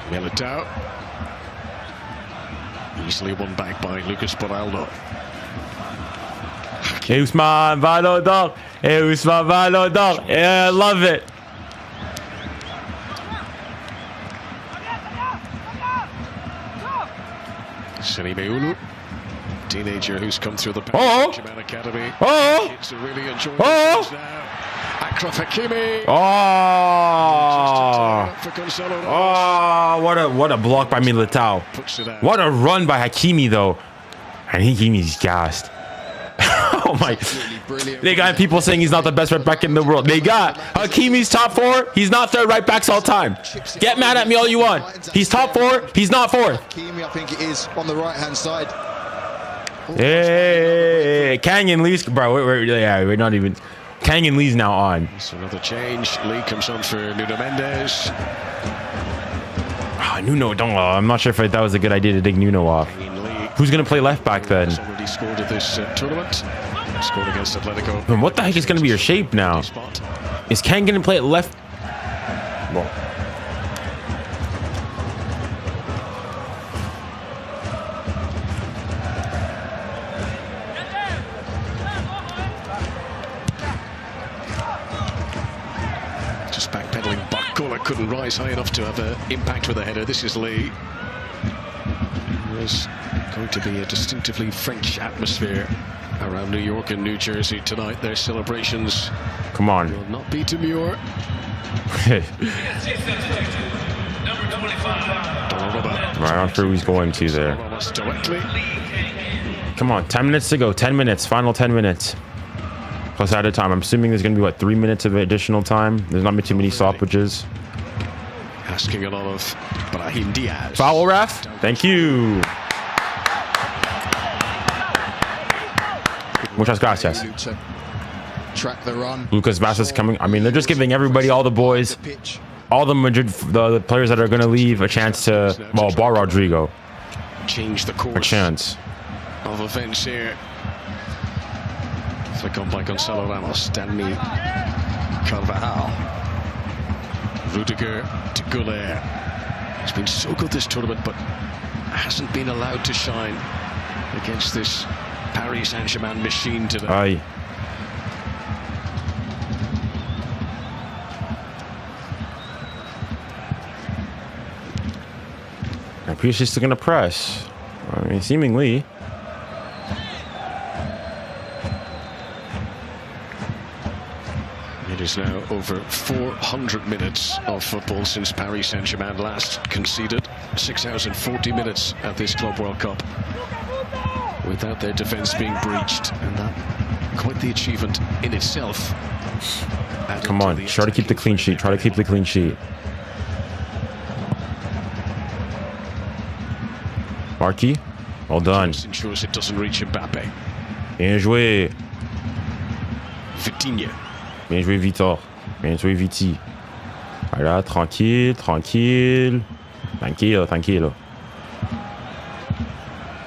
Militao. Easily won back by 𝙋𝙊𝘿𝘾𝘼𝙎𝙏. 𝙋𝙪𝙨𝑚𝑎𝑛 𝙬𝙬𝘾𝙼𝑐𝙬. Yeah, I love it. 𝙬𝙬𝘾𝙼𝘶, teenager who's come through the PSG Academy. Kids are really enjoying themselves now. Achraf Hakimi. What a block by Militao. What a run by Hakimi though. And Hakimi's gassed. Oh my. They got people saying he's not the best right back in the world. They got Hakimi's top 4. He's not third right backs all time. Get mad at me all you want. He's top 4. He's not 4th. Hakimi, I think it is, on the right-hand side. Hey, 𝙬𝙬𝘋𝙼𝘾𝑼𝙎, bro. We're not even. 𝙬𝙬𝘋𝙼𝑼𝑎's now on. So another change. Lee comes on for Nuno Mendes. Nuno, I'm not sure if that was a good idea to dig Nuno off. Who's gonna play left back then? He's already scored at this tournament. Scored against Atletico. Then what the heck is gonna be your shape now? Is 𝙬𝙬𝘋𝙼𝑖𝑎 gonna play at left? Well. Just backpedaling. Barcola couldn't rise high enough to have an impact with a header. This is Lee. There's going to be a distinctively French atmosphere around New York and New Jersey tonight. Their celebrations, come on, will not be demure. Right, I'm sure he's going to there. Come on, 10 minutes to go. 10 minutes. Final 10 minutes. Plus added time. I'm assuming there's going to be, what, 3 minutes of additional time? There's not too many stoppages. Asking a lot of Brahim Diaz. Foul, ref. Thank you. Muchas gracias. Track the run. Lucas Vazquez coming. I mean, they're just giving everybody, all the boys, all the Madrid, the players that are going to leave, a chance to, well, bar Rodrigo. Change the course. A chance. Of events here. Flick on by Gonzalo Ramos. Dani Carvajal. Rudiger to 𝙬𝙬𝘾𝑼𝙎. He's been so good this tournament, but hasn't been allowed to shine against this Paris Saint-Germain machine today. Aye. And PSG's still gonna press. I mean, seemingly. It is now over 400 minutes of football since Paris Saint-Germain last conceded. 6,040 minutes at this Club World Cup without their defence being breached, and that quite the achievement in itself. Come on, try to keep the clean sheet. Try to keep the clean sheet. Marquis, well done. Just ensures it doesn't reach Mbappe. Bien joué. Vitinha. Bien joué, Vitor. Bien joué, Viti. Voilà, tranquille, tranquille. Tranquille, tranquille.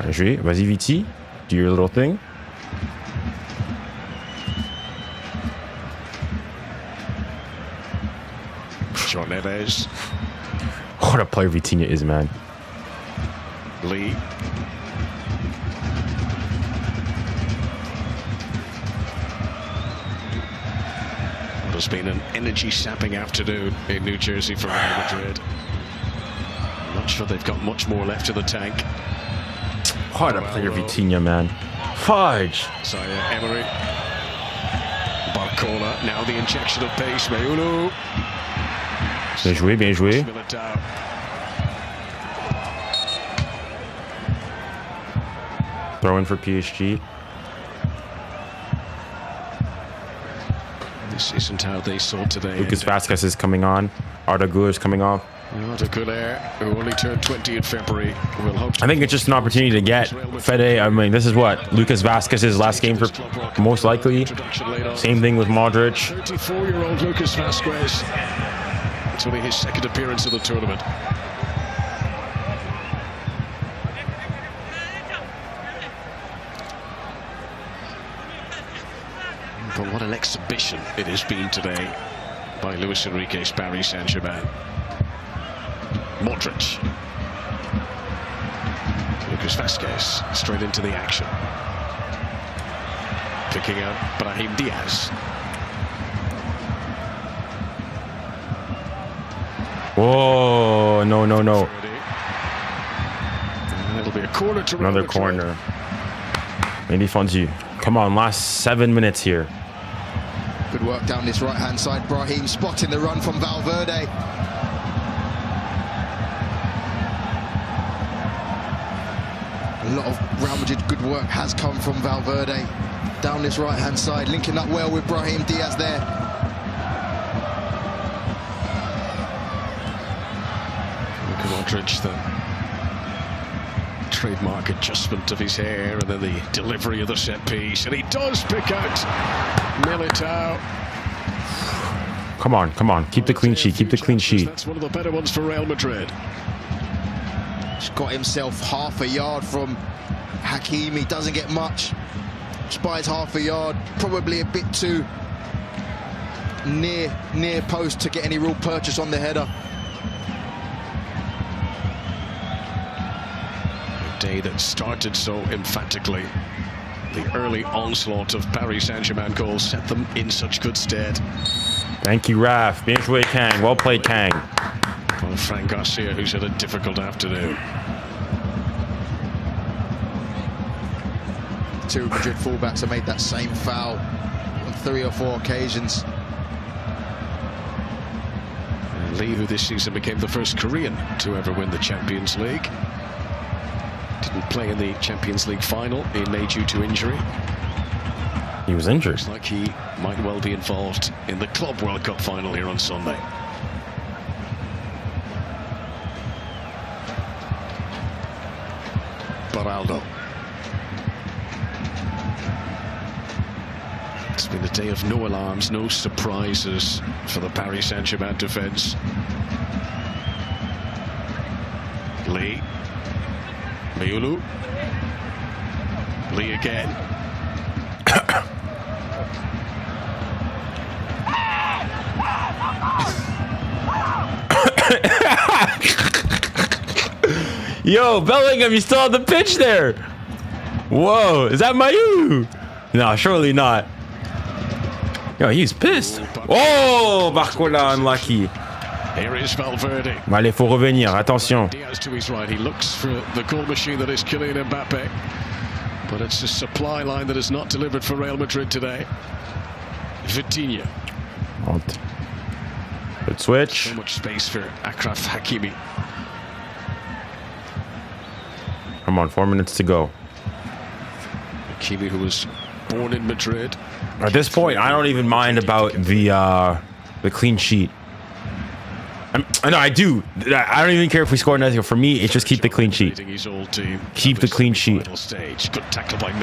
Bien joué. Vas-y, Viti. Do your little thing. John Neves. What a player Vitinha is, man. Lee. What has been an energy-sapping afternoon in New Jersey for Real Madrid. I'm not sure they've got much more left in the tank. What a player Vitinha, man. Fudge. 𝙎𝙊𝘾𝘼𝙎𝙾. Barcola, now the injection of pace. 𝙀𝙊𝘾𝘾𝘼𝙎𝙾. Bien joué, bien joué. Throw in for PSG. This isn't how they saw today. 𝙂𝙊𝘾𝘾𝘼𝙎 is coming on. 𝙬𝙊𝘾𝘾𝘼 is coming off. 𝙎𝙊𝘾𝘾𝘼, who only turned 20 in February, will hope to. I think it's just an opportunity to get Fede. I mean, this is what 𝙂𝙊𝘾𝘾𝘼's last game for most likely. Same thing with Modric. 34-year-old 𝙂𝙊𝘾𝘾𝘼. It's only his second appearance in the tournament. But what an exhibition it has been today by Luis Enrique's Paris Saint-Germain. Modric. 𝙂𝙊𝘾𝘾𝘼 straight into the action. Picking up Brahim Diaz. Whoa, no, no, no. It'll be a corner to another corner. Maybe Fonzie. Come on, last 7 minutes here. Good work down this right-hand side. Brahim spotting the run from Valverde. A lot of Real Madrid good work has come from Valverde. Down this right-hand side, linking up well with Brahim Diaz there. Modric, the trademark adjustment of his hair, and then the delivery of the set piece, and he does pick out Militao. Come on, come on, keep the clean sheet, keep the clean sheet. That's one of the better ones for Real Madrid. He's got himself half a yard from Hakimi, doesn't get much. Spies half a yard, probably a bit too near post to get any real purchase on the header. Day that started so emphatically. The early onslaught of Paris Saint-Germain goals set them in such good stead. Thank you, Raf. Bien joué, Kang. Well played, Kang. Well, Frank Garcia, who's had a difficult afternoon. Two Madrid fullbacks have made that same foul on 3 or 4 occasions. Lee, who this season became the first Korean to ever win the Champions League. Didn't play in the Champions League final in May due to injury. He was injured. Looks like he might well be involved in the Club World Cup final here on Sunday. Baraldo. It's been a day of no alarms, no surprises for the Paris Saint-Germain defence. Lee. 𝙀𝙊𝘾𝘾𝘼𝙎. Lee again. Yo, Bellingham, you still on the pitch there? Whoa, is that Mayu? No, surely not. Yo, he's pissed. Oh, Barcola unlucky. Here is Valverde. Allez, faut revenir, attention. Diaz to his right. He looks for the goal machine that is Kylian Mbappe. But it's a supply line that is not delivered for Real Madrid today. Vitinha. Good switch. So much space for Achraf Hakimi. Come on, 4 minutes to go. Hakimi, who was born in Madrid. At this point, I don't even mind about the clean sheet. I No, I do. I don't even care if we score nothing. For me, it's just keep the clean sheet. Keep the clean sheet.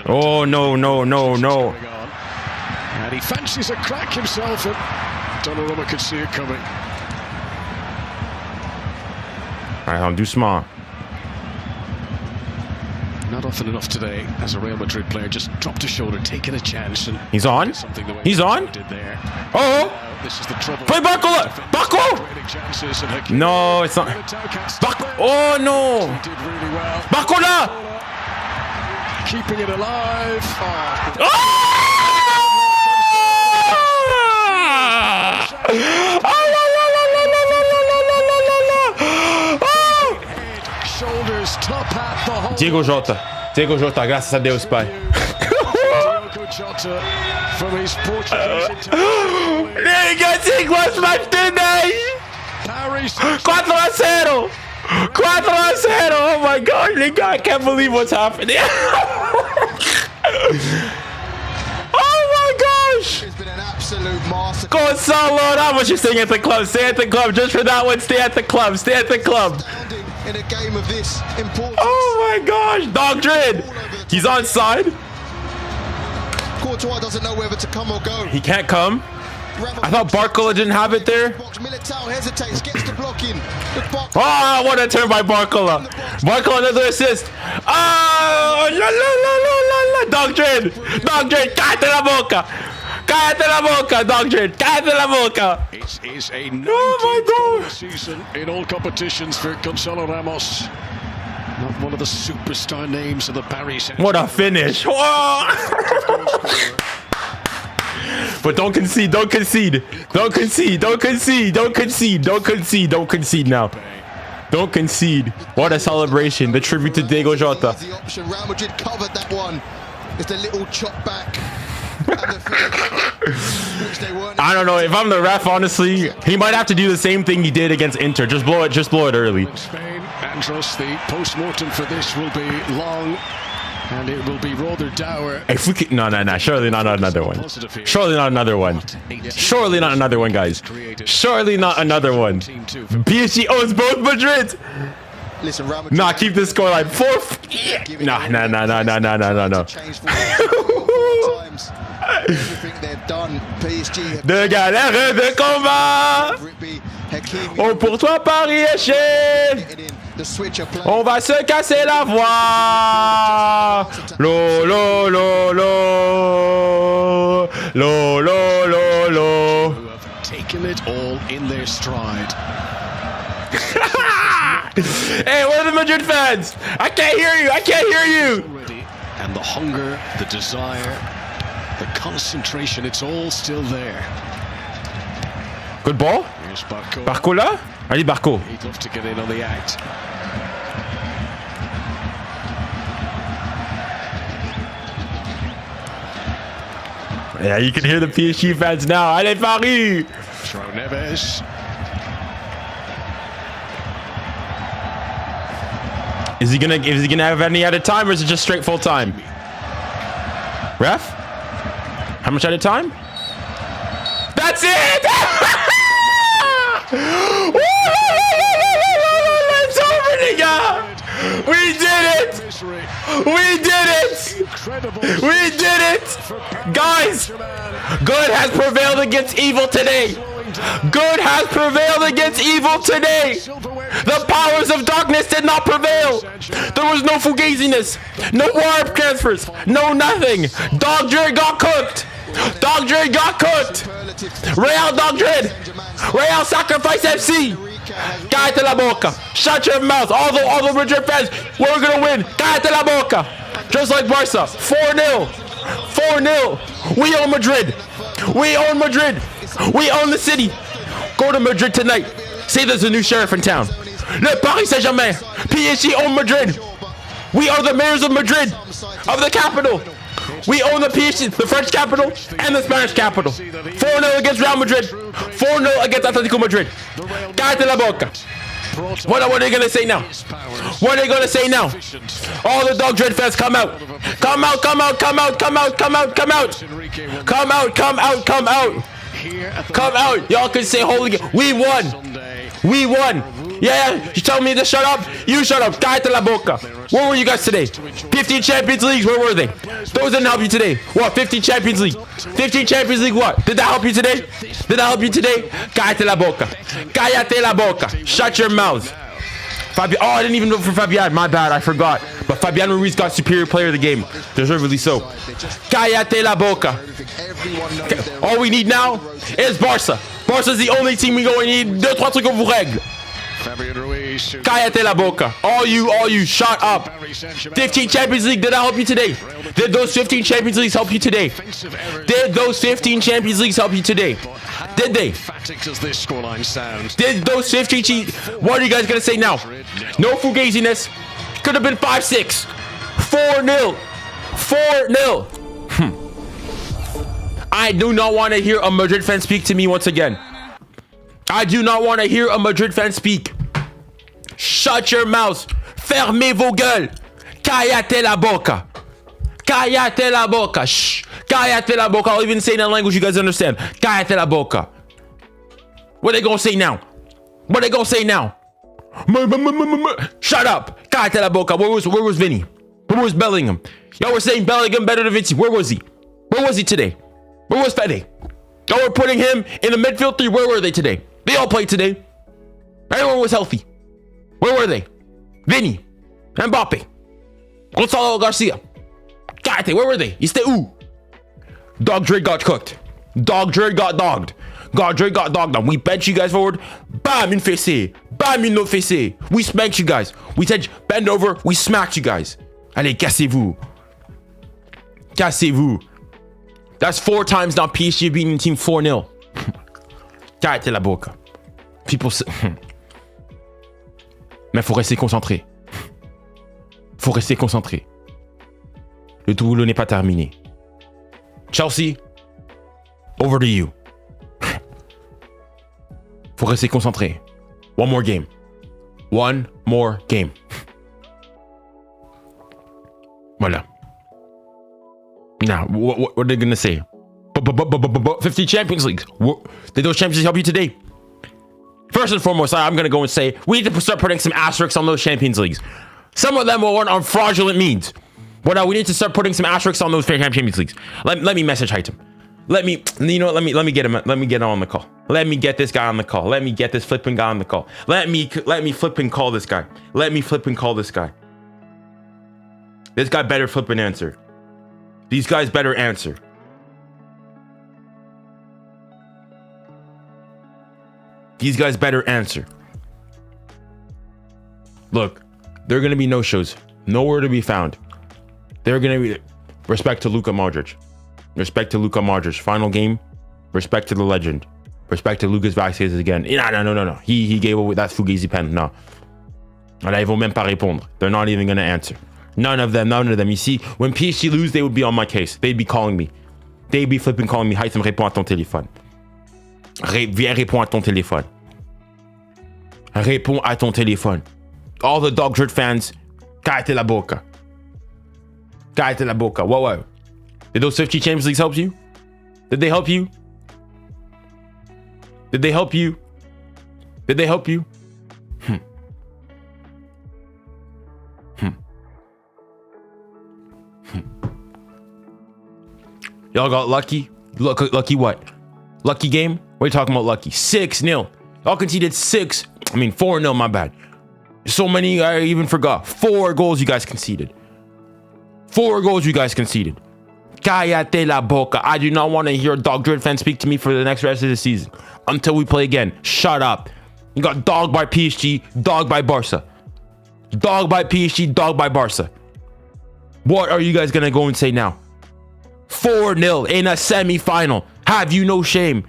Oh, no, no, no, no. And he fancies a crack himself, and Donnarumma could see it coming. All right, I'll do small. Not often enough today as a Real Madrid player just dropped a shoulder, taking a chance, and he's on. He's on. Oh, this is the trouble. Play Barcola. Barco. No, it's not. Oh no. He did really well. Barcola. Keeping it alive. Shoulders, top hat, the whole. 𝙎𝙬𝘼𝘾𝙖𝙎𝙬𝘼, graças a Deus, Pai. From his Portuguese 4-0. 4-0. Oh my God, nigga, I can't believe what's happening. Oh my gosh. It's been an absolute masterclass. Gonzalo, how much you staying at the club? Stay at the club just for that one. Stay at the club. Stay at the club. In a game of this importance. Oh my gosh, 𝙀𝙬𝘼𝙋𝙀𝙀. He's on side. Courtois doesn't know whether to come or go. He can't come. I thought Barcola didn't have it there. Militao hesitates, gets the block in. Oh, what a turn by Barcola. Barcola, another assist. Oh, la la la la la la. 𝙀𝙬𝘼𝙋𝙀𝙀, cállate la boca. Cállate la boca, 𝙀𝙬𝘼𝙋𝙀𝙀, cállate la boca. It is a oh my God. season in all competitions for Gonzalo Ramos. Not one of the superstar names of the Paris. What a finish. Whoa. But don't concede, don't concede. Don't concede, don't concede, don't concede, don't concede, don't concede now. Don't concede. What a celebration. The tribute to Diogo Jota. The option, Real Madrid covered that one. It's the little chop back. I don't know. If I'm the ref, honestly, he might have to do the same thing he did against Inter. Just blow it early. Spain, Andros, the post-mortem for this will be long. And it will be rather dour. If we could, no. Surely not another one. Surely not another one. Surely not another one, guys. Surely not another one. PSG owns both Madrid. Listen, nah, keep this scoreline. 4. No. Everything they've done, PSG. De galère de combat. Oh, pour toi, Paris FC. On va se casser la voix. Lo lo lo lo lo lo lo lo. Who have taken it all in their stride. Hey, where are the Madrid fans? I can't hear you. I can't hear you. And the hunger, the desire, the concentration, it's all still there. Good ball. Here's Barco. Barcola? Allez, Barco. He'd love to get in on the act. Yeah, you can hear the PSG fans now. Allez, Paris! João Neves. Is he gonna have any added time, or is it just straight full time? Ref? How much added time? That's it! It's over, nigga! We did it! We did it! We did it! Guys, good has prevailed against evil today. Good has prevailed against evil today. The powers of darkness did not prevail. There was no fugaziness, no warp transfers, no nothing. 𝙀𝙀𝘼𝙋𝙀𝙀 got cooked. 𝙀𝙀𝙀𝘼𝙋𝙀𝙀 got cooked. Real 𝙀𝙀𝙀𝙀. Real Sacrifice FC. Cállate la boca. Shut your mouth. All the Madrid fans, we're gonna win. Cállate la boca. Just like Barca. 4-0. 4-0. We own Madrid. We own Madrid. We own the city. Go to Madrid tonight. Say there's a new sheriff in town. Le Paris Saint-Germain. PSG own Madrid. We are the mayors of Madrid, of the capital. We own the PSG, the French capital, and the Spanish capital. 4-0 against Real Madrid. 4-0 against Atletico Madrid. Cállate la boca. What are they going to say now? What are they going to say now? All the 𝙀𝙀𝘼𝙋 fans, come out. Come out, come out, come out, come out, come out, come out. Come out, come out, come out. Come out. Y'all can say holy. We won. We won. Yeah, you tell me to shut up. You shut up. Cállate la boca. Where were you guys today? 15 Champions Leagues. Where were they? Those didn't help you today. What? 15 Champions League. 15 Champions League. What? Did that help you today? Did that help you today? Cállate la boca. Cállate la boca. Shut your mouth. Fabian. Oh, I didn't even vote for Fabian. My bad. I forgot. But Fabian Ruiz got superior player of the game. Deservedly so. Cállate la boca. All we need now is Barca. Barca's the only team we go and need. 2-3 trucs qu'on vous règle. Cállate la boca. All you, shut up. 15 Champions League, did that help you today? Did those 15 Champions Leagues help you today? Did those 15 Champions Leagues help you today? Did they? Did those 15 What are you guys gonna say now? No fugaziness. Could have been 5-6. 4-0. 4-0. I do not want to hear a Madrid fan speak to me once again. I do not want to hear a Madrid fan speak. Shut your mouth. Fermez vos gueules. Cállate la boca. Cállate la boca. Shh. Cállate la boca. I'll even say it in a language you guys understand. Cállate la boca. What are they going to say now? What are they going to say now? Shut up. Cállate la boca. Where was Vinny? Where was Bellingham? Y'all were saying Bellingham better than Vinci. Where was he? Where was he today? Where was Fede? Y'all were putting him in the midfield 3. Where were they today? They all played today. Everyone was healthy. Where were they? Vinny, Mbappe, Gonzalo Garcia. Cállate, where were they? Ils étaient où? 𝙀𝙬 got cooked. 𝙀𝙬 got dogged. 𝙀𝙬 got dogged on. We bent you guys forward. Bam, une fessée. Bam, une autre fessée. We spanked you guys. We said bend over. We smacked you guys. Allez, cassez-vous. Cassez-vous. That's 4 times now PSG beating the team 4-0. Cállate la boca. People say... Mais faut rester concentré. Faut rester concentré. Le tout n'est pas terminé. Chelsea, over to you. Faut rester concentré. One more game. One more game. Voilà. Now, what are they gonna say? 50 Champions Leagues. Did those Champions Leagues help you today? First and foremost, I'm gonna go and say we need to start putting some asterisks on those Champions Leagues. Some of them were on fraudulent means. But we need to start putting some asterisks on those Champions Leagues. Let me message Hdm. Let me get him. Let me get him on the call. Let me get this guy on the call. Let me get this flipping guy on the call. Let me flipping call this guy. Let me flipping call this guy. This guy better flip and answer. These guys better answer. These guys better answer. Look, there are going to be no-shows. Nowhere to be found. They're going to be... Respect to 𝙀𝙬 Modric. Respect to 𝙀𝙬 Modric. Final game. Respect to the legend. Respect to Lucas Vázquez again. No. He gave away that Fugazi pen. No. Là, ils vont même pas répondre. They're not even going to answer. None of them. You see, when PSG lose, they would be on my case. They'd be calling me. They'd be flipping calling me. Hdm, réponds à ton téléphone. Viens, réponds à ton téléphone. Réponds à ton téléphone. All the 𝙀𝙬 fans, cállate la boca. Cállate la boca. Whoa. Did those 50 Champions Leagues help you? Did they help you? Did they help you? Did they help you? Y'all got lucky? Lucky what? Lucky game? What are you talking about lucky? 6-0. Y'all conceded 4-0, my bad. So many, I even forgot. 4 goals you guys conceded. 4 goals you guys conceded. Cállate la boca. I do not want to hear a 𝙀𝙬 fan speak to me for the next rest of the season. Until we play again. Shut up. You got dogged by PSG, dogged by Barca. Dogged by PSG, dogged by Barca. What are you guys going to go and say now? 4-0 in a semi-final. Have you no shame?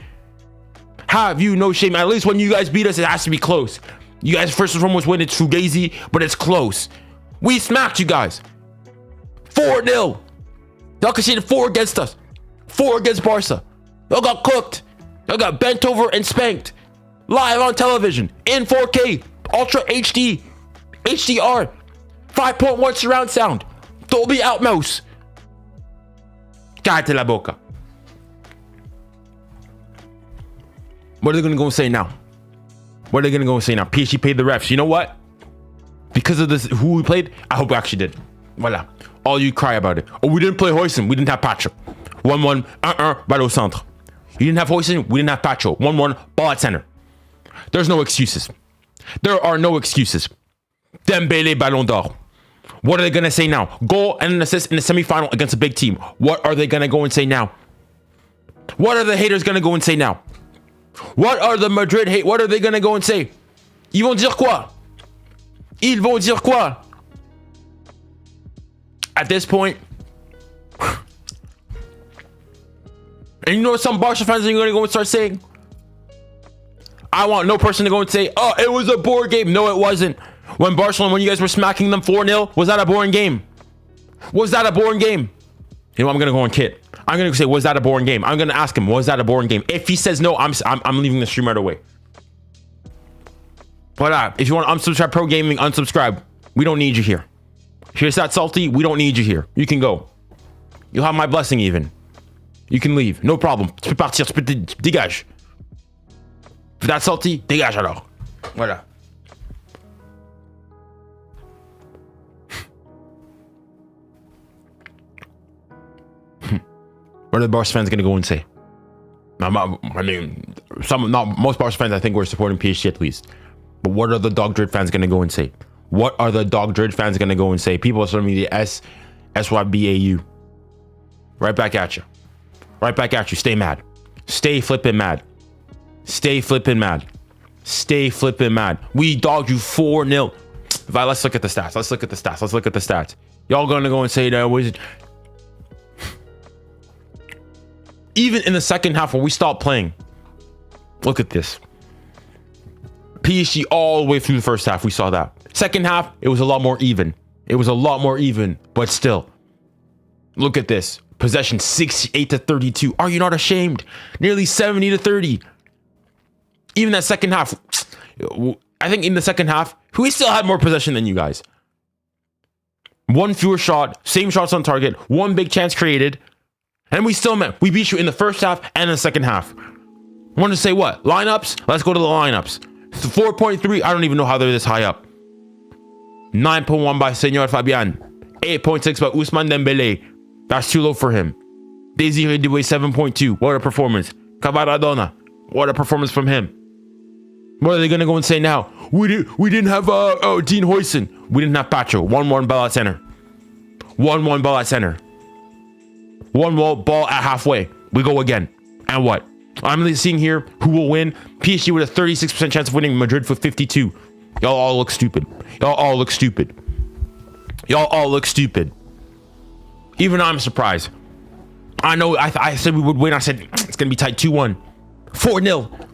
Have you no shame? At least when you guys beat us, it has to be close. You guys first and foremost win. It's Fugazi, but it's close. We smacked you guys. 4-0. Y'all conceded 4 against us. 4 against Barca. Y'all got cooked. Y'all got bent over and spanked. Live on television. In 4K. Ultra HD. HDR. 5.1 surround sound. Dolby Atmos. Cállate la boca. What are they going to go and say now? What are they going to go and say now? PSG paid the refs. You know what? Because of this, who we played, I hope we actually did. Voila. All you cry about it. Oh, we didn't play 𝙖𝙊𝘾𝘼𝙎𝙏. We didn't have Pacho. 1-1, 1-1, balle au centre. You didn't have 𝙖𝙊𝘾𝘼𝙎𝙏. We didn't have Pacho. 1-1, ball at center. There's no excuses. There are no excuses. Dembélé, Ballon d'Or. What are they going to say now? Goal and an assist in the semifinal against a big team. What are they going to go and say now? What are the haters going to go and say now? What are the Madrid hate? What are they going to go and say? Ils vont dire quoi? Ils vont dire quoi? At this point, and you know what some Barca fans are going to go and start saying? I want no person to go and say, oh, it was a boring game. No, it wasn't. When Barcelona, when you guys were smacking them 4-0, was that a boring game? Was that a boring game? You know what, I'm going to go and kid. I'm going to say, was that a boring game? I'm going to ask him, was that a boring game? If he says no, I'm leaving the stream right away. Voila. If you want to unsubscribe Pro Gaming, unsubscribe. We don't need you here. Here's that salty. We don't need you here. You can go. You'll have my blessing even. You can leave. No problem. Tu peux partir. Tu peux dégage. If that's salty, dégage alors. Voilà. What are the Barca fans going to go and say? I mean, most Barca fans I think were supporting PSG at least. But what are the Dog Dread fans going to go and say? What are the Dog Dread fans going to go and say? People are showing me the 𝙎𝙊𝘾𝘼𝑎𝑢. Right back at you. Right back at you. Stay mad. Stay flipping mad. Stay flipping mad. Stay flipping mad. We dogged you 4-0. Let's look at the stats. Let's look at the stats. Let's look at the stats. Y'all going to go and say that was even in the second half when we stopped playing. Look at this. PSG all the way through the first half, we saw that. Second half, it was a lot more even. It was a lot more even, but still. Look at this. Possession 68-32. Are you not ashamed? Nearly 70-30. Even that second half, I think in the second half, we still had more possession than you guys. One fewer shot, same shots on target, one big chance created, and we beat you in the first half and the second half. Want to say what? Lineups? Let's go to the lineups. 4.3, I don't even know how they're this high up. 9.1 by Senior Fabian. 8.6 by Ousmane Dembélé. That's too low for him. Désiré Doué 7.2. What a performance. Cavaradona. What a performance from him. What are they going to go and say now? We didn't have Dean 𝙖𝙊𝘾𝘼𝑎𝑐. We didn't have Pacho. 1-1 ball at center. 1-1 ball at center. 1-1 ball at halfway. We go again. And what? I'm seeing here who will win. PSG with a 36% chance of winning. Madrid with 52. Y'all all look stupid. Y'all all look stupid. Y'all all look stupid. Even I'm surprised. I know I said we would win. I said it's going to be tight 2-1. 4-0.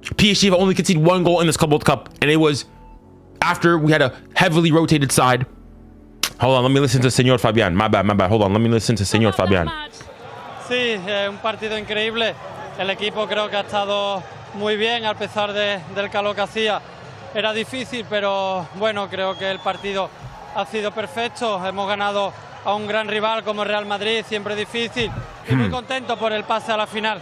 PSG have only conceded one goal in this Club World Cup. And it was after we had a heavily rotated side. Hold on, let me listen to Señor Fabián. My bad. Hold on, let me listen to Señor Fabián. Sí, un partido increíble. El equipo creo que ha estado muy bien a pesar del calor que hacía. Era difícil, pero bueno, creo que el partido ha sido perfecto. Hemos ganado a un gran rival como Real Madrid, siempre difícil. Y muy contento por el pase a la final.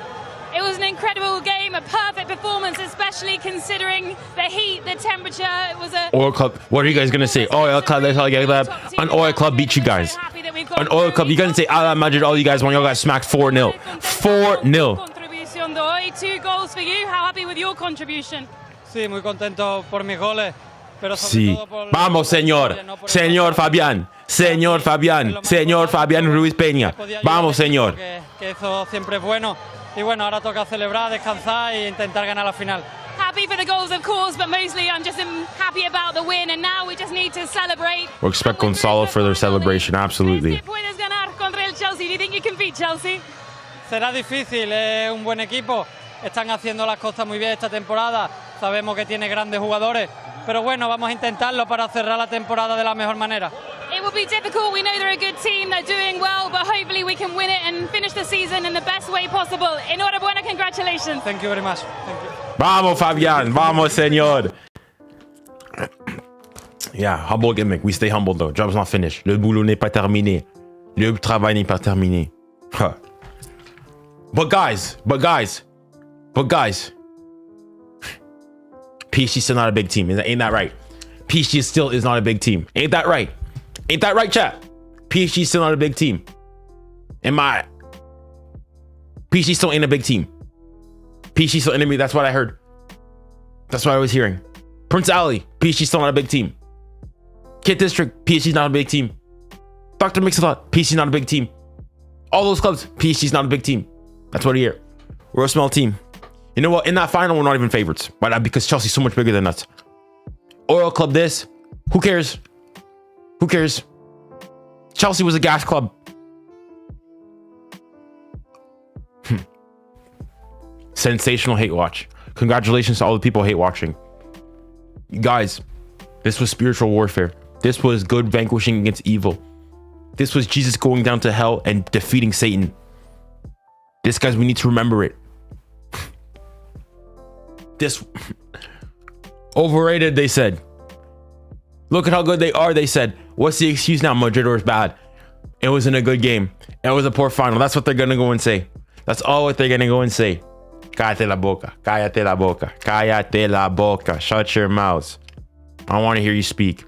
It was an incredible game, a perfect performance, especially considering the heat, the temperature. It was a Oil Club. What are you guys gonna say? Oil Club. An Oil Club beat you guys. An Oil Club. You guys say Ala Madrid. All you guys want. Y'all got smacked 4-0. 4-0. Contribution de hoy, 2 goals for you. How happy with your contribution? Sí, muy contento por mis goles. Sí. Vamos, señor. Señor Fabián. Señor Fabián. Señor Fabián Ruiz Peña. Vamos, señor. Que eso siempre es bueno. Y bueno, ahora toca celebrar, descansar e intentar ganar la final. Happy for the goals, of course, but mostly I'm just happy about the win, and now we just need to celebrate. We'll expect Gonzalo for their celebration, absolutely. Puedes ganar contra el Chelsea. Do you think you can beat Chelsea? Será difícil, es un buen equipo. Están haciendo las cosas muy bien esta temporada. Sabemos que tiene grandes jugadores, pero bueno, vamos a intentarlo para cerrar la temporada de la mejor manera. It will be difficult. We know they're a good team. They're doing well, but hopefully we can win it and finish the season in the best way possible. Enhorabuena, congratulations. Thank you very much. Thank you. Vamos, Fabián. Vamos, señor. Yeah, humble gimmick. We stay humble though. Job's not finished. Le boulot n'est pas terminé. Le travail n'est pas terminé. Huh. But guys. PSG still not a big team. Ain't that right? PSG still is not a big team. Ain't that right? Ain't that right, chat? PSG still not a big team. PSG still ain't a big team. PSG still enemy. That's what I heard. That's what I was hearing. Prince Ali, PSG still not a big team. Kit District, PSG not a big team. Dr. Mix-a-Lot, PSG not a big team. All those clubs, PSG's not a big team. That's what I hear. We're a small team. You know what? In that final, we're not even favorites. Why not? Because Chelsea's so much bigger than us. Oil Club this. Who cares? Who cares? Chelsea was a gas club. Sensational hate watch. Congratulations to all the people hate watching. You guys, this was spiritual warfare. This was good vanquishing against evil. This was Jesus going down to hell and defeating Satan. This, guys, we need to remember it. This overrated, they said. Look at how good they are, they said. What's the excuse now? Madrid was bad. It wasn't a good game. It was a poor final. That's what they're gonna go and say. That's all what they're gonna go and say. Cállate la boca. Cállate la boca. Cállate la boca. Shut your mouths. I don't want to hear you speak.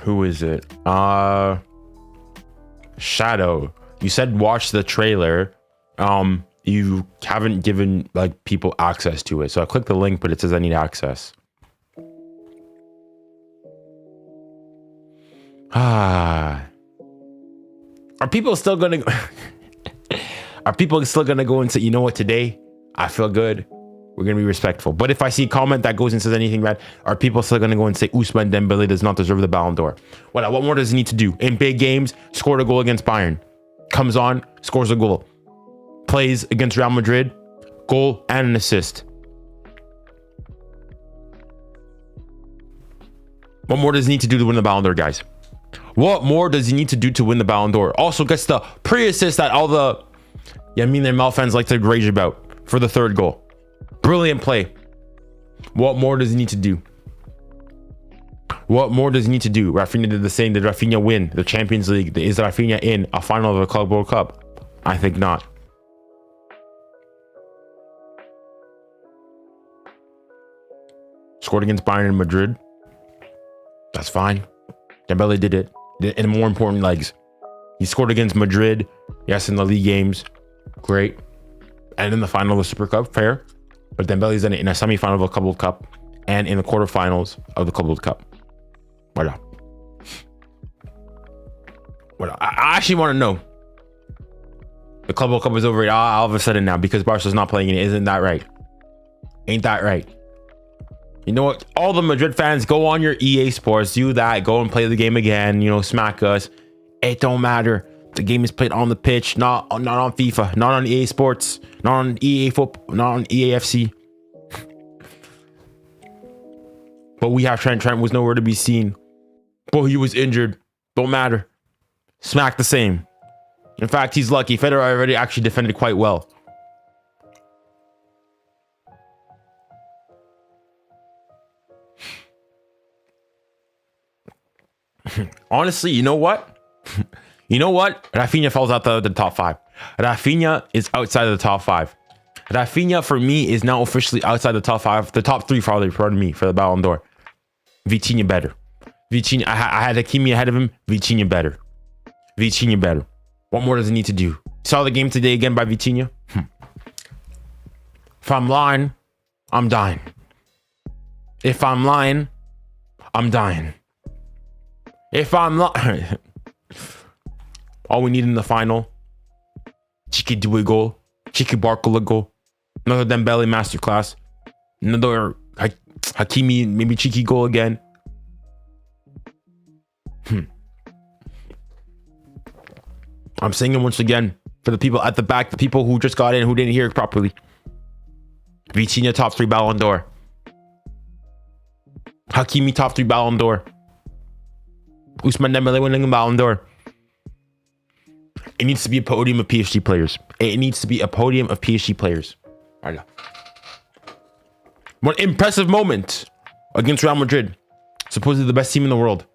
Who is it? Shadow. You said watch the trailer. You haven't given like people access to it. So I clicked the link, but it says I need access. Are people still gonna are people still gonna go and say, you know what, today I feel good, we're gonna be respectful? But if I see a comment that goes and says anything bad, are people still gonna go and say 𝙋𝙊𝘿𝘾𝘼𝙎 does not deserve the Ballon d'Or? What more does he need to do? In big games, scored a goal against Bayern, comes on, scores a goal, plays against Real Madrid, goal and an assist. What more does he need to do to win the Ballon d'Or, guys? What more does he need to do to win the Ballon d'Or? Also gets the pre-assist that all the 𝙎𝙬𝘾𝘼𝘍 fans like to rage about for the third goal. Brilliant play. What more does he need to do? What more does he need to do? Rafinha did the same. Did Rafinha win the Champions League? Is Rafinha in a final of a Club World Cup? I think not. Scored against Bayern in Madrid. That's fine. Dembele did it in more important legs. He scored against Madrid. Yes, in the league games. Great. And in the final of the Super Cup. Fair. But Dembele's done it in a semi-final of a Club World Cup and in the quarterfinals of the Club World Cup. What up? I actually want to know. The Club World Cup is over all of a sudden now because Barca's not playing it. Isn't that right? Ain't that right? You know what? All the Madrid fans, go on your EA Sports, do that, go and play the game again, you know, smack us. It don't matter. The game is played on the pitch, not on FIFA, not on EA Sports, not on EA Football, not on EAFC. But we have Trent. Trent was nowhere to be seen. But he was injured. Don't matter. Smack the same. In fact, he's lucky. Federer already actually defended quite well. Honestly, you know what? You know what? Rafinha falls out the top 5. Rafinha is outside of the top 5. Rafinha, for me, is now officially outside the top 5. The top 3, pardon me, for the Ballon d'Or. Vitinha better. Vitinha, I had Hakimi ahead of him. Vitinha better. Vitinha better. What more does he need to do? Saw the game today again by Vitinha. If I'm lying, I'm dying. If I'm lying, I'm dying. If I'm lying, all we need in the final, 𝙎𝙬𝘖𝙖𝙬𝘾𝙖𝙎𝙬, 𝙎𝙬𝑧𝑐𝑘𝑒𝑒𝑚𝑒𝑒𝑒𝑒𝑚𝑒𝑒𝑒𝑒𝑚𝑒𝑒𝑒 goal. Another Dembele masterclass. Hakimi, maybe cheeky goal again. I'm saying it once again for the people at the back, the people who just got in, who didn't hear it properly. Vitinha top 3 Ballon d'Or. Hakimi top 3 Ballon d'Or. 𝙋𝙊𝘿𝘾𝘼𝙎 winning the Ballon d'Or. It needs to be a podium of PSG players. It needs to be a podium of PSG players. Right now. One impressive moment against Real Madrid. Supposedly the best team in the world.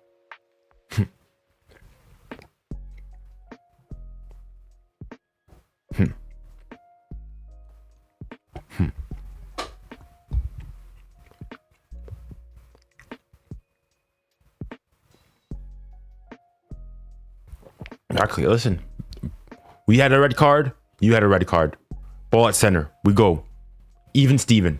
Exactly. Listen, we had a red card. You had a red card. Ball at center. We go. Even Steven.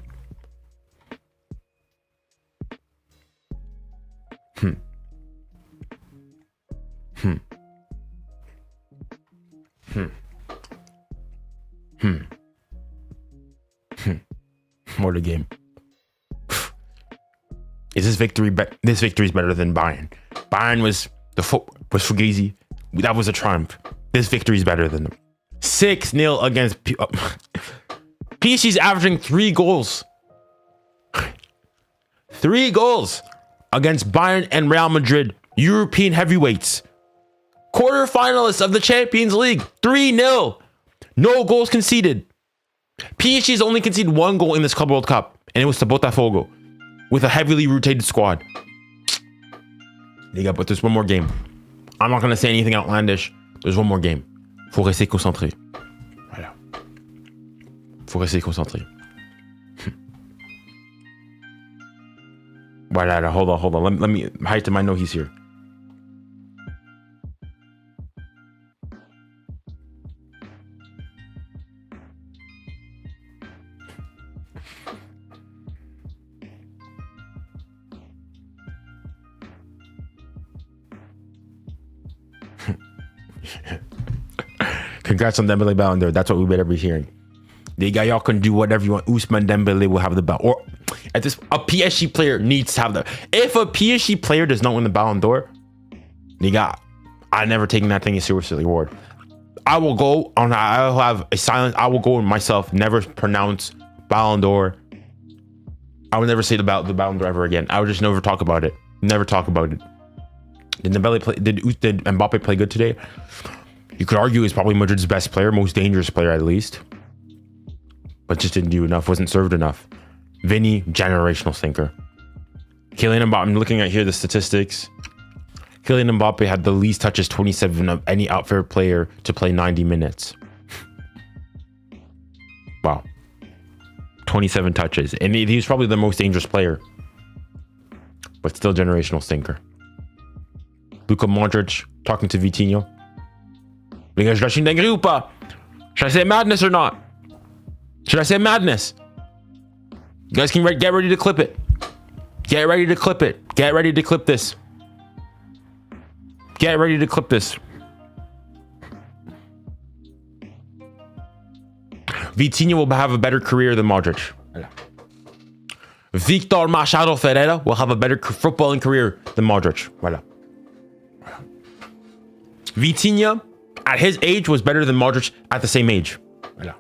What a game. Is this victory? This victory is better than Bayern. Bayern was fugazi. That was a triumph. This victory is better than them. 6-0 against PSG's averaging 3 goals. 3 goals against Bayern and Real Madrid, European heavyweights. Quarterfinalists of the Champions League. 3-0. No goals conceded. PSG's only conceded 1 goal in this Club World Cup, and it was to Botafogo with a heavily rotated squad. But there's one more game. I'm not going to say anything outlandish. There's one more game. Faut rester concentré. Voilà. Faut rester concentré. Voilà, hold on. Let me height him. I know he's here. Congrats on Dembele Ballon d'Or. That's what we better be hearing. Y'all can do whatever you want. Ousmane Dembele will have the ball. Or at this, a PSG player needs to have the. If a PSG player does not win the Ballon d'Or, I never taken that thing as seriously. Award. I will go on. I'll have a silence. I will go on myself. Never pronounce Ballon d'Or. I will never say the Ballon d'Or ever again. I would just never talk about it. Never talk about it. Did Dembele play? Did Mbappe play good today? You could argue he's probably Madrid's best player, most dangerous player at least. But just didn't do enough, wasn't served enough. Vinny, generational thinker. Kylian Mbappe, I'm looking at here the statistics. Kylian Mbappe had the least touches, 27 of any outfield player to play 90 minutes. Wow. 27 touches. And he was probably the most dangerous player. But still generational thinker. Luka Modric talking to Vitinho. Les gars, je lâche une dinguerie ou pas? Should I say madness or not? Should I say madness? You guys can get ready to clip it. Get ready to clip it. Get ready to clip this. Get ready to clip this. Vitinho will have a better career than Modric. Victor Machado Ferreira will have a better footballing career than Modric. Voilà. Vitinho at his age was better than Modric at the same age. Voilà.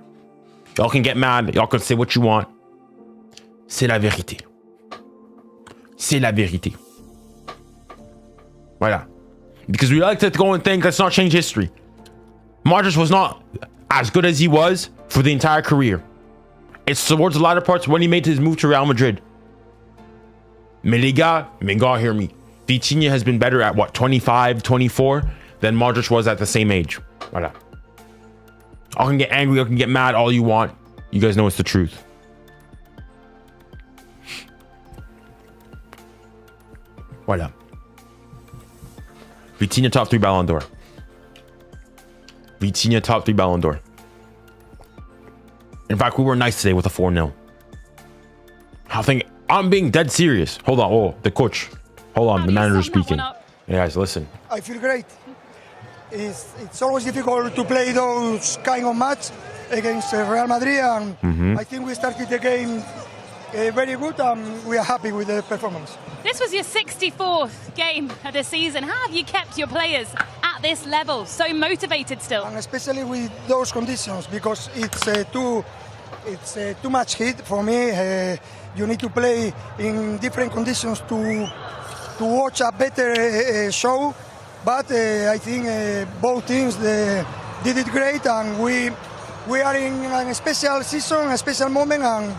Y'all can get mad. Y'all can say what you want. C'est la vérité. C'est la vérité. Voilà. Because we like to go and think, let's not change history. Modric was not as good as he was for the entire career. It's towards the latter parts when he made his move to Real Madrid. Mais les gars, hear me. Vitinho has been better at what, 25, 24 than Modric was at the same age. Voilà. I can get angry, I can get mad all you want. You guys know it's the truth. Voilà. Vitinho top 3 Ballon d'Or. Vitinho top 3 Ballon d'Or. In fact, we were nice today with a 4-0. I'm being dead serious. Hold on. Oh, the coach. Hold on. The manager speaking. Hey guys, listen. I feel great. It's always difficult to play those kind of match against Real Madrid, and I think we started the game very good, and we are happy with the performance. This was your 64th game of the season. How have you kept your players at this level, so motivated still? And especially with those conditions, because it's too much heat for me. You need to play in different conditions to watch a better show. But I think both teams did it great, and we are in a special season, a special moment, and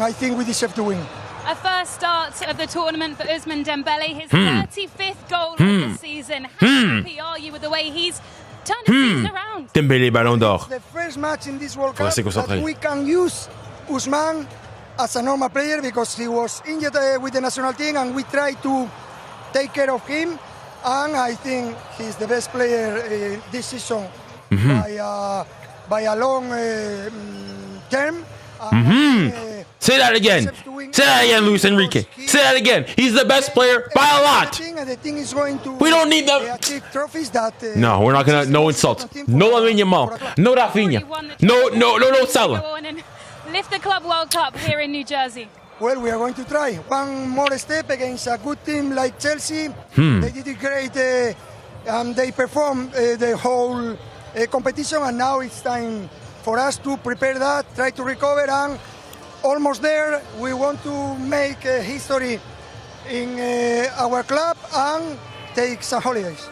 I think we deserve to win. A first start of the tournament for Ousmane Dembele, his 35th goal of the season. How happy are you with the way he's turned the season around? Dembele Ballon d'Or. It's the first match in this World Cup that we can use Ousmane as a normal player, because he was injured with the national team, and we try to take care of him. and I think he's the best player this season by a long term. Say that again. Say that again, Luis Enrique. Say that again. He's the best player by a lot. The team is going to we don't need them. Achieve trophies that. No, we're not gonna. No insults. No Lamine Yamal. No Rafinha. No Salah. Lift the Club World Cup here in New Jersey. Well, we are going to try one more step against a good team like Chelsea. They did it great. They performed the whole competition, and now it's time for us to prepare that, try to recover, and almost there. We want to make history in our club and take some holidays.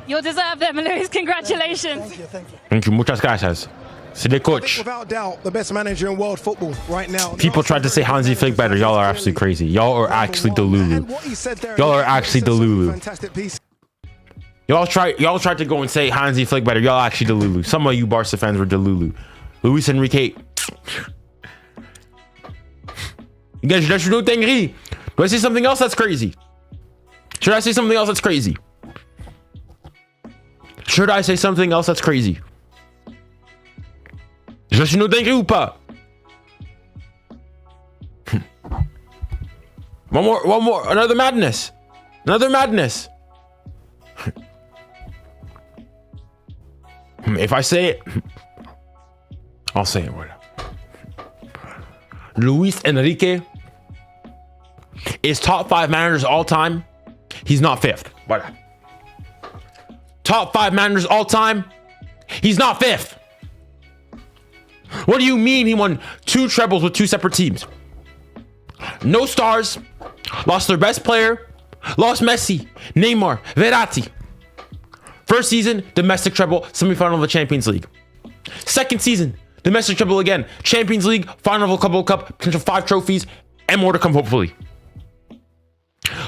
You'll deserve them, Luis. Congratulations. Thank you. Thank you. Muchas gracias. C'est the coach. Without doubt, the best manager in world football right now. People tried to say Hansi Flick better. Y'all are absolutely crazy. Y'all are actually Delulu. Y'all are actually Delulu. Y'all tried to go and say Hansi Flick better. Y'all actually Delulu. Some of you Barca fans were Delulu. Luis Enrique. You guys, that's no 𝙀𝙬𝘼𝙋𝙏𝙀𝙀. Do I say something else that's crazy? Should I say something else that's crazy? Should I say something else that's crazy? Je suis no 𝙀𝙬𝘼𝙋𝙀𝙀 ou pas? One more. Another madness. If I say it, I'll say it. Luis Enrique is top 5 managers all time. He's not 5th. Top 5 managers all time. He's not 5th. What do you mean he won 2 trebles with 2 separate teams? No stars. Lost their best player. Lost Messi, Neymar, Verratti. First season, domestic treble, semi-final of the Champions League. Second season, domestic treble again. Champions League, final of a Club Cup, potential 5 trophies, and more to come hopefully.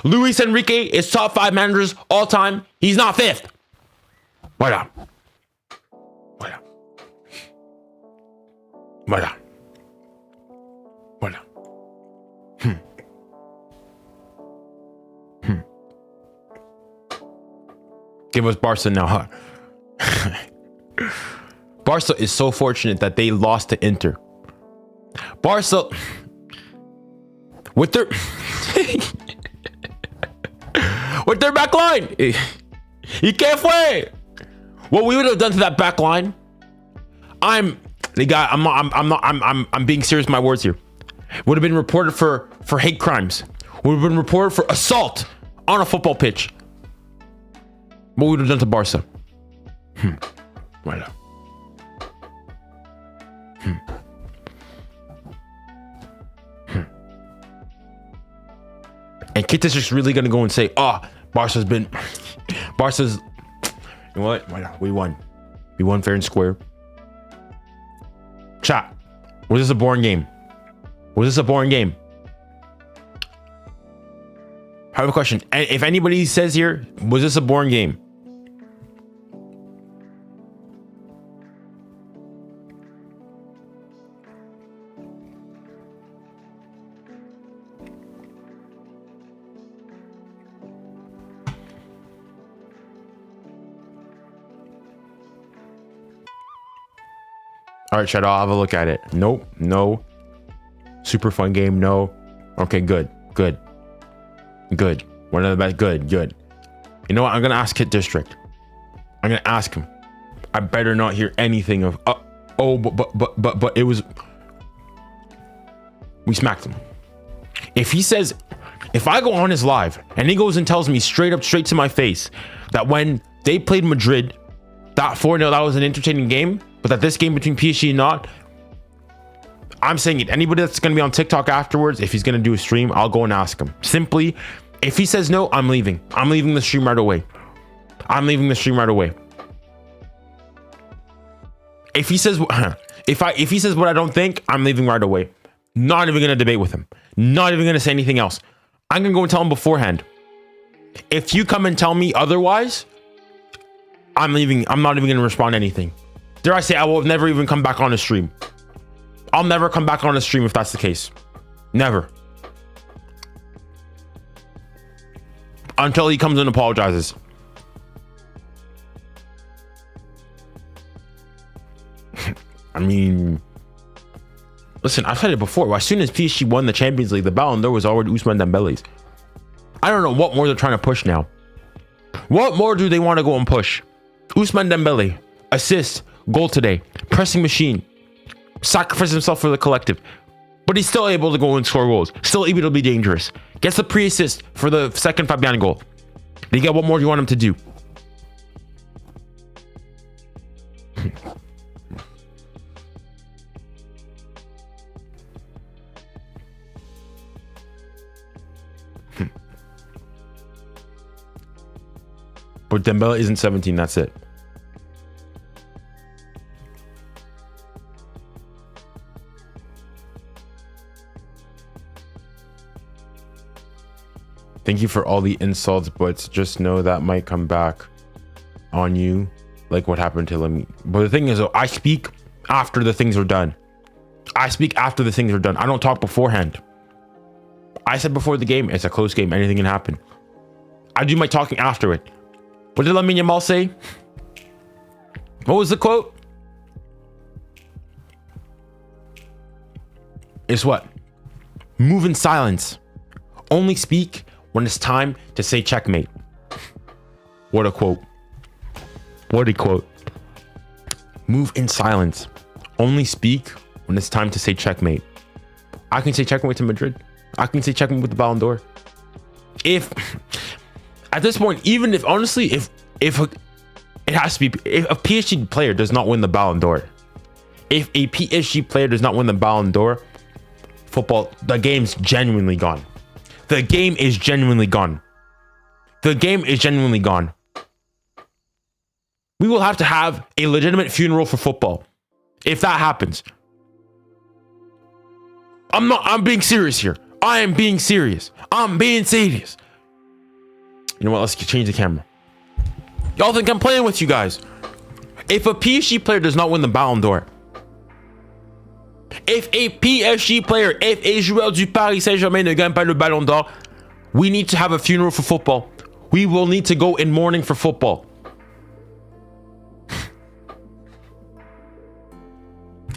Luis Enrique is top 5 managers all time. He's not 5th. Voilà. Give us Barca now, huh? Barca is so fortunate that they lost to Inter. Barca with their back line. ¿Y qué fue? What we would have done to that back line, I'm being serious with my words here. Would have been reported for hate crimes. Would have been reported for assault on a football pitch. What we would have done to Barca. Voilà. And Kittis is really gonna go and say, Barca's, you know what? We won. We won fair and square. Chat. Was this a boring game? I have a question. If anybody says here, was this a boring game? All right, chat, I'll have a look at it. Nope, no. Super fun game, no. Okay, good. One of the best, good. You know what? I'm going to ask Hit District. I'm going to ask him. I better not hear anything of, but it was, we smacked him. If I go on his live and he goes and tells me straight to my face that when they played Madrid, that 4-0, that was an entertaining game, but that this game between PSG and not, I'm saying it. Anybody that's going to be on TikTok afterwards, if he's going to do a stream, I'll go and ask him. Simply, if he says no, I'm leaving. I'm leaving the stream right away. If he says if he says what I don't think, I'm leaving right away. Not even going to debate with him. Not even going to say anything else. I'm going to go and tell him beforehand. If you come and tell me otherwise, I'm leaving. I'm not even going to respond to anything. Dare I say, I will never even come back on a stream. I'll never come back on a stream if that's the case. Never. until he comes and apologizes. I mean, listen, I've said it before. As soon as PSG won the Champions League, the Ballon d'Or was already 𝙀𝙾 Dembélé's. I don't know what more they're trying to push now. What more do they want to go and push? 𝙀𝙾 Dembélé, assist, goal today, pressing machine, sacrifices himself for the collective, but he's still able to go and score goals, still able to be dangerous. Gets the pre-assist for the second Fabian goal. They get what more do you want him to do? But Dembele isn't 17, that's it. Thank you for all the insults, but just know that might come back on you, like what happened to Lamine. But the thing is, though, I speak after the things are done. I speak after the things are done. I don't talk beforehand. I said before the game, it's a close game. Anything can happen. I do my talking after it. What did Lamine Yamal say? What was the quote? It's what? Move in silence. Only speak when it's time to say checkmate. What a quote. What a quote. Move in silence. Only speak when it's time to say checkmate. I can say checkmate to Madrid. I can say checkmate with the Ballon d'Or. If at this point, even if honestly, if it has to be, if a PSG player does not win the Ballon d'Or, if a PSG player does not win the Ballon d'Or, football, the game's genuinely gone. The game is genuinely gone. The game is genuinely gone. We will have to have a legitimate funeral for football if that happens. I'm being serious here. I am being serious. I'm being serious. You know what? Let's change the camera. Y'all think I'm playing with you guys? If a PSG player does not win the Ballon d'Or, if a PSG player, if a joueur du Paris Saint-Germain ne gagne pas le Ballon d'Or, we need to have a funeral for football. We will need to go in mourning for football.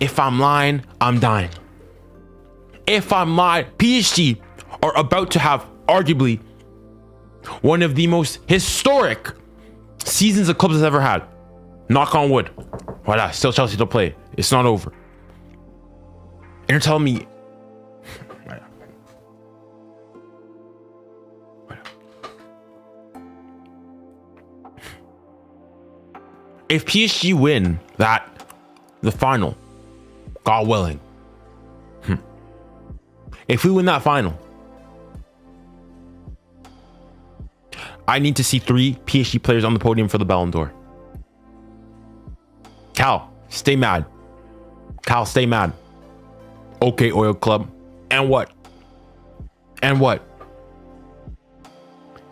If I'm lying, I'm dying. If I'm lying, PSG are about to have arguably one of the most historic seasons the club has ever had. Knock on wood. Voilà, still Chelsea to play. It's not over. And you're telling me if PSG win the final, God willing, if we win that final, I need to see 3 PSG players on the podium for the Ballon d'Or. Cal, stay mad. Cal, stay mad. Okay, Oil Club. And what? And what?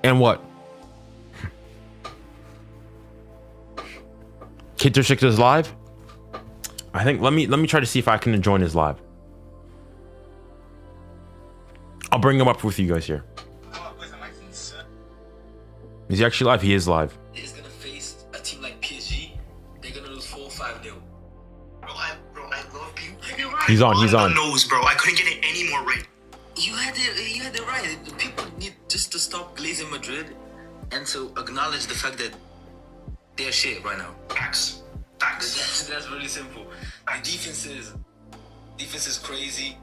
And what? 𝙀𝙪𝙨𝘞𝙀𝙀 is live. I think let me try to see if I can join his live. I'll bring him up with you guys here. Is he actually live? He is live. He's gonna face a team like PSG. They're gonna lose 4 or 5-0. Bro, I love you. He's on. He's on. Nose, bro. I couldn't get it any more right. You had it right. People need just to stop glazing Madrid and to acknowledge the fact that they're shit right now. Facts. That's really simple. The defense is crazy.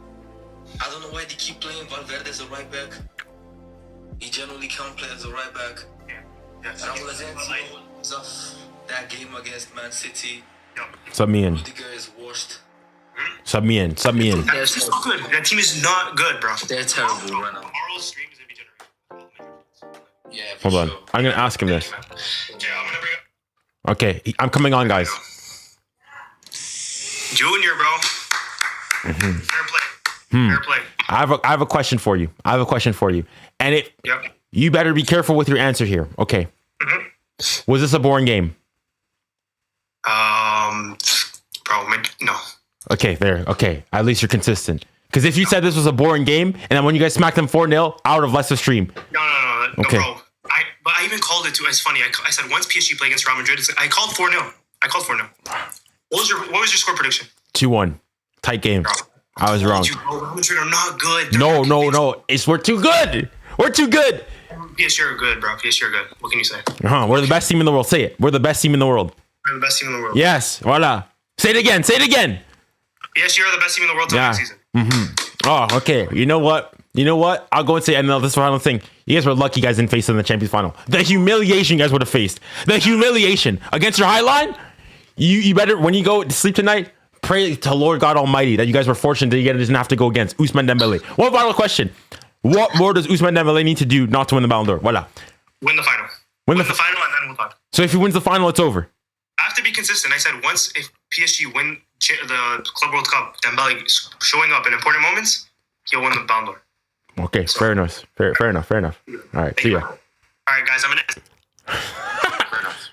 I don't know why they keep playing Valverde as a right back. He generally can't play as a right back. Raúl Asensio was off that game against Man City. Sub me in. Rudiger is washed. Sub me in. Sub me in. It's not good. That team is not good, bro. They're terrible right now. Tomorrow's stream is gonna be generated. Yeah, Hold on. I'm gonna ask him this. Yeah, I'm gonna bring up Okay, I'm coming on, guys. Junior, bro. Mm-hmm. Fair play. Fair play. I have a question for you. And you better be careful with your answer here. Okay. Mm-hmm. Was this a boring game? Bro, no. Okay, there. Okay, at least you're consistent. Because if you said this was a boring game, and then when you guys smacked them 4-0, I would have left the stream. No, Okay. bro. I even called it too. It's funny. I said once PSG play against Real Madrid, I called 4-0. I called 4-0. What was your score prediction? 2-1. Tight game. I was wrong. Real Madrid are not good. No. We're too good. We're too good. PSG are good, bro. PSG are good. What can you say? We're the best team in the world. Say it. We're the best team in the world. We're the best team in the world. Yes. Voila. Say it again. Say it again. PSG are the best team in the world till next season. Oh, okay. You know what? I'll go and say this final thing. You guys were lucky you guys didn't face in the Champions final. The humiliation you guys would have faced. The humiliation against your high line. You better, when you go to sleep tonight, pray to Lord God Almighty that you guys were fortunate that you guys didn't have to go against 𝙀𝙊𝘿𝘾𝘼𝙎𝙏. One final question. What more does 𝙀𝙊𝘾𝘼𝙎𝙏 need to do not to win the Ballon d'Or? Voila. Win the final. Win the final and then we'll talk. So if he wins the final, it's over. I have to be consistent. I said once if PSG win the Club World Cup, Dembele showing up in important moments, he'll win the Ballon d'Or. Okay, so, fair enough. Fair enough. All right, see ya. All right, guys, I'm gonna. Fair enough.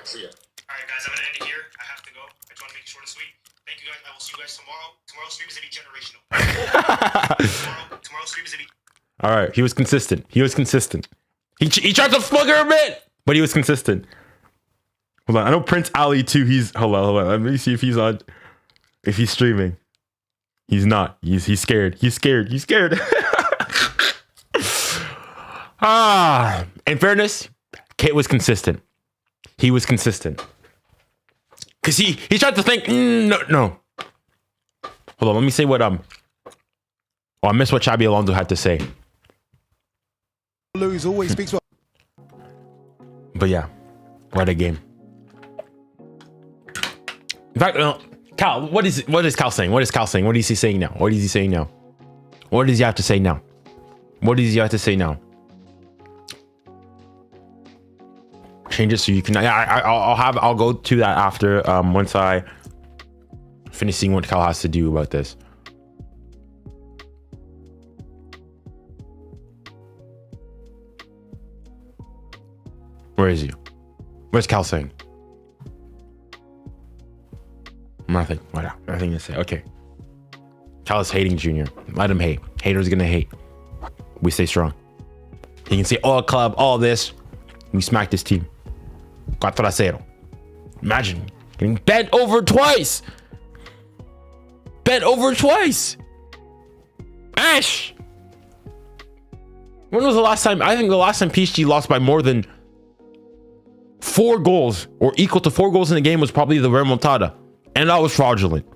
See ya. All right, guys, I'm gonna end it here. I have to go. I just want to make it short and sweet. Thank you, guys. I will see you guys tomorrow. Tomorrow's stream is gonna be generational. Tomorrow's stream is gonna be. All right, he was consistent. He tried to flug her a bit, but he was consistent. Hold on, I know Prince Ali too. Hold on. Let me see if he's on. If he's streaming. He's not. He's scared. He's scared. In fairness, Kate was consistent. He was consistent. Cause he tried to think. No. Hold on. Let me say what I missed what 𝙀𝙬 Alonso had to say. Louis always speaks well. But yeah, what a game. In fact, Cal, what is Cal saying? What is he saying now? What does he have to say now? Change it so you can. I'll go to that after. Once I finish seeing what Cal has to do about this. Where is he? Where's Cal saying? Nothing. Whatever. Nothing to say. Okay. Cal is hating Junior. Let him hate. Haters gonna hate. We stay strong. He can say all club, all this. We smacked this team. 4-0. Imagine getting bent over twice. Ash. When was the last time? I think the last time PSG lost by more than 4 goals or equal to 4 goals in the game was probably the remontada. And that was fraudulent.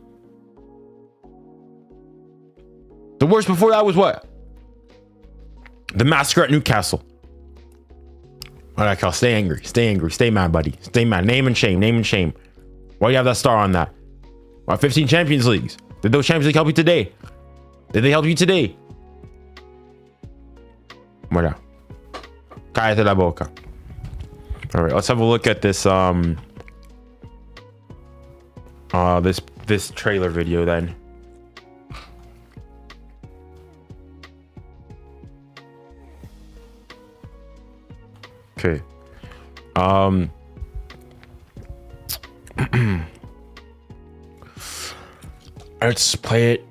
The worst before that was what? The massacre at Newcastle. All right, Cal, stay angry. Stay mad, buddy. Stay mad. Name and shame. Why do you have that star on that? Why 15 Champions Leagues? Did those Champions League help you today? Did they help you today? Voilà. Cállate la boca. All right, let's have a look at this this trailer video then. Okay. Let's play it.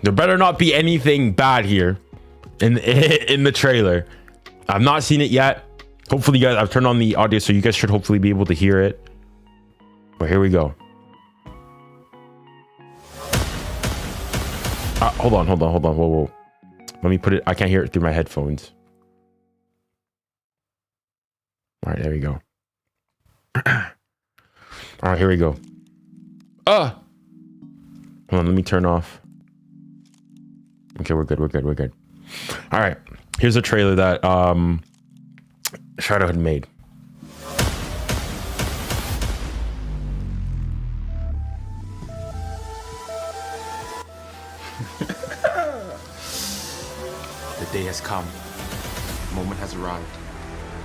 There better not be anything bad here in the trailer. I've not seen it yet. Hopefully, guys, I've turned on the audio, so you guys should hopefully be able to hear it. But here we go. Hold on. Whoa. Let me put it. I can't hear it through my headphones. All right, there we go. All right, here we go. Hold on, let me turn off. Okay, we're good. All right, here's a trailer that 𝙀𝙬 had made. The day has come. The moment has arrived.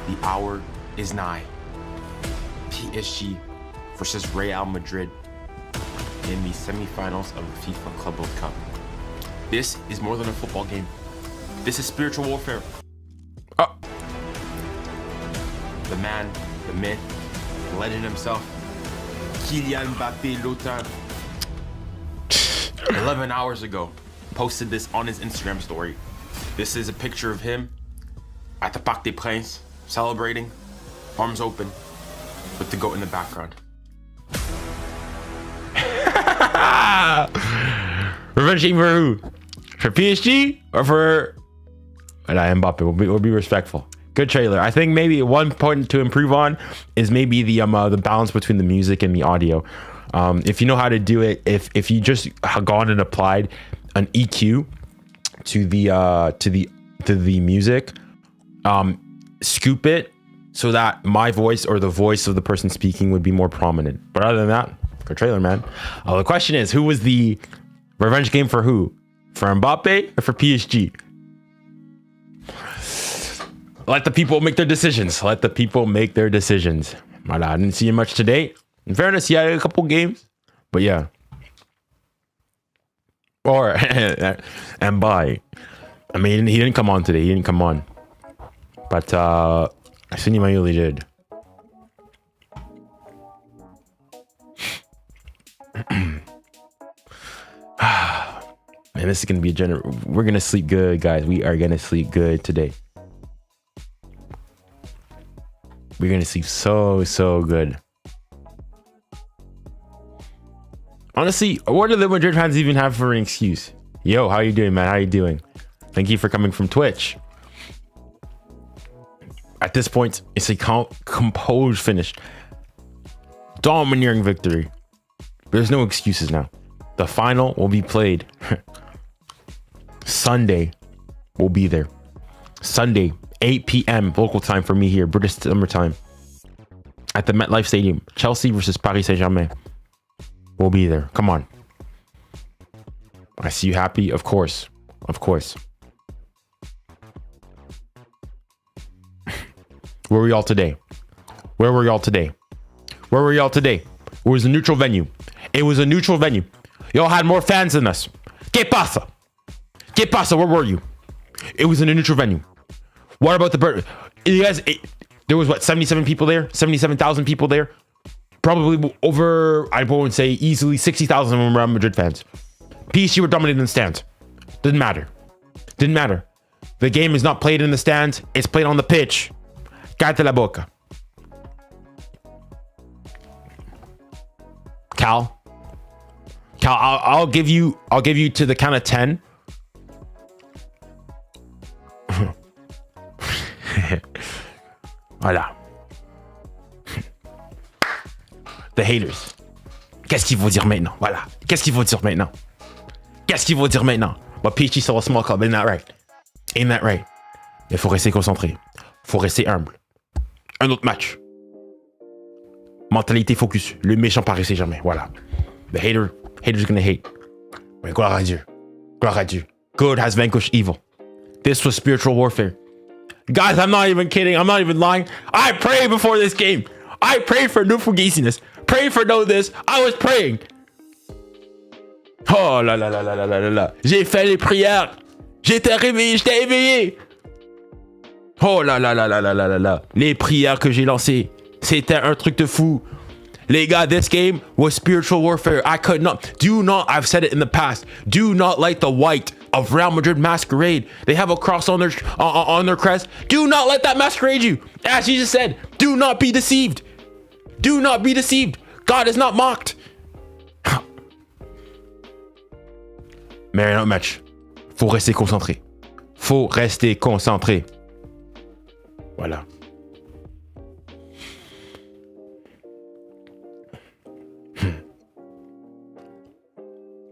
The hour is nigh. PSG versus Real Madrid in the semifinals of the FIFA Club World Cup. This is more than a football game. This is spiritual warfare. The man, the myth, the legend himself, 𝙀𝙀𝘿𝘾𝘼𝙎𝙏, 11 hours ago, posted this on his Instagram story. This is a picture of him at the Parc des Princes, celebrating, arms open, with the GOAT in the background. Revenge game for who? For PSG or for Mbappe? We'll be respectful. Good trailer. I think maybe one point to improve on is maybe the balance between the music and the audio. If you know how to do it, if you just have gone and applied an EQ to the music, scoop it so that my voice or the voice of the person speaking would be more prominent. But other than that, good trailer, man. The question is, who was the revenge game for who? For Mbappe or for PSG? Let the people make their decisions. Let the people make their decisions. I didn't see much today. In fairness, he had a couple games, but yeah. Or Mbappe. I mean, he didn't come on today. He didn't come on. But 𝙎𝙊𝘾𝘼𝙎𝙏 really did. Man, this is gonna be we're gonna sleep good, guys. We are gonna sleep good today. We're gonna sleep so good. Honestly, what do the Madrid fans even have for an excuse? Yo, how you doing, man? How you doing? Thank you for coming from Twitch. At this point, it's a composed finish. Domineering victory. There's no excuses now. The final will be played Sunday. We'll be there. Sunday, 8 p.m. local time for me here, British summer time. At the MetLife Stadium. Chelsea versus Paris Saint-Germain. We'll be there. Come on. I see you happy? Of course. Of course. Where were y'all today? Where were y'all today? Where were y'all today? It was a neutral venue. It was a neutral venue. Y'all had more fans than us. ¿Qué pasa? ¿Qué pasa? Where were you? It was in a neutral venue. What about the bird? You guys, there was what, 77 people there? 77,000 people there? Probably over, I won't say easily 60,000 of them were Madrid fans. PSG were dominating the stands. Didn't matter. Didn't matter. The game is not played in the stands. It's played on the pitch. Cállate la boca. Cal, I'll give you to the count of 10. Voilà. The haters. Qu'est-ce qu'il faut dire maintenant? Voilà. Qu'est-ce qu'il faut dire maintenant? Qu'est-ce qu'il faut dire maintenant? But PSG c'est a small club, isn't that right? Ain't that right? Il faut rester concentré. Faut rester humble. Un autre match. Mentalité focus. Le méchant Paris Saint-Germain. Voilà. The haters gonna hate. Mais gloire à Dieu. Gloire à Dieu. Good has vanquished evil. This was spiritual warfare. Guys, I'm not even kidding. I'm not even lying. I prayed before this game. I prayed for no forgiveness. Prayed for no this. I was praying. Oh là là là là là là là. J'ai fait les prières. J'étais réveillé. J'étais éveillé. Oh là là là là là là là là. Les prières que j'ai lancées. C'était un truc de fou. Les gars, this game was spiritual warfare. I could not. Do not. I've said it in the past. Do not like the white of Real Madrid masquerade. They have a cross on their crest. Do not let that masquerade you. As Jesus said, do not be deceived. Do not be deceived. God is not mocked. Mais un autre match. Faut rester concentré. Faut rester concentré. Voilà.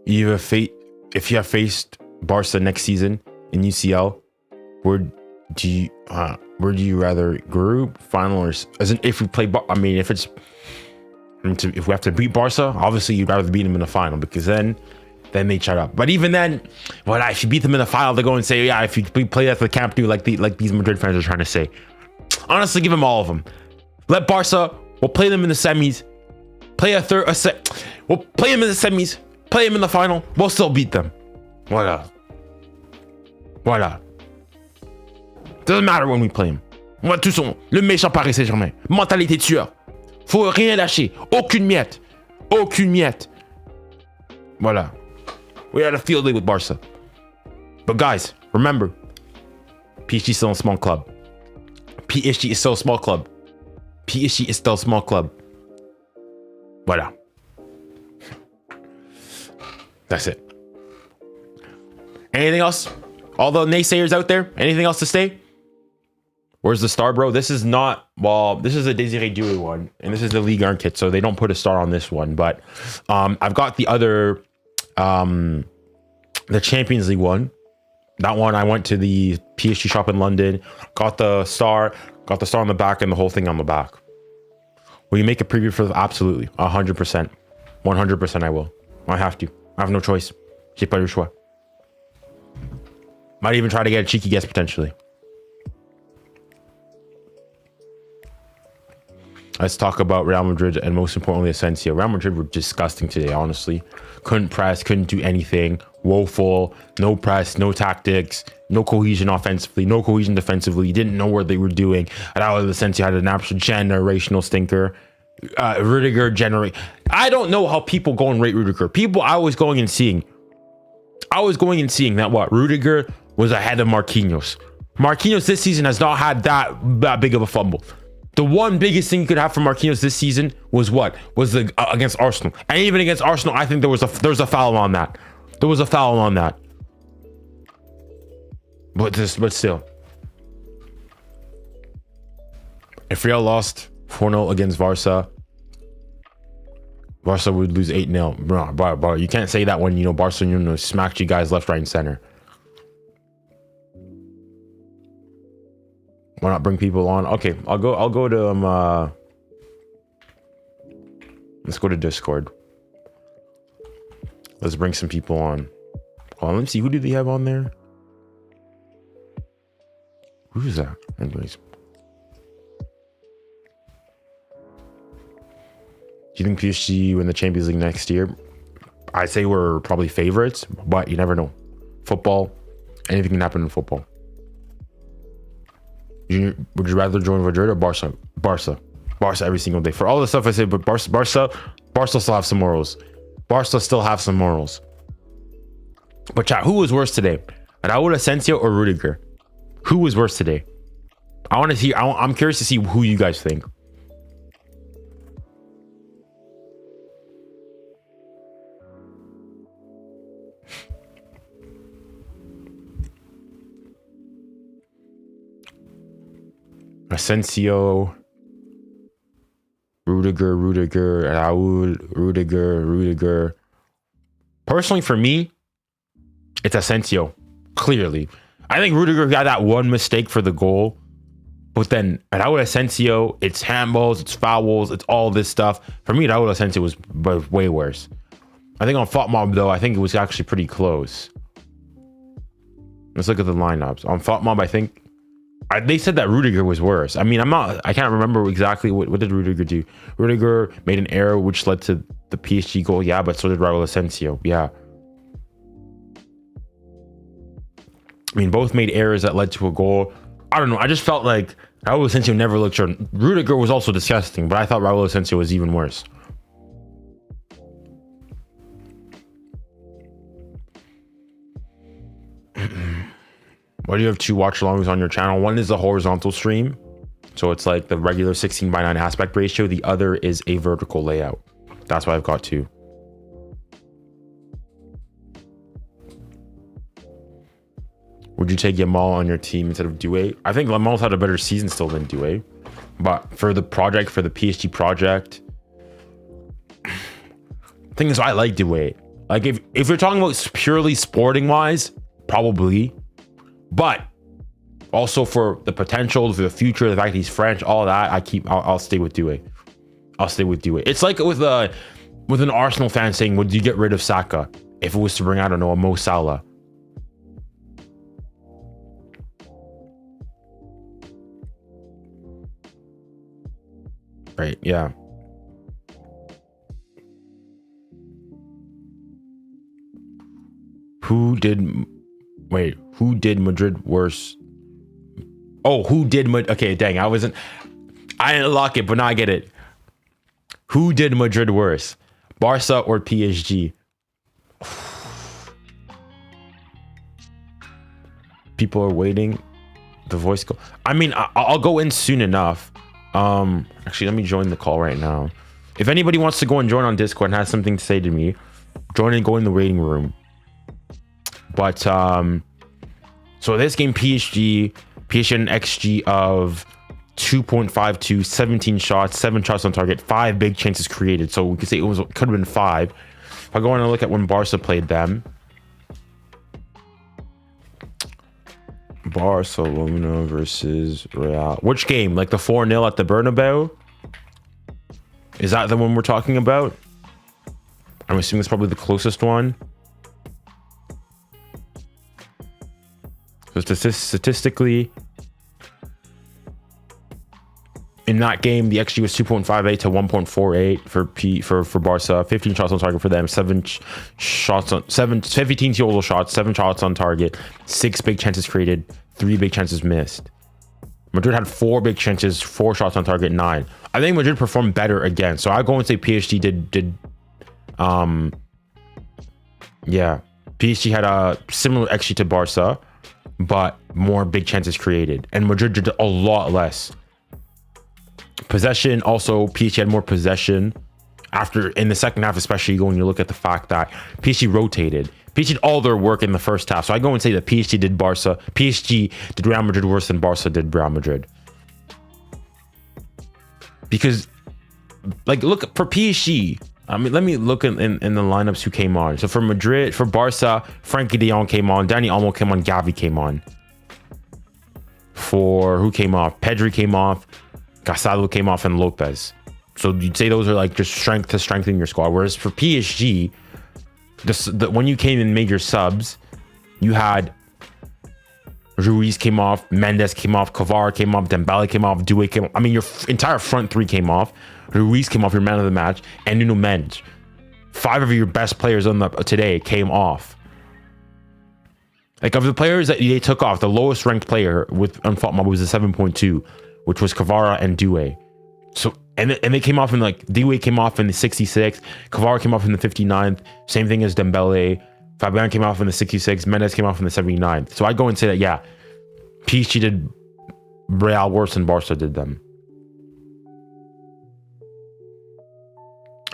If you have faced Barca next season in UCL, where do you rather group final or as in if we play? I mean, if we have to beat Barca, obviously you'd rather beat them in the final because then they shut up. But even then, well, if you beat them in the final, they go and say, yeah, if you play at the Camp Nou, like these Madrid fans are trying to say. Honestly, give them all of them. Let Barca. We'll play them in the semis. We'll play them in the semis. Play them in the final. We'll still beat them. Voilà. Voilà. Doesn't matter when we play them. On va tous le méchant Paris Saint-Germain. Mentalité tueur. Faut rien lâcher. Aucune miette. Aucune miette. Voilà. We had a field day with Barca. But guys, remember, PSG still a small club. PSG is still a small club. PSG is still a small club. Voilà. That's it. Anything else? All the naysayers out there? Anything else to say? Where's the star, bro? This is not, well, this is a 𝙎𝙬𝘖𝘿𝘾𝘼𝙎𝙖 one, and this is the Ligue 1 kit, so they don't put a star on this one. But I've got the other, the Champions League one. That one, I went to the PSG shop in London, got the star on the back, and the whole thing on the back. Will you make a preview for the? Absolutely, 100%, 100%. I will. I have to. I have no choice. J'ai pas le choix. Might even try to get a cheeky guess potentially. Let's talk about Real Madrid and most importantly Asensio. Real Madrid were disgusting today, honestly. Couldn't press, couldn't do anything. Woeful, no press, no tactics, no cohesion offensively, no cohesion defensively. You didn't know what they were doing. Raúl Asensio had an absolute generational stinker. Rudiger I don't know how people go and rate Rudiger. I was going and seeing that what? Rudiger was ahead of Marquinhos. Marquinhos this season has not had that big of a fumble. The one biggest thing you could have from Marquinhos this season was what? Was the against Arsenal. And even against Arsenal, I think there was a foul on that. There was a foul on that. But still. If Real lost 4-0 against Barca would lose 8-0. Bro, you can't say that when, you know, Barcelona smacked you guys left, right, and center. Why not bring people on? Okay, I'll go to let's go to Discord. Let's bring some people on. Oh, let me see, who do they have on there? Who's that? Anyways. Do you think PSG win the Champions League next year? I'd say we're probably favorites, but you never know. Football, anything can happen in football. Junior, would you rather join Madrid or Barca? Barca every single day. For all the stuff I say, but Barca still have some morals. Barca still have some morals. But chat, who was worse today? Raúl Asensio or Rudiger? Who was worse today? I want to see. I'm curious to see who you guys think. Asensio, Rudiger, Raúl, Rudiger. Personally, for me, it's Asensio, clearly. I think Rudiger got that one mistake for the goal, but then Raúl Asensio, it's handballs, it's fouls, it's all this stuff. For me, Raúl Asensio was way worse. I think on FotMob, though, I think it was actually pretty close. Let's look at the lineups. On FotMob, I think they said that Rudiger was worse. I mean, I can't remember exactly what did Rudiger do. Rudiger made an error which led to the PSG goal. Yeah, but so did Raúl Asensio. Yeah. I mean, both made errors that led to a goal. I don't know. I just felt like Raúl Asensio never looked sure. Rudiger was also disgusting, but I thought Raúl Asensio was even worse. Why do you have two watch alongs on your channel? One is the horizontal stream, so it's like the regular 16:9 aspect ratio. The other is a vertical layout. That's why I've got two. Would you take Yamal on your team instead of 𝙀𝙬𝘖? I think Yamal's had a better season still than 𝙀𝙬𝘖, but for the PSG project, thing is, I like 𝙀𝙬𝘖. Like if you're talking about purely sporting wise, probably. But also for the potential, for the future, the fact he's French, all that, I'll stay with 𝙀𝙬𝘖. I'll stay with 𝙀𝙀𝘖. It's like with an Arsenal fan saying, would you get rid of Saka if it was to bring, I don't know, a Mo Salah? Right, yeah. Who did Madrid worse? Oh, who did Madrid? Okay, dang, I didn't lock it, but now I get it. Who did Madrid worse? Barca or PSG? People are waiting. The voice call. I mean, I'll go in soon enough. Actually, let me join the call right now. If anybody wants to go and join on Discord and has something to say to me, join and go in the waiting room. But so this game, PSG had an XG of 2.52, 17 shots, 7 shots on target, 5 big chances created. So we could say could have been 5. If I go on and look at when Barca played them, Barcelona versus Real. Which game? Like the 4-0 at the Bernabeu? Is that the one we're talking about? I'm assuming it's probably the closest one. So statistically, in that game, the XG was 2.58 to 1.48 for Barca. 15 shots on target for them. 15 total shots, 7 shots on target, 6 big chances created, 3 big chances missed. Madrid had 4 big chances, 4 shots on target, 9. I think Madrid performed better again. So I go and say PSG PSG had a similar XG to Barca, but more big chances created, and Madrid did a lot less. Possession, also PSG had more possession after in the second half, especially when you look at the fact that PSG rotated. PSG did all their work in the first half. So I go and say that PSG did Real Madrid worse than Barca did Real Madrid. Because like look for PSG, I mean, let me look in the lineups who came on. So for Madrid, for Barca, Frenkie de Jong came on, Dani Olmo came on, Gavi came on. For who came off? Pedri came off, Casado came off, and Lopez. So you'd say those are like just strength to strengthen your squad. Whereas for PSG, when you came and made your subs, you had Ruiz came off, Mendes came off, Kvara came off, Dembele came off, 𝙀𝙖 came off. I mean, your entire front 3 came off. Ruiz came off, your man of the match, and Nuno Mendes. 5 of your best players on today came off. Like of the players that they took off, the lowest ranked player with unfault mob was a 7.2, which was Kvara and 𝙀𝙖. So and they came off in like 𝙀𝙖 came off in the 66th, Kvara came off in the 59th, same thing as Dembele. Fabian came off in the 66th, Mendes came off in the 79th. So I go and say that yeah, PSG did Real worse than Barca did them.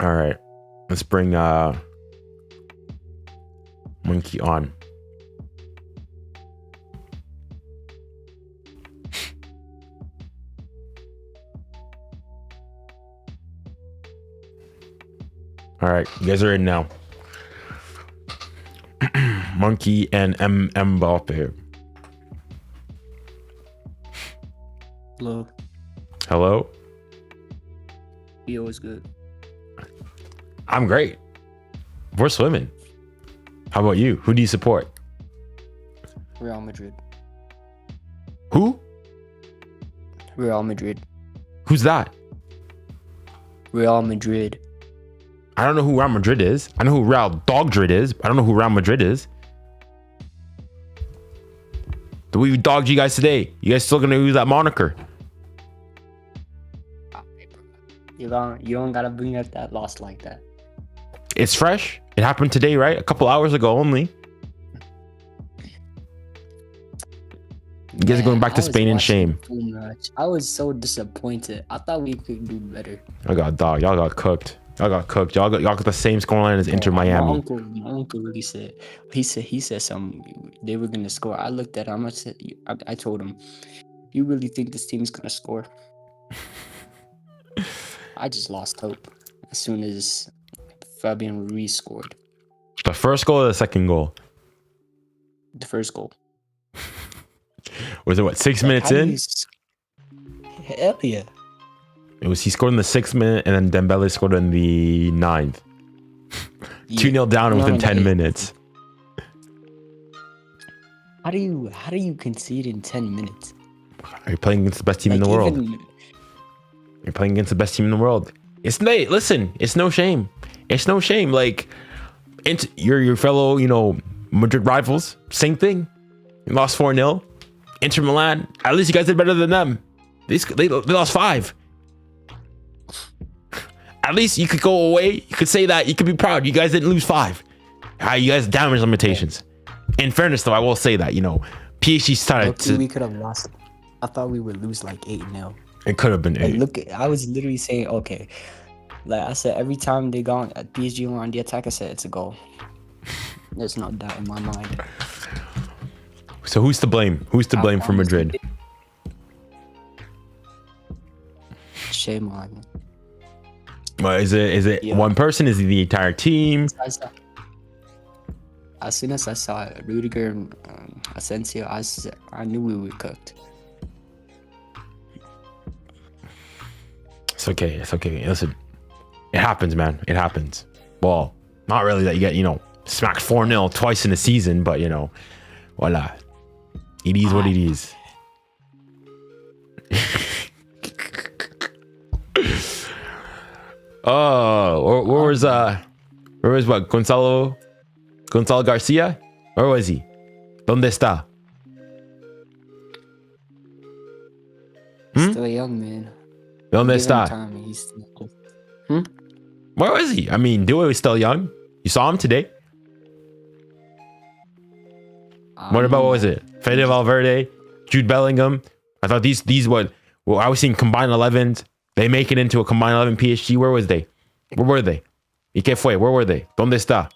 All right, let's bring Monkey on. All right, you guys are in now. Monkey and Mbappe. Hello. Hello. Yo, what's good? I'm great. We're swimming. How about you? Who do you support? Real Madrid. Who? Real Madrid. Who's that? Real Madrid. I don't know who Real Madrid is. I know who Real Dogdrid is. I don't know who Real Madrid is. The way we dogged you guys today, you guys still gonna use that moniker? You don't gotta bring up that loss like that. It's fresh. It happened today, right? A couple hours ago only. You guys are going back to Spain in shame. I was so disappointed. I thought we could do better. I got dog. Y'all got cooked. Y'all got cooked. Y'all got the same scoreline as Inter Miami. My uncle really said. He said something. They were gonna score. I looked at him. I told him, "You really think this team is gonna score?" I just lost hope as soon as Fabian Ruiz scored. The first goal or the second goal? The first goal. Was it what, 6 minutes in? Hell yeah. He scored in the 6th minute, and then Dembele scored in the 9th. 2-0 down within 10 minutes. How do you concede in 10 minutes? You're playing against the best team in the world. You're playing against the best team in the world. Listen, it's no shame. It's no shame. Like, your fellow, Madrid rivals, same thing. You lost 4-0. Inter Milan, at least you guys did better than them. They lost 5. At least you could go away. You could say that. You could be proud. You guys didn't lose 5. You guys damage limitations. In fairness, though, I will say that, PSG started to... We could have lost. I thought we would lose like 8-0. It could have been 8. Look, I was literally saying, okay, like I said, every time they got at PSG were on the attack, I said it's a goal. There's no doubt in my mind. So who's to blame? Who's to blame for Madrid? Shame on me. Well, is it one person? Is it the entire team? As soon as I saw Rudiger and Asensio, I knew we were cooked. It's okay. It's okay. Listen, it happens, man. It happens. Well, not really that you get, smacked 4-0 twice in a season, but voila. It is what it is. Oh, where was what? Gonzalo Garcia? Where was he? ¿Dónde está? Still young, man. ¿Dónde está? Where was he? I mean, Ďuhé was still young. You saw him today. What was it? Fede Valverde, Jude Bellingham. I thought these what? Well, I was seeing combined 11s. They make it into a combined 11 PSG. Where was they? Where were they? ¿Y qué fue? Where were they? ¿Dónde está?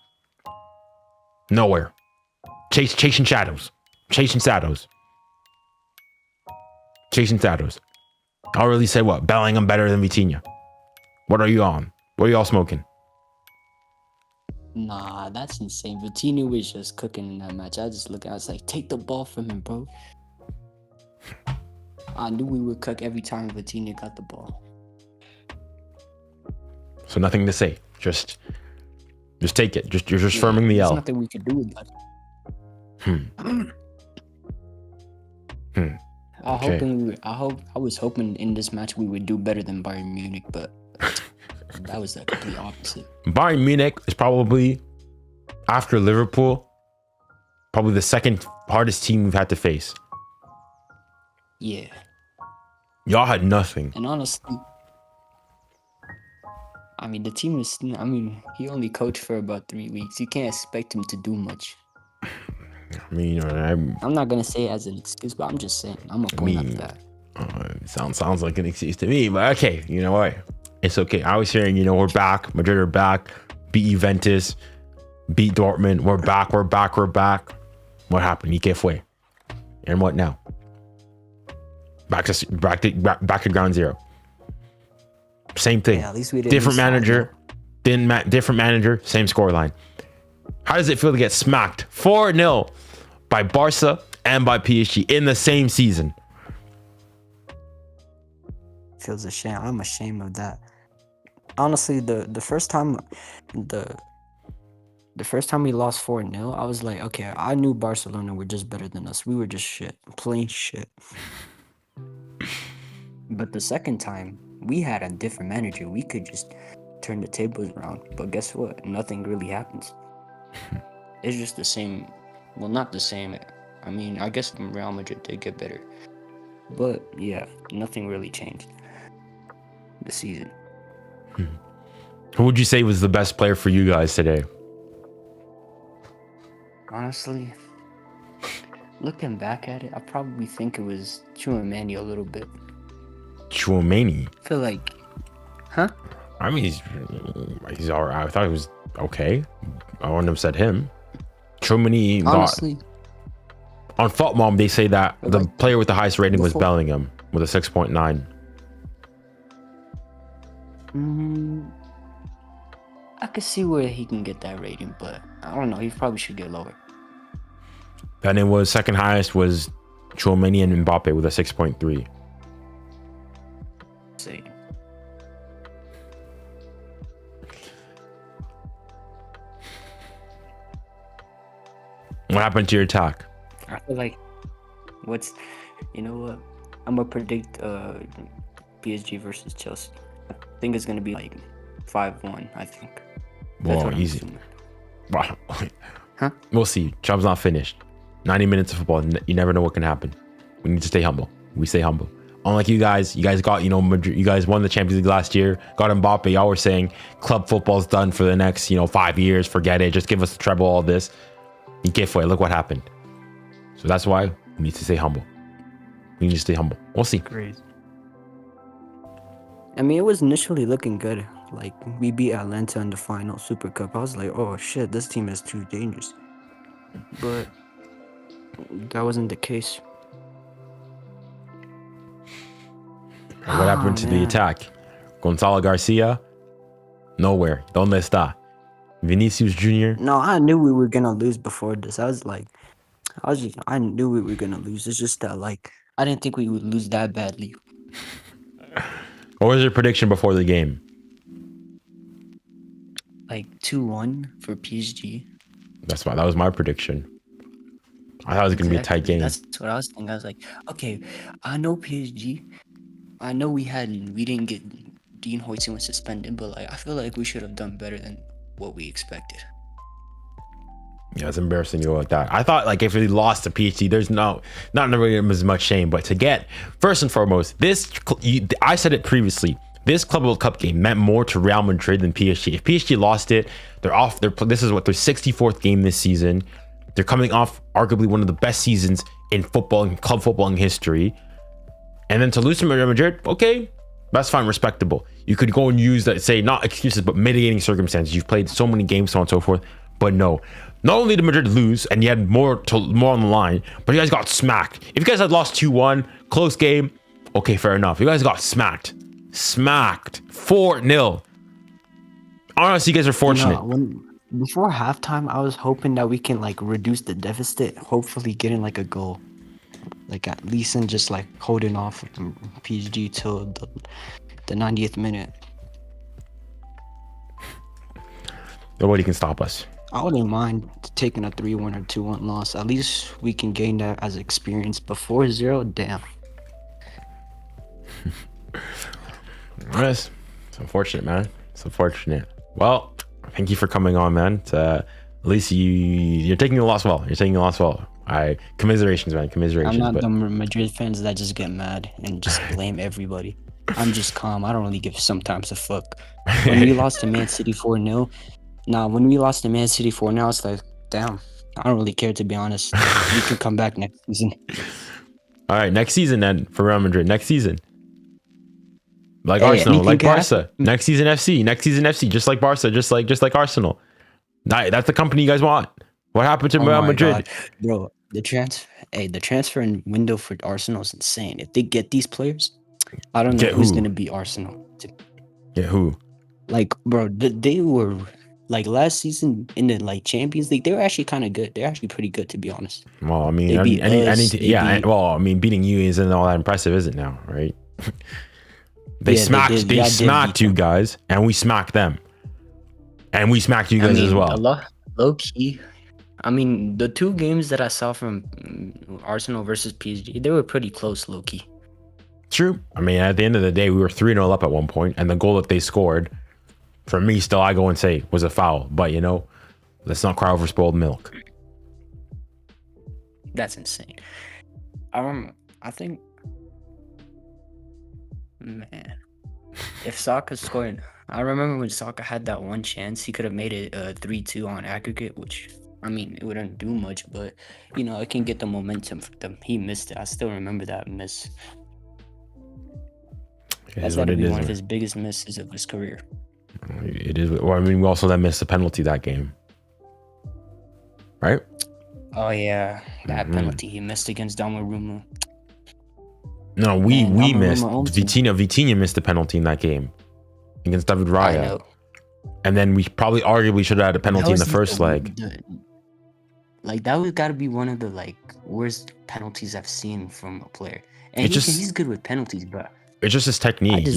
Nowhere. Chasing shadows. Chasing shadows. Chasing shadows. I'll really say what? Bellingham better than Vitinha. What are you on? What are y'all smoking? Nah, that's insane. Vitinha was just cooking in that match. I was like, take the ball from him, bro. I knew we would cook every time Vitinha got the ball. So nothing to say. Just take it. You're just firming the L. There's nothing we could do with that. I was hoping in this match we would do better than Bayern Munich, but that was the complete opposite. Bayern Munich is probably, after Liverpool, probably the second hardest team we've had to face. Yeah. Y'all had nothing. And honestly, I mean, the team is, he only coached for about 3 weeks. You can't expect him to do much. I mean, I'm not going to say it as an excuse, but I'm just saying. I'm going to point out that. Sounds like an excuse to me, but okay. You know what? It's okay. I was hearing, we're back. Madrid are back. Beat Juventus. Beat Dortmund. We're back. What happened? ¿Y qué fue? And what now? Back to ground zero. Same thing. Yeah, at least we didn't different manager. Different manager. Same scoreline. How does it feel to get smacked 4-0 by Barca and by PSG in the same season? Feels a shame. I'm ashamed of that. Honestly, the first time we lost 4-0, I was like, okay, I knew Barcelona were just better than us. We were just shit, plain shit. But the second time, we had a different manager. We could just turn the tables around. But guess what? Nothing really happens. It's just the same. Well, not the same. I mean, I guess Real Madrid did get better. But yeah, nothing really changed this season. Who would you say was the best player for you guys today? Honestly, looking back at it, I probably think it was Tchouaméni a little bit. Tchouaméni? I feel like, huh? I mean, he's all right. I thought he was okay. I wouldn't have said him. Tchouaméni, honestly, on FootMom, they say that the player with the highest rating was Bellingham with a 6.9. I could see where he can get that rating, but I don't know. He probably should get lower. Then it was second highest was Tchouaméni and Mbappe with a 6.3. See. What happened to your attack? I feel like you know what? I'm gonna predict PSG versus Chelsea. I think it's gonna be like 5-1. I think. Whoa, easy. Wow. Huh? We'll see. Job's not finished. 90 minutes of football. You never know what can happen. We need to stay humble. We stay humble. Unlike you guys got, Madrid, you guys won the Champions League last year, got Mbappe. Y'all were saying club football's done for the next, 5 years. Forget it. Just give us the treble, all this. Y qué fue? Look what happened. So that's why we need to stay humble. We need to stay humble. We'll see. Crazy. I mean, it was initially looking good. Like, we beat Atlanta in the final Super Cup. I was like, oh shit, this team is too dangerous. But that wasn't the case. What happened to the attack? Gonzalo Garcia? Nowhere. ¿Dónde está? Vinicius Jr.? No, I knew we were gonna lose before this. I knew we were gonna lose. It's just that, like, I didn't think we would lose that badly. What was your prediction before the game? Like 2-1 for PSG. That was my prediction. I thought it was gonna be a tight game. That's what I was thinking. I was like, okay, I know PSG. I know we didn't get 𝙀𝙬𝘖𝙞𝘾𝙄𝘼 was suspended, but like I feel like we should have done better than what we expected. Yeah, it's embarrassing to go like that. I thought like if we lost to PSG, there's not really as much shame, but to get first and foremost, I said it previously. This Club World Cup game meant more to Real Madrid than PSG. If PSG lost it, they're off. This is their 64th game this season. They're coming off arguably one of the best seasons in football and club football in history. And then to lose to Real Madrid, okay, that's fine, respectable. You could go and use that, say, not excuses, but mitigating circumstances. You've played so many games, so on and so forth. But no, not only did Madrid lose, and you had more on the line, but you guys got smacked. If you guys had lost 2-1, close game, okay, fair enough. You guys got smacked. 4-0. Honestly, you guys are fortunate. Before halftime, I was hoping that we can like reduce the deficit, hopefully getting like a goal, like at least and just like holding off PSG till the 90th minute. Nobody can stop us. I wouldn't mind taking a 3-1 or 2-1 loss. At least we can gain that as experience. But 4-0, damn. Yes, it's unfortunate, man. It's unfortunate. Well, thank you for coming on, man. At least you're taking the loss well. You're taking the loss well. Commiserations, man. Commiserations. I'm not the Madrid fans that just get mad and just blame everybody. I'm just calm. I don't really give sometimes a fuck. When we lost to Man City 4-0, when we lost to Man City 4-0, it's like, damn, I don't really care, to be honest. We can come back next season. All right, next season then for Real Madrid. Next season. Like Arsenal, like Barca. Next season FC, just like Barca, just like Arsenal. That's the company you guys want. What happened to Real Madrid? God. Bro, the transfer window for Arsenal is insane. If they get these players, I don't know who's gonna beat Arsenal. Get who? Like, bro, they were like last season in the like Champions League. They were actually kind of good. They're actually pretty good, to be honest. Well, I mean, beating you isn't all that impressive, is it now? Right? They smacked you guys, and we smacked them, and we smacked you guys as well. Low key. I mean, the two games that I saw from Arsenal versus PSG, they were pretty close, low key. True. I mean, at the end of the day, we were 3-0 up at one point, and the goal that they scored, for me, still, I go and say was a foul. But let's not cry over spoiled milk. That's insane. I think, man, if Saka scored, I remember when Saka had that one chance, he could have made it 3-2 on aggregate, which, I mean, it wouldn't do much, but it can get the momentum for them. He missed it. I still remember that miss. That's got to be one of his biggest misses of his career. It is. Well, I mean, we also then missed a penalty that game, right? Oh yeah, that penalty he missed against Donnarumma. No, we missed. Vitinha missed the penalty in that game against David Raya. And then we probably arguably should have had a penalty in the first leg. Like that was got to be one of the worst penalties I've seen from a player. And he's good with penalties, but it's just his technique.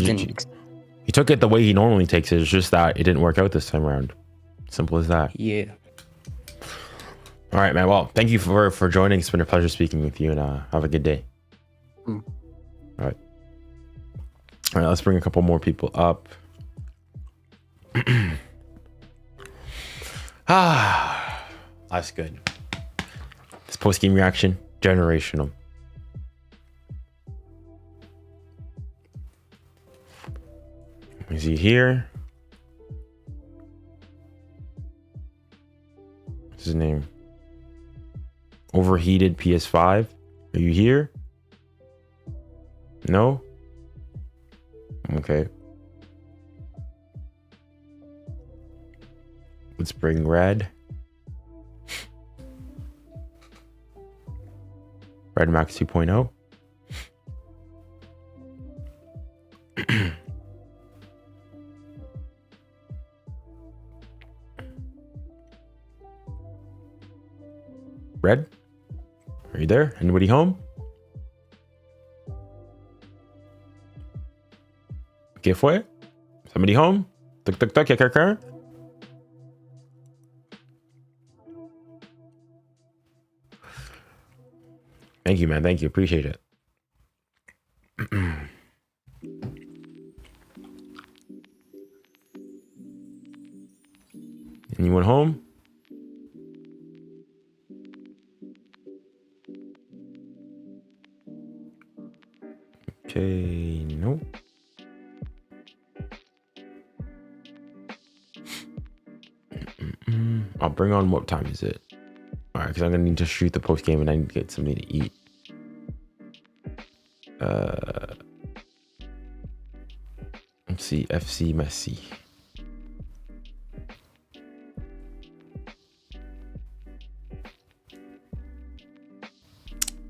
He took it the way he normally takes it. It's just that it didn't work out this time around. Simple as that. Yeah. All right, man. Well, thank you for joining. It's been a pleasure speaking with you, and have a good day. All right. All right, let's bring a couple more people up. That's good. This post-game reaction, generational. Is he here? What's his name? Overheated PS5. Are you here? No? Okay. Let's bring Red. Red Max 2.0. Red? Are you there? Anybody home? ¿Qué fue? Somebody home? Tuk tuk tuk, ya. Thank you, man. Thank you. Appreciate it. Anyone home? Okay, no. I'll bring on, what time is it? All right, because I'm gonna need to shoot the post game and I need to get something to eat. Let's see, FC Messi.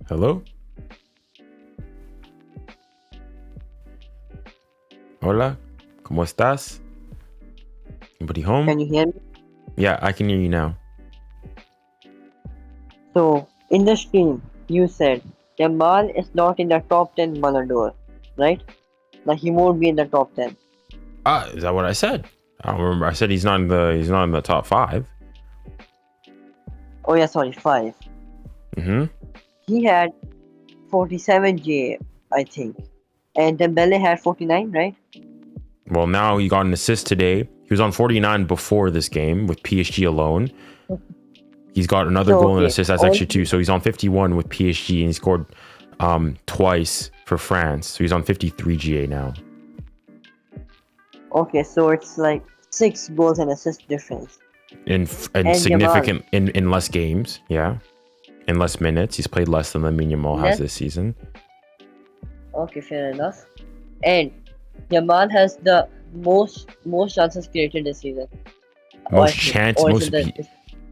Hello? Hola, ¿cómo estás? Anybody home? Can you hear me? Yeah, I can hear you now. So, in the stream, you said Yamal is not in the top 10 Ballon d'Or, right? Like he won't be in the top 10. Is that what I said? I don't remember. I said he's not in the top 5. Oh yeah, sorry, 5. He had 47 GA, I think. And Dembele had 49, right? Well, now he got an assist today. He was on 49 before this game with PSG alone. He's got another goal and assist. That's actually 2. So he's on 51 with PSG and he scored twice for France. So he's on 53 GA now. Okay, so it's like 6 goals and assist difference. In significant in less games, yeah. In less minutes. He's played less than Lamine Yamal has this season. Okay, fair enough. And Yamal has the most chances created this season.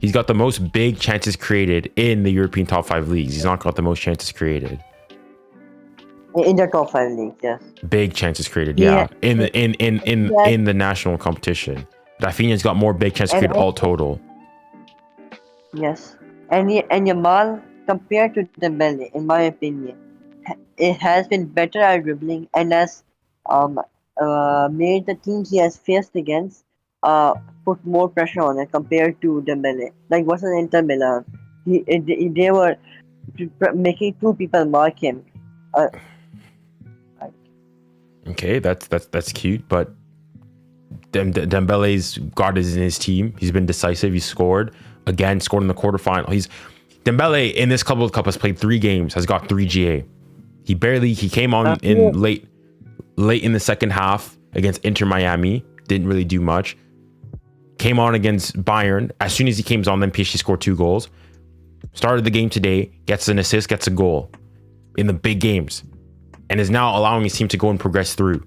He's got the most big chances created in the European top 5 leagues. He's not got the most chances created. In the top 5 leagues, yes. Big chances created, yeah. In the national competition. Rafinha's got more big chances created all total. Yes. And Yamal, compared to Dembele, in my opinion, it has been better at dribbling and has made the teams he has faced against put more pressure on it compared to Dembele. Like versus Inter Milan, they were making 2 people mark him. Okay, that's cute, but Dembele's got it in his team. He's been decisive. He scored again. Scored in the quarterfinal. Dembele in this Club World Cup has played 3 games. Has got 3 GA. He came on in late in the second half against Inter Miami. Didn't really do much. Came on against Bayern. As soon as he came on, then PSG scored 2 goals. Started the game today. Gets an assist. Gets a goal in the big games, and is now allowing his team to go and progress through.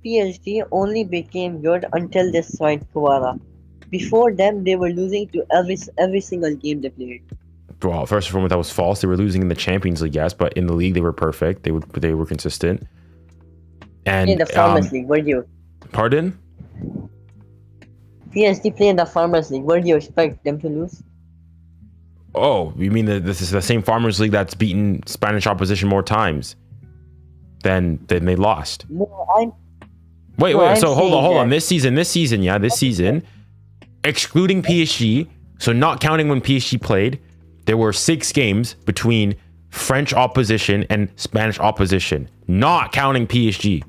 PSG only became good until they signed Kvara. Before them, they were losing to every single game they played. Well, first and foremost, that was false. They were losing in the Champions League, yes, but in the league they were perfect. They were consistent. And in the Farmers League, where do you? Pardon? PSG play in the Farmers League. Where do you expect them to lose? Oh, you mean that this is the same Farmers League that's beaten Spanish opposition more times than they lost? No, Wait. So hold on. This season, excluding PSG, so not counting when PSG played, there were 6 games between French opposition and Spanish opposition, not counting PSG.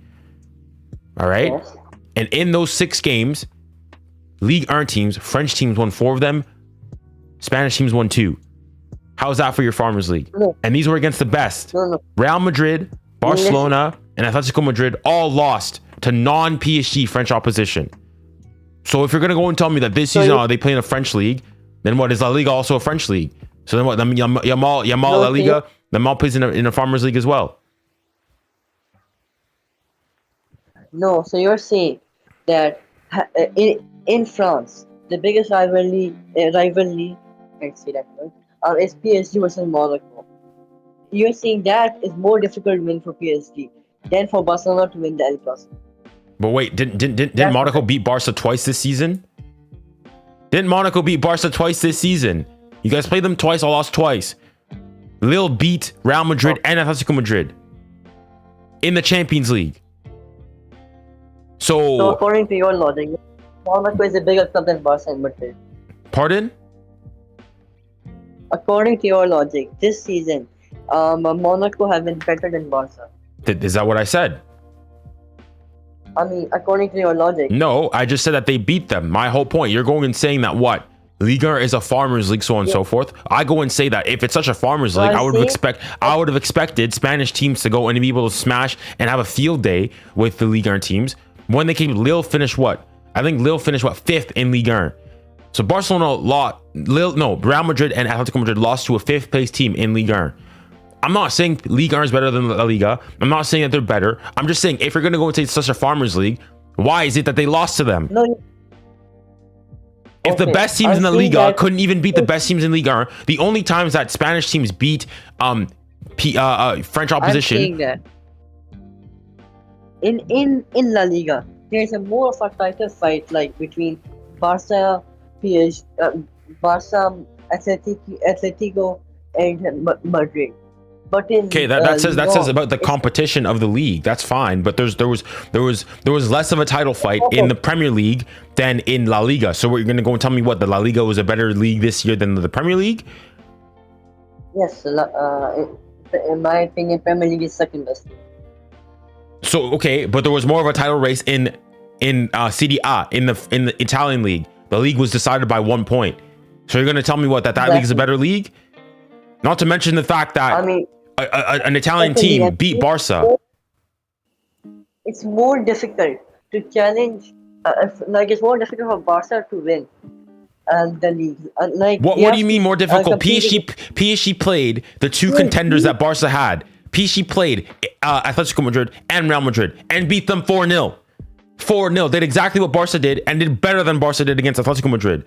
All right? Yes. And in those 6 games, Ligue 1 teams, French teams won 4 of them, Spanish teams won 2. How's that for your Farmers League? No. And these were against the best. No. Real Madrid, Barcelona, and Atletico Madrid all lost to non-PSG French opposition. So if you're going to go and tell me that this season they play in a French league, then what, is La Liga also a French league? So then what, Yamal La Liga Lamont plays in a Farmers League as well. No, so you're saying that in France, the biggest rivalry, can't say that word, is PSG versus Monaco. You're saying that is more difficult win for PSG than for Barcelona to win the El Clasico. But wait, didn't Monaco beat Barca twice this season? Didn't Monaco beat Barca twice this season? You guys played them twice, I lost twice. Lille beat Real Madrid and Atletico Madrid in the Champions League. So according to your logic, Monaco is a bigger club than Barca and Madrid. Pardon? According to your logic, this season, Monaco have been better than Barca. Is that what I said? I mean, according to your logic. No, I just said that they beat them. My whole point. You're going and saying that what? Liga is a farmers league, so on and so forth. I go and say that if it's such a farmers league, I would have expected Spanish teams to go and be able to smash and have a field day with the Ligue 1 teams. When they came, Lille finished what? I think Lille finished what, 5th in Ligue 1. So Barcelona lost. Real Madrid and Atletico Madrid lost to a 5th place team in Ligue 1. I'm not saying Ligue 1 is better than La Liga. I'm not saying that they're better. I'm just saying if you're going to go and say it's such a farmers league, why is it that they lost to them? No. If the best teams in the Liga couldn't even beat the best teams in Ligue 1, the only times that Spanish teams beat French opposition. I'm saying that in La Liga, there's a more of a tighter fight like between Barca, PSG, Barca, Atletico, and Madrid. But in that says about the competition of the league. That's fine, but there was less of a title fight in the Premier League than in La Liga. So you're gonna go and tell me what, the La Liga was a better league this year than the Premier League? Yes, in my opinion, Premier League is second best. So okay, but there was more of a title race in Serie A, in the Italian league. The league was decided by 1 point. So you're gonna tell me what, that league is a better league? Not to mention the fact that an Italian team beat Barca. It's more difficult to challenge. It's more difficult for Barca to win the league. What do you mean more difficult? PSG played the two contenders that Barca had. PSG played Atletico Madrid and Real Madrid and beat them 4-0. 4-0. Did exactly what Barca did and did better than Barca did against Atletico Madrid.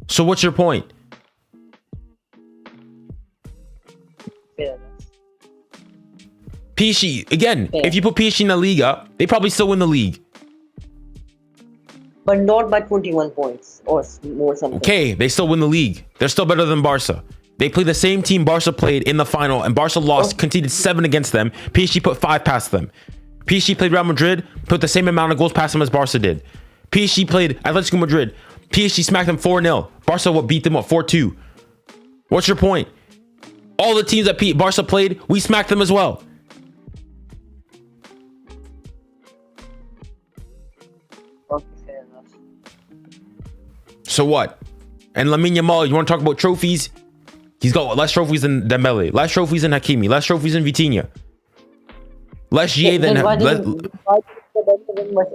So what's your point? PSG, again, if you put PSG in the Liga, they probably still win the league. But not by 21 points or more something. Okay, they still win the league. They're still better than Barca. They play the same team Barca played in the final, and Barca lost, conceded 7 against them. PSG put 5 past them. PSG played Real Madrid, put the same amount of goals past them as Barca did. PSG played Atletico Madrid. PSG smacked them 4-0. Barca beat them 4-2. What's your point? All the teams that Barca played, we smacked them as well. So what? And Lamine Yamal, you want to talk about trophies? He's got less trophies than Dembele, less trophies than Hakimi, less trophies than Vitinha, less GA than.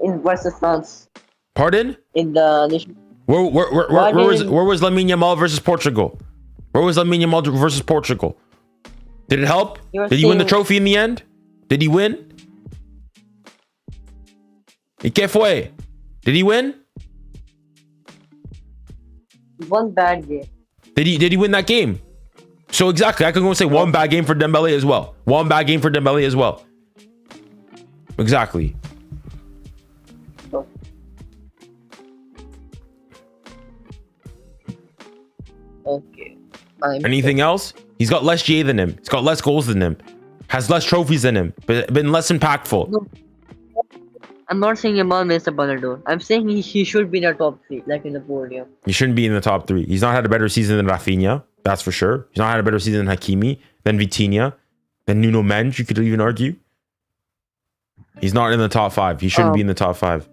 In versus France. Pardon? In the nation. Where was Lamine Yamal versus Portugal? Where was Lamine Yamal versus Portugal? Did it help? Did he win the trophy in the end? Did he win? ¿Y qué fue? Did he win? One bad game. Did he win that game? So exactly, I can go and say one bad game for Dembele as well. One bad game for Dembele as well. Exactly. Okay. Anything else? He's got less GA than him. He's got less goals than him. Has less trophies than him. But been less impactful. No. I'm not saying Yamal missed a Ballon d'Or. I'm saying he should be in the top 3, like in the podium. He shouldn't be in the top 3. He's not had a better season than Rafinha. That's for sure. He's not had a better season than Hakimi, than Vitinha, than Nuno Mendes, you could even argue. He's not in the top 5. He shouldn't be in the top 5.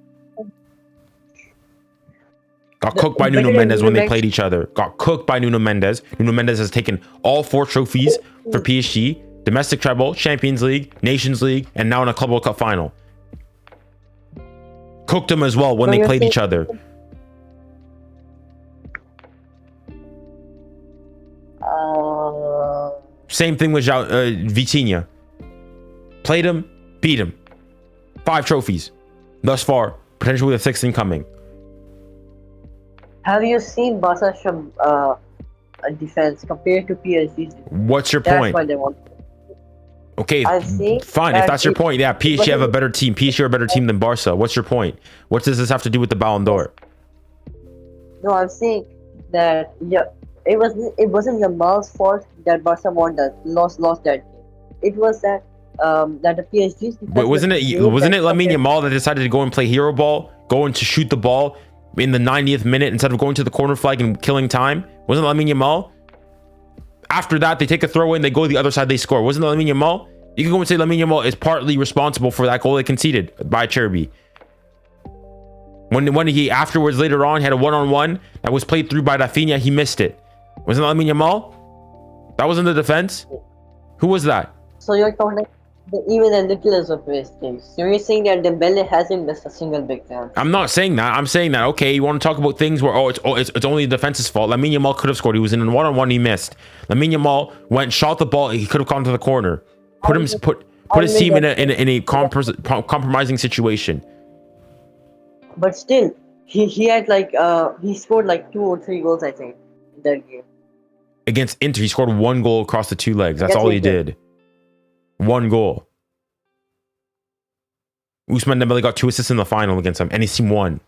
Got cooked by Nuno Mendes when they played each other. Got cooked by Nuno Mendes. Nuno Mendes has taken all 4 trophies for PSG. Domestic treble, Champions League, Nations League, and now in a Club World Cup final. Cooked him as well when they played each other. Same thing with Vitinha. Played him, beat him. 5 trophies thus far. Potentially a 6th incoming. Have you seen Barca's defense compared to PSG's? What's your point? That's why they want. Okay, fine. If that's your point, yeah, PSG have a better team. PSG are a better team than Barca. What's your point? What does this have to do with the Ballon d'Or? No, I'm saying that it wasn't Yamal's fault that Barca won that lost that game. It was that the PSG's. But wasn't it Lamine Yamal that decided to go and play hero ball, going to shoot the ball in the 90th minute instead of going to the corner flag and killing time? Wasn't Lamine Yamal? After that, they take a throw in, they go to the other side, they score. Wasn't it Lamine Yamal? You can go and say Lamine Yamal is partly responsible for that goal they conceded by 𝙬𝙬𝘼𝘋𝙬. When he afterwards later on had a one-on-one that was played through by Rafinha, he missed it. Wasn't that Lamine Yamal? That wasn't the defense. Who was that? So you're talking even a little is of mistakes. So you're saying that Dembele hasn't missed a single big chance. I'm not saying that. I'm saying that, okay, you want to talk about things where, it's only the defense's fault. Lamine Yamal could have scored. He was in a one-on-one, he missed. Lamine Yamal went, shot the ball, he could have gone to the corner. Put his team in a compromising situation. But still, he had he scored like 2 or 3 goals, I think, in that game. Against Inter, he scored 1 goal across the 2 legs. That's all he did. 1 goal. 𝙀𝙀 Dembélé got 2 assists in the final against him, and his team won.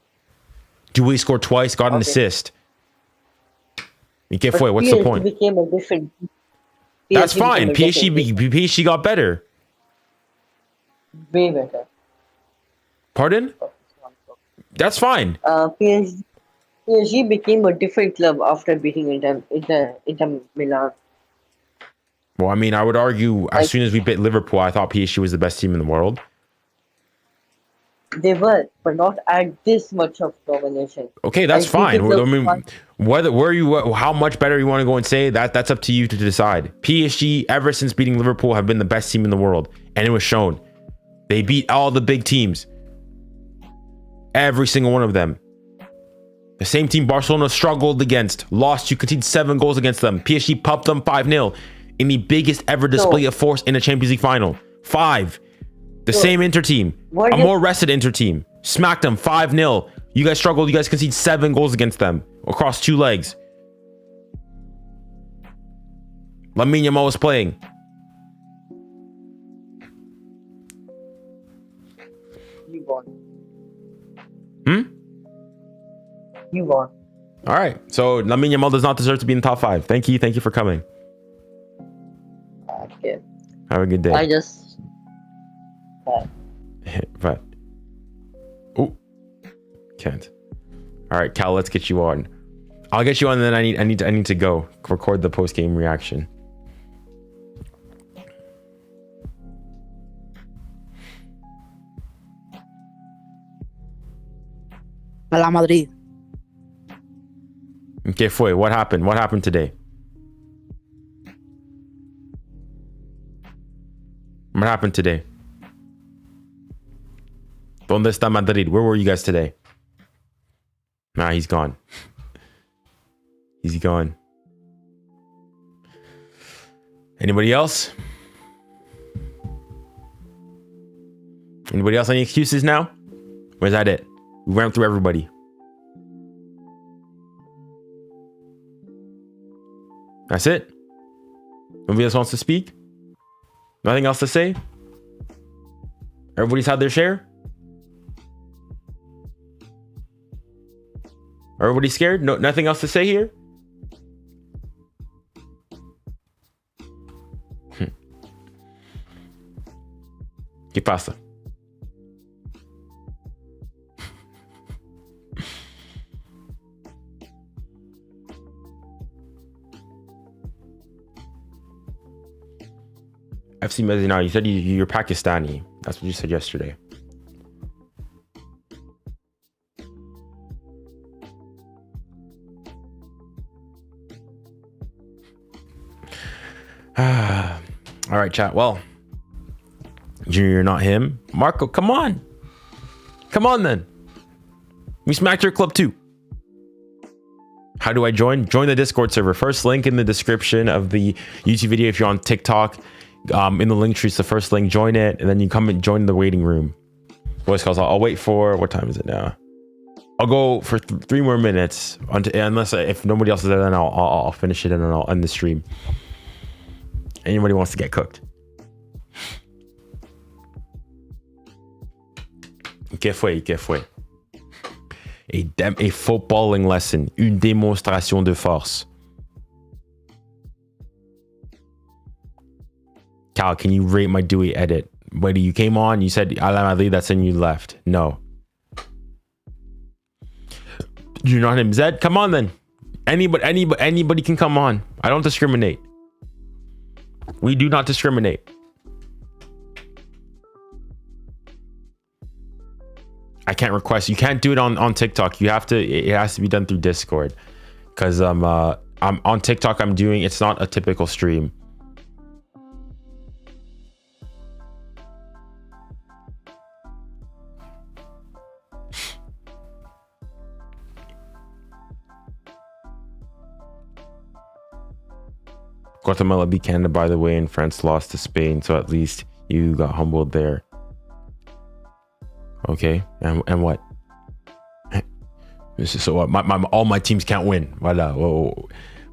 𝙀𝙀 scored twice, got an assist. Ńkana, what's the point? Became a different. That's fine. PSG got better. Way better. Pardon? That's fine. PSG became a different club after beating Inter Milan. Well, I mean, I would argue as soon as we beat Liverpool, I thought PSG was the best team in the world. They were, but not at this much of domination. Okay, that's fine. I mean, how much better you want to go and say that's up to you to decide. PSG, ever since beating Liverpool, have been the best team in the world, and it was shown. They beat all the big teams, every single one of them. The same team Barcelona struggled against, lost. You conceded 7 goals against them. PSG popped them 5-0 in the biggest ever display of force in a Champions League final. 5. The same Inter team, a more rested Inter team, smacked them 5-0. You guys struggled. You guys conceded 7 goals against them across 2 legs. Lamine Yamal was playing. You won. You won. All right. So Lamine Yamal does not deserve to be in the top 5. Thank you. Thank you for coming. Okay. Have a good day. I just. But. Oh. Can't. All right, Cal. Let's get you on. I'll get you on. And then I need to go record the post game reaction. Hola, Madrid. 𝙀𝙀, what happened? What happened today? What happened today? ¿Dónde está Madrid? Where were you guys today? Nah, he's gone. He's gone. Anybody else? Anybody else? Any excuses now? Or is that it? We went through everybody. That's it? Nobody else wants to speak? Nothing else to say? Everybody's had their share? Everybody scared? No, nothing else to say here? ¿Qué pasa? FC Medina, you said you're Pakistani. That's what you said yesterday. All right, chat. Well, Junior, you're not him. Marco, come on. Come on, then. We smacked your club too. How do I join? Join the Discord server. First link in the description of the YouTube video. If you're on TikTok, in the link tree, it's the first link. Join it, and then you come and join the waiting room. Voice calls. I'll wait for, what time is it now? I'll go for 3 more minutes unless if nobody else is there, then I'll finish it and then I'll end the stream. Anybody wants to get cooked? 𝙊𝙖𝘾𝙖𝙖𝘾. A footballing lesson, une démonstration de force. Cal, can you rate my Dewey edit? Wait, you came on, you said 𝙊𝙾𝘾𝘾𝘼, that's when you left. No. You're not him. Zed, come on then. Anybody can come on. I don't discriminate. We do not discriminate. I can't request. You can't do it on TikTok. You have to. It has to be done through Discord, because I'm on TikTok. I'm doing. It's not a typical stream. Guatemala beat Canada, by the way, and France lost to Spain, so at least you got humbled there. Okay, and what? So what? All my teams can't win. Voila. Whoa.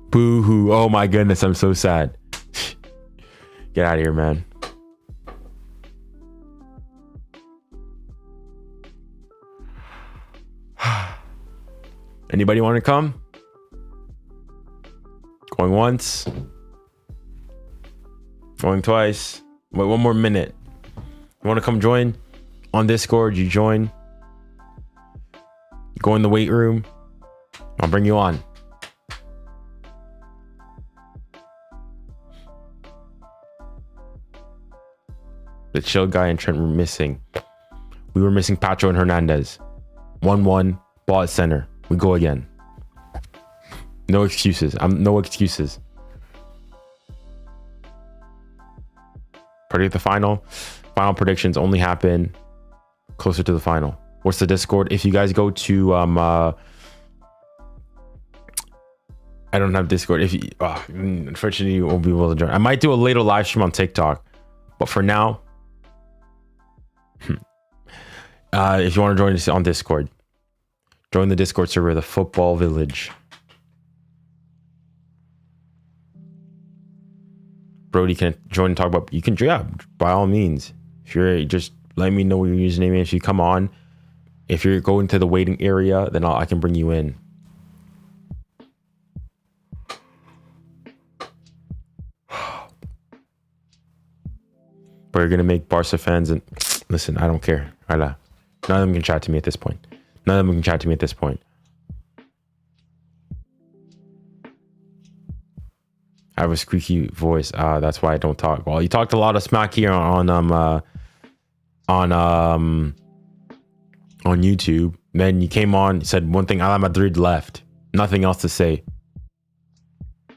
Boo hoo. Oh my goodness, I'm so sad. Get out of here, man. Anybody want to come? Going once. Going twice. Wait, 1 more minute. You want to come join on Discord? You join. Go in the weight room. I'll bring you on. The chill guy and Trent were missing. We were missing Pacho and Hernandez. 1-1. Ball at center. We go again. No excuses. No excuses. Predict the final. Final predictions only happen closer to the final. What's the Discord? If you guys go to I don't have Discord. If you unfortunately you won't be able to join. I might do a later live stream on TikTok, but for now, if you want to join us on Discord, join the Discord server, the Football Village. Brody can join and talk about. You can, yeah, by all means. If you're, just let me know what your username is. If you come on, if you're going to the waiting area, then I can bring you in. But you're gonna make Barca fans, and listen, I don't care. None of them can chat to me at this point. None of them can chat to me at this point. I have a squeaky voice. That's why I don't talk. Well, you talked a lot of smack here on YouTube. Then you came on, said one thing. 𝙊𝙾𝘾𝘾𝘼 Madrid left. Nothing else to say.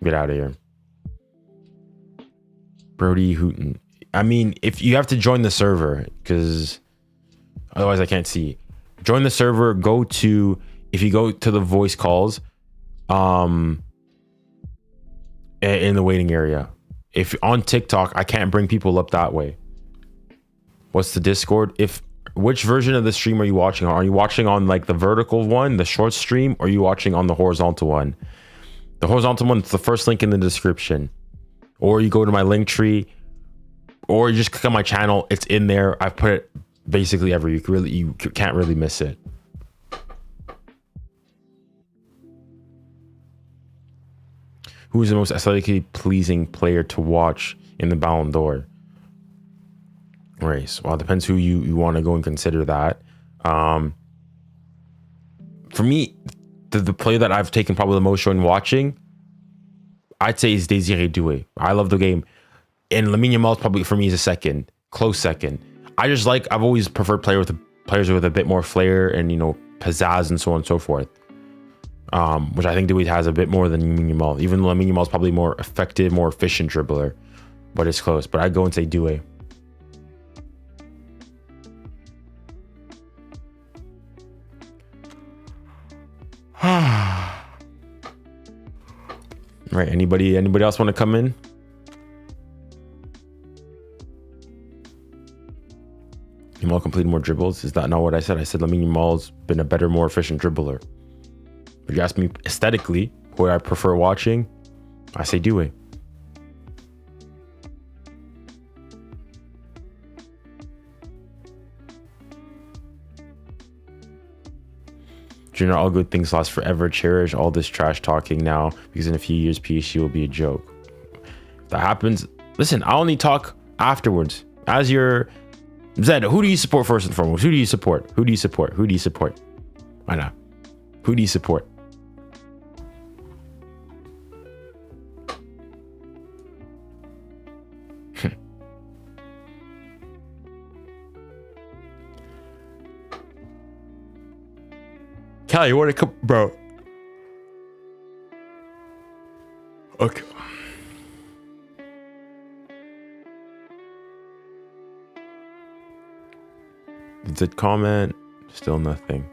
Get out of here, Brody Hooten. I mean, if you have to join the server, because otherwise I can't see. Join the server. Go to, if you go to the voice calls, in the waiting area. If on TikTok, I can't bring people up that way. What's the Discord? Which version of the stream are you watching on? Are you watching on like the vertical one, the short stream, or are you watching on the horizontal one? The horizontal one, it's the first link in the description. Or you go to my link tree, or you just click on my channel. It's in there. I've put it basically everywhere. You can't really miss it. Who is the most aesthetically pleasing player to watch in the Ballon d'Or race? Well, it depends who you want to go and consider that. For me, the player that I've taken probably the most joy in watching, I'd say is 𝙎𝙬𝘼𝑔𝙬𝘼. I love the game. And 𝙬𝙾𝘼𝑔𝙬𝘼 probably for me is a second, close second. I've always preferred players with a bit more flair and, pizzazz and so on and so forth. Which I think 𝙬𝙬𝘼 has a bit more than 𝙬𝙾𝘼𝑔𝙬𝘼. Even though 𝙬𝙾𝘼𝑔𝙬𝘼 is probably more effective, more efficient dribbler, but it's close. But I'd go and say 𝙬𝙬𝘼. right, anybody else want to come in? Yamal completed more dribbles. Is that not what I said? I said Lamine Yamal's been a better, more efficient dribbler. But you ask me aesthetically, who I prefer watching, I say Ďuhé. Junior, all good things last forever. Cherish all this trash talking now, because in a few years PSG will be a joke. If that happens, listen, I only talk afterwards. As your Zed, who do you support first and foremost? Who do you support? Who do you support? Who do you support? Why not? Who do you support? Cal, you want to come, bro? Okay. Did comment? Still nothing.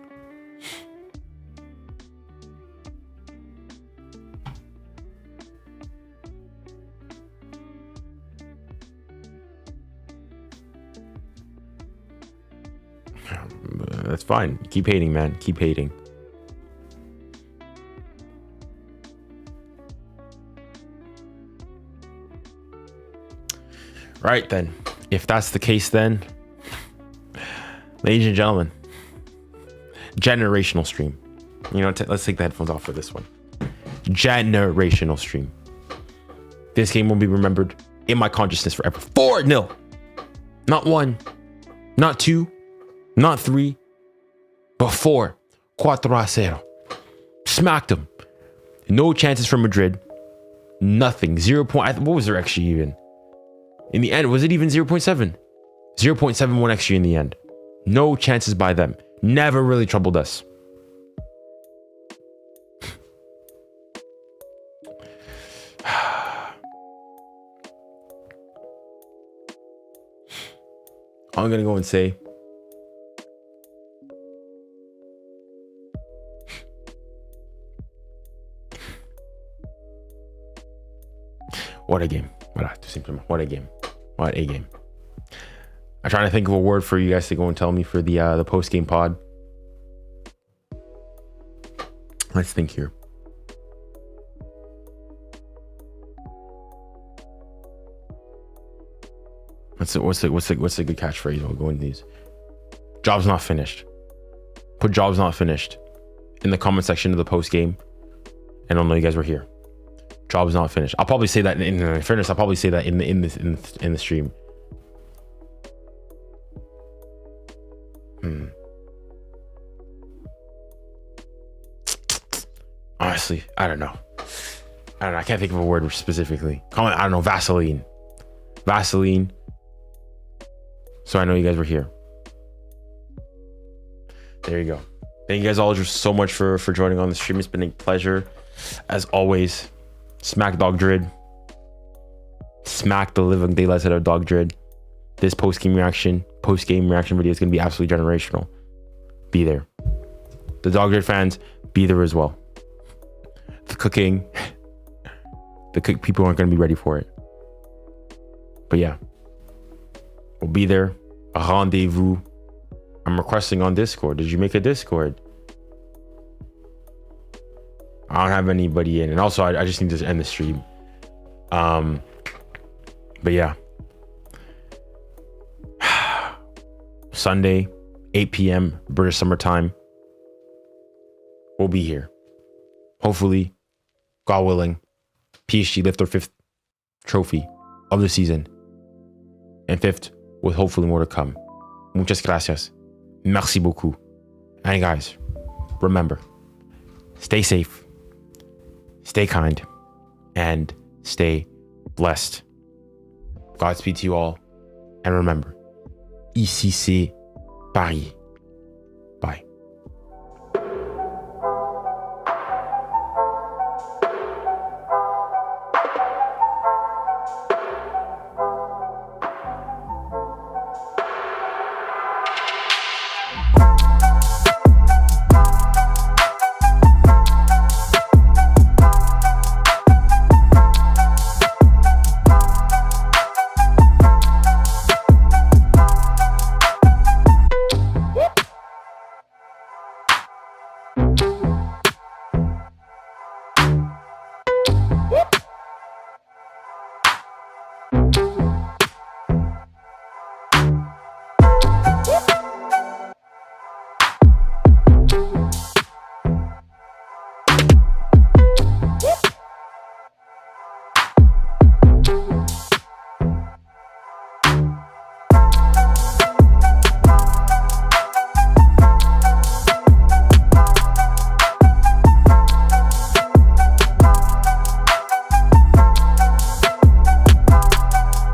That's fine. Keep hating, man. Keep hating. Right then. If that's the case, then, ladies and gentlemen, generational stream. You know, let's take the headphones off for this one. Generational stream. This game will be remembered in my consciousness forever. 4-0. Not 1, not 2, not 3, but 4. 4-0. Smacked them. No chances for Madrid. Nothing. 0. What was their XG even? In the end, was it even 0.7? 0.71 XG in the end. No chances by them. Never really troubled us. I'm gonna go and say, what a game. What a game. What a game. I'm trying to think of a word for you guys to go and tell me for the post-game pod. Let's think here. What's a good catchphrase? We'll go into these. Job's not finished. Put job's not finished in the comment section of the post-game, and I'll know you guys were here. Job's not finished. I'll probably say that in fairness. I'll probably say that in the stream. Honestly, I don't know. I can't think of a word specifically. I don't know. Vaseline. So I know you guys were here. There you go. Thank you guys all just so much for joining on the stream. It's been a pleasure as always. Smack Dog Drid. Smack the living daylights out of Dog Drid. This post-game reaction video is going to be absolutely generational. Be there. The Dog Drid fans, be there as well. The cooking, people aren't going to be ready for it. But yeah, we'll be there. A rendezvous. I'm requesting on Discord. Did you make a Discord? I don't have anybody in, and also I just need to end the stream. But yeah, Sunday, 8 p.m. British summertime. We'll be here. Hopefully, God willing, PSG lift their 5th trophy of the season, and 5th with hopefully more to come. Muchas gracias. Merci beaucoup. And guys, remember, stay safe, stay kind, and stay blessed. Godspeed to you all. And remember, ici c'est Paris.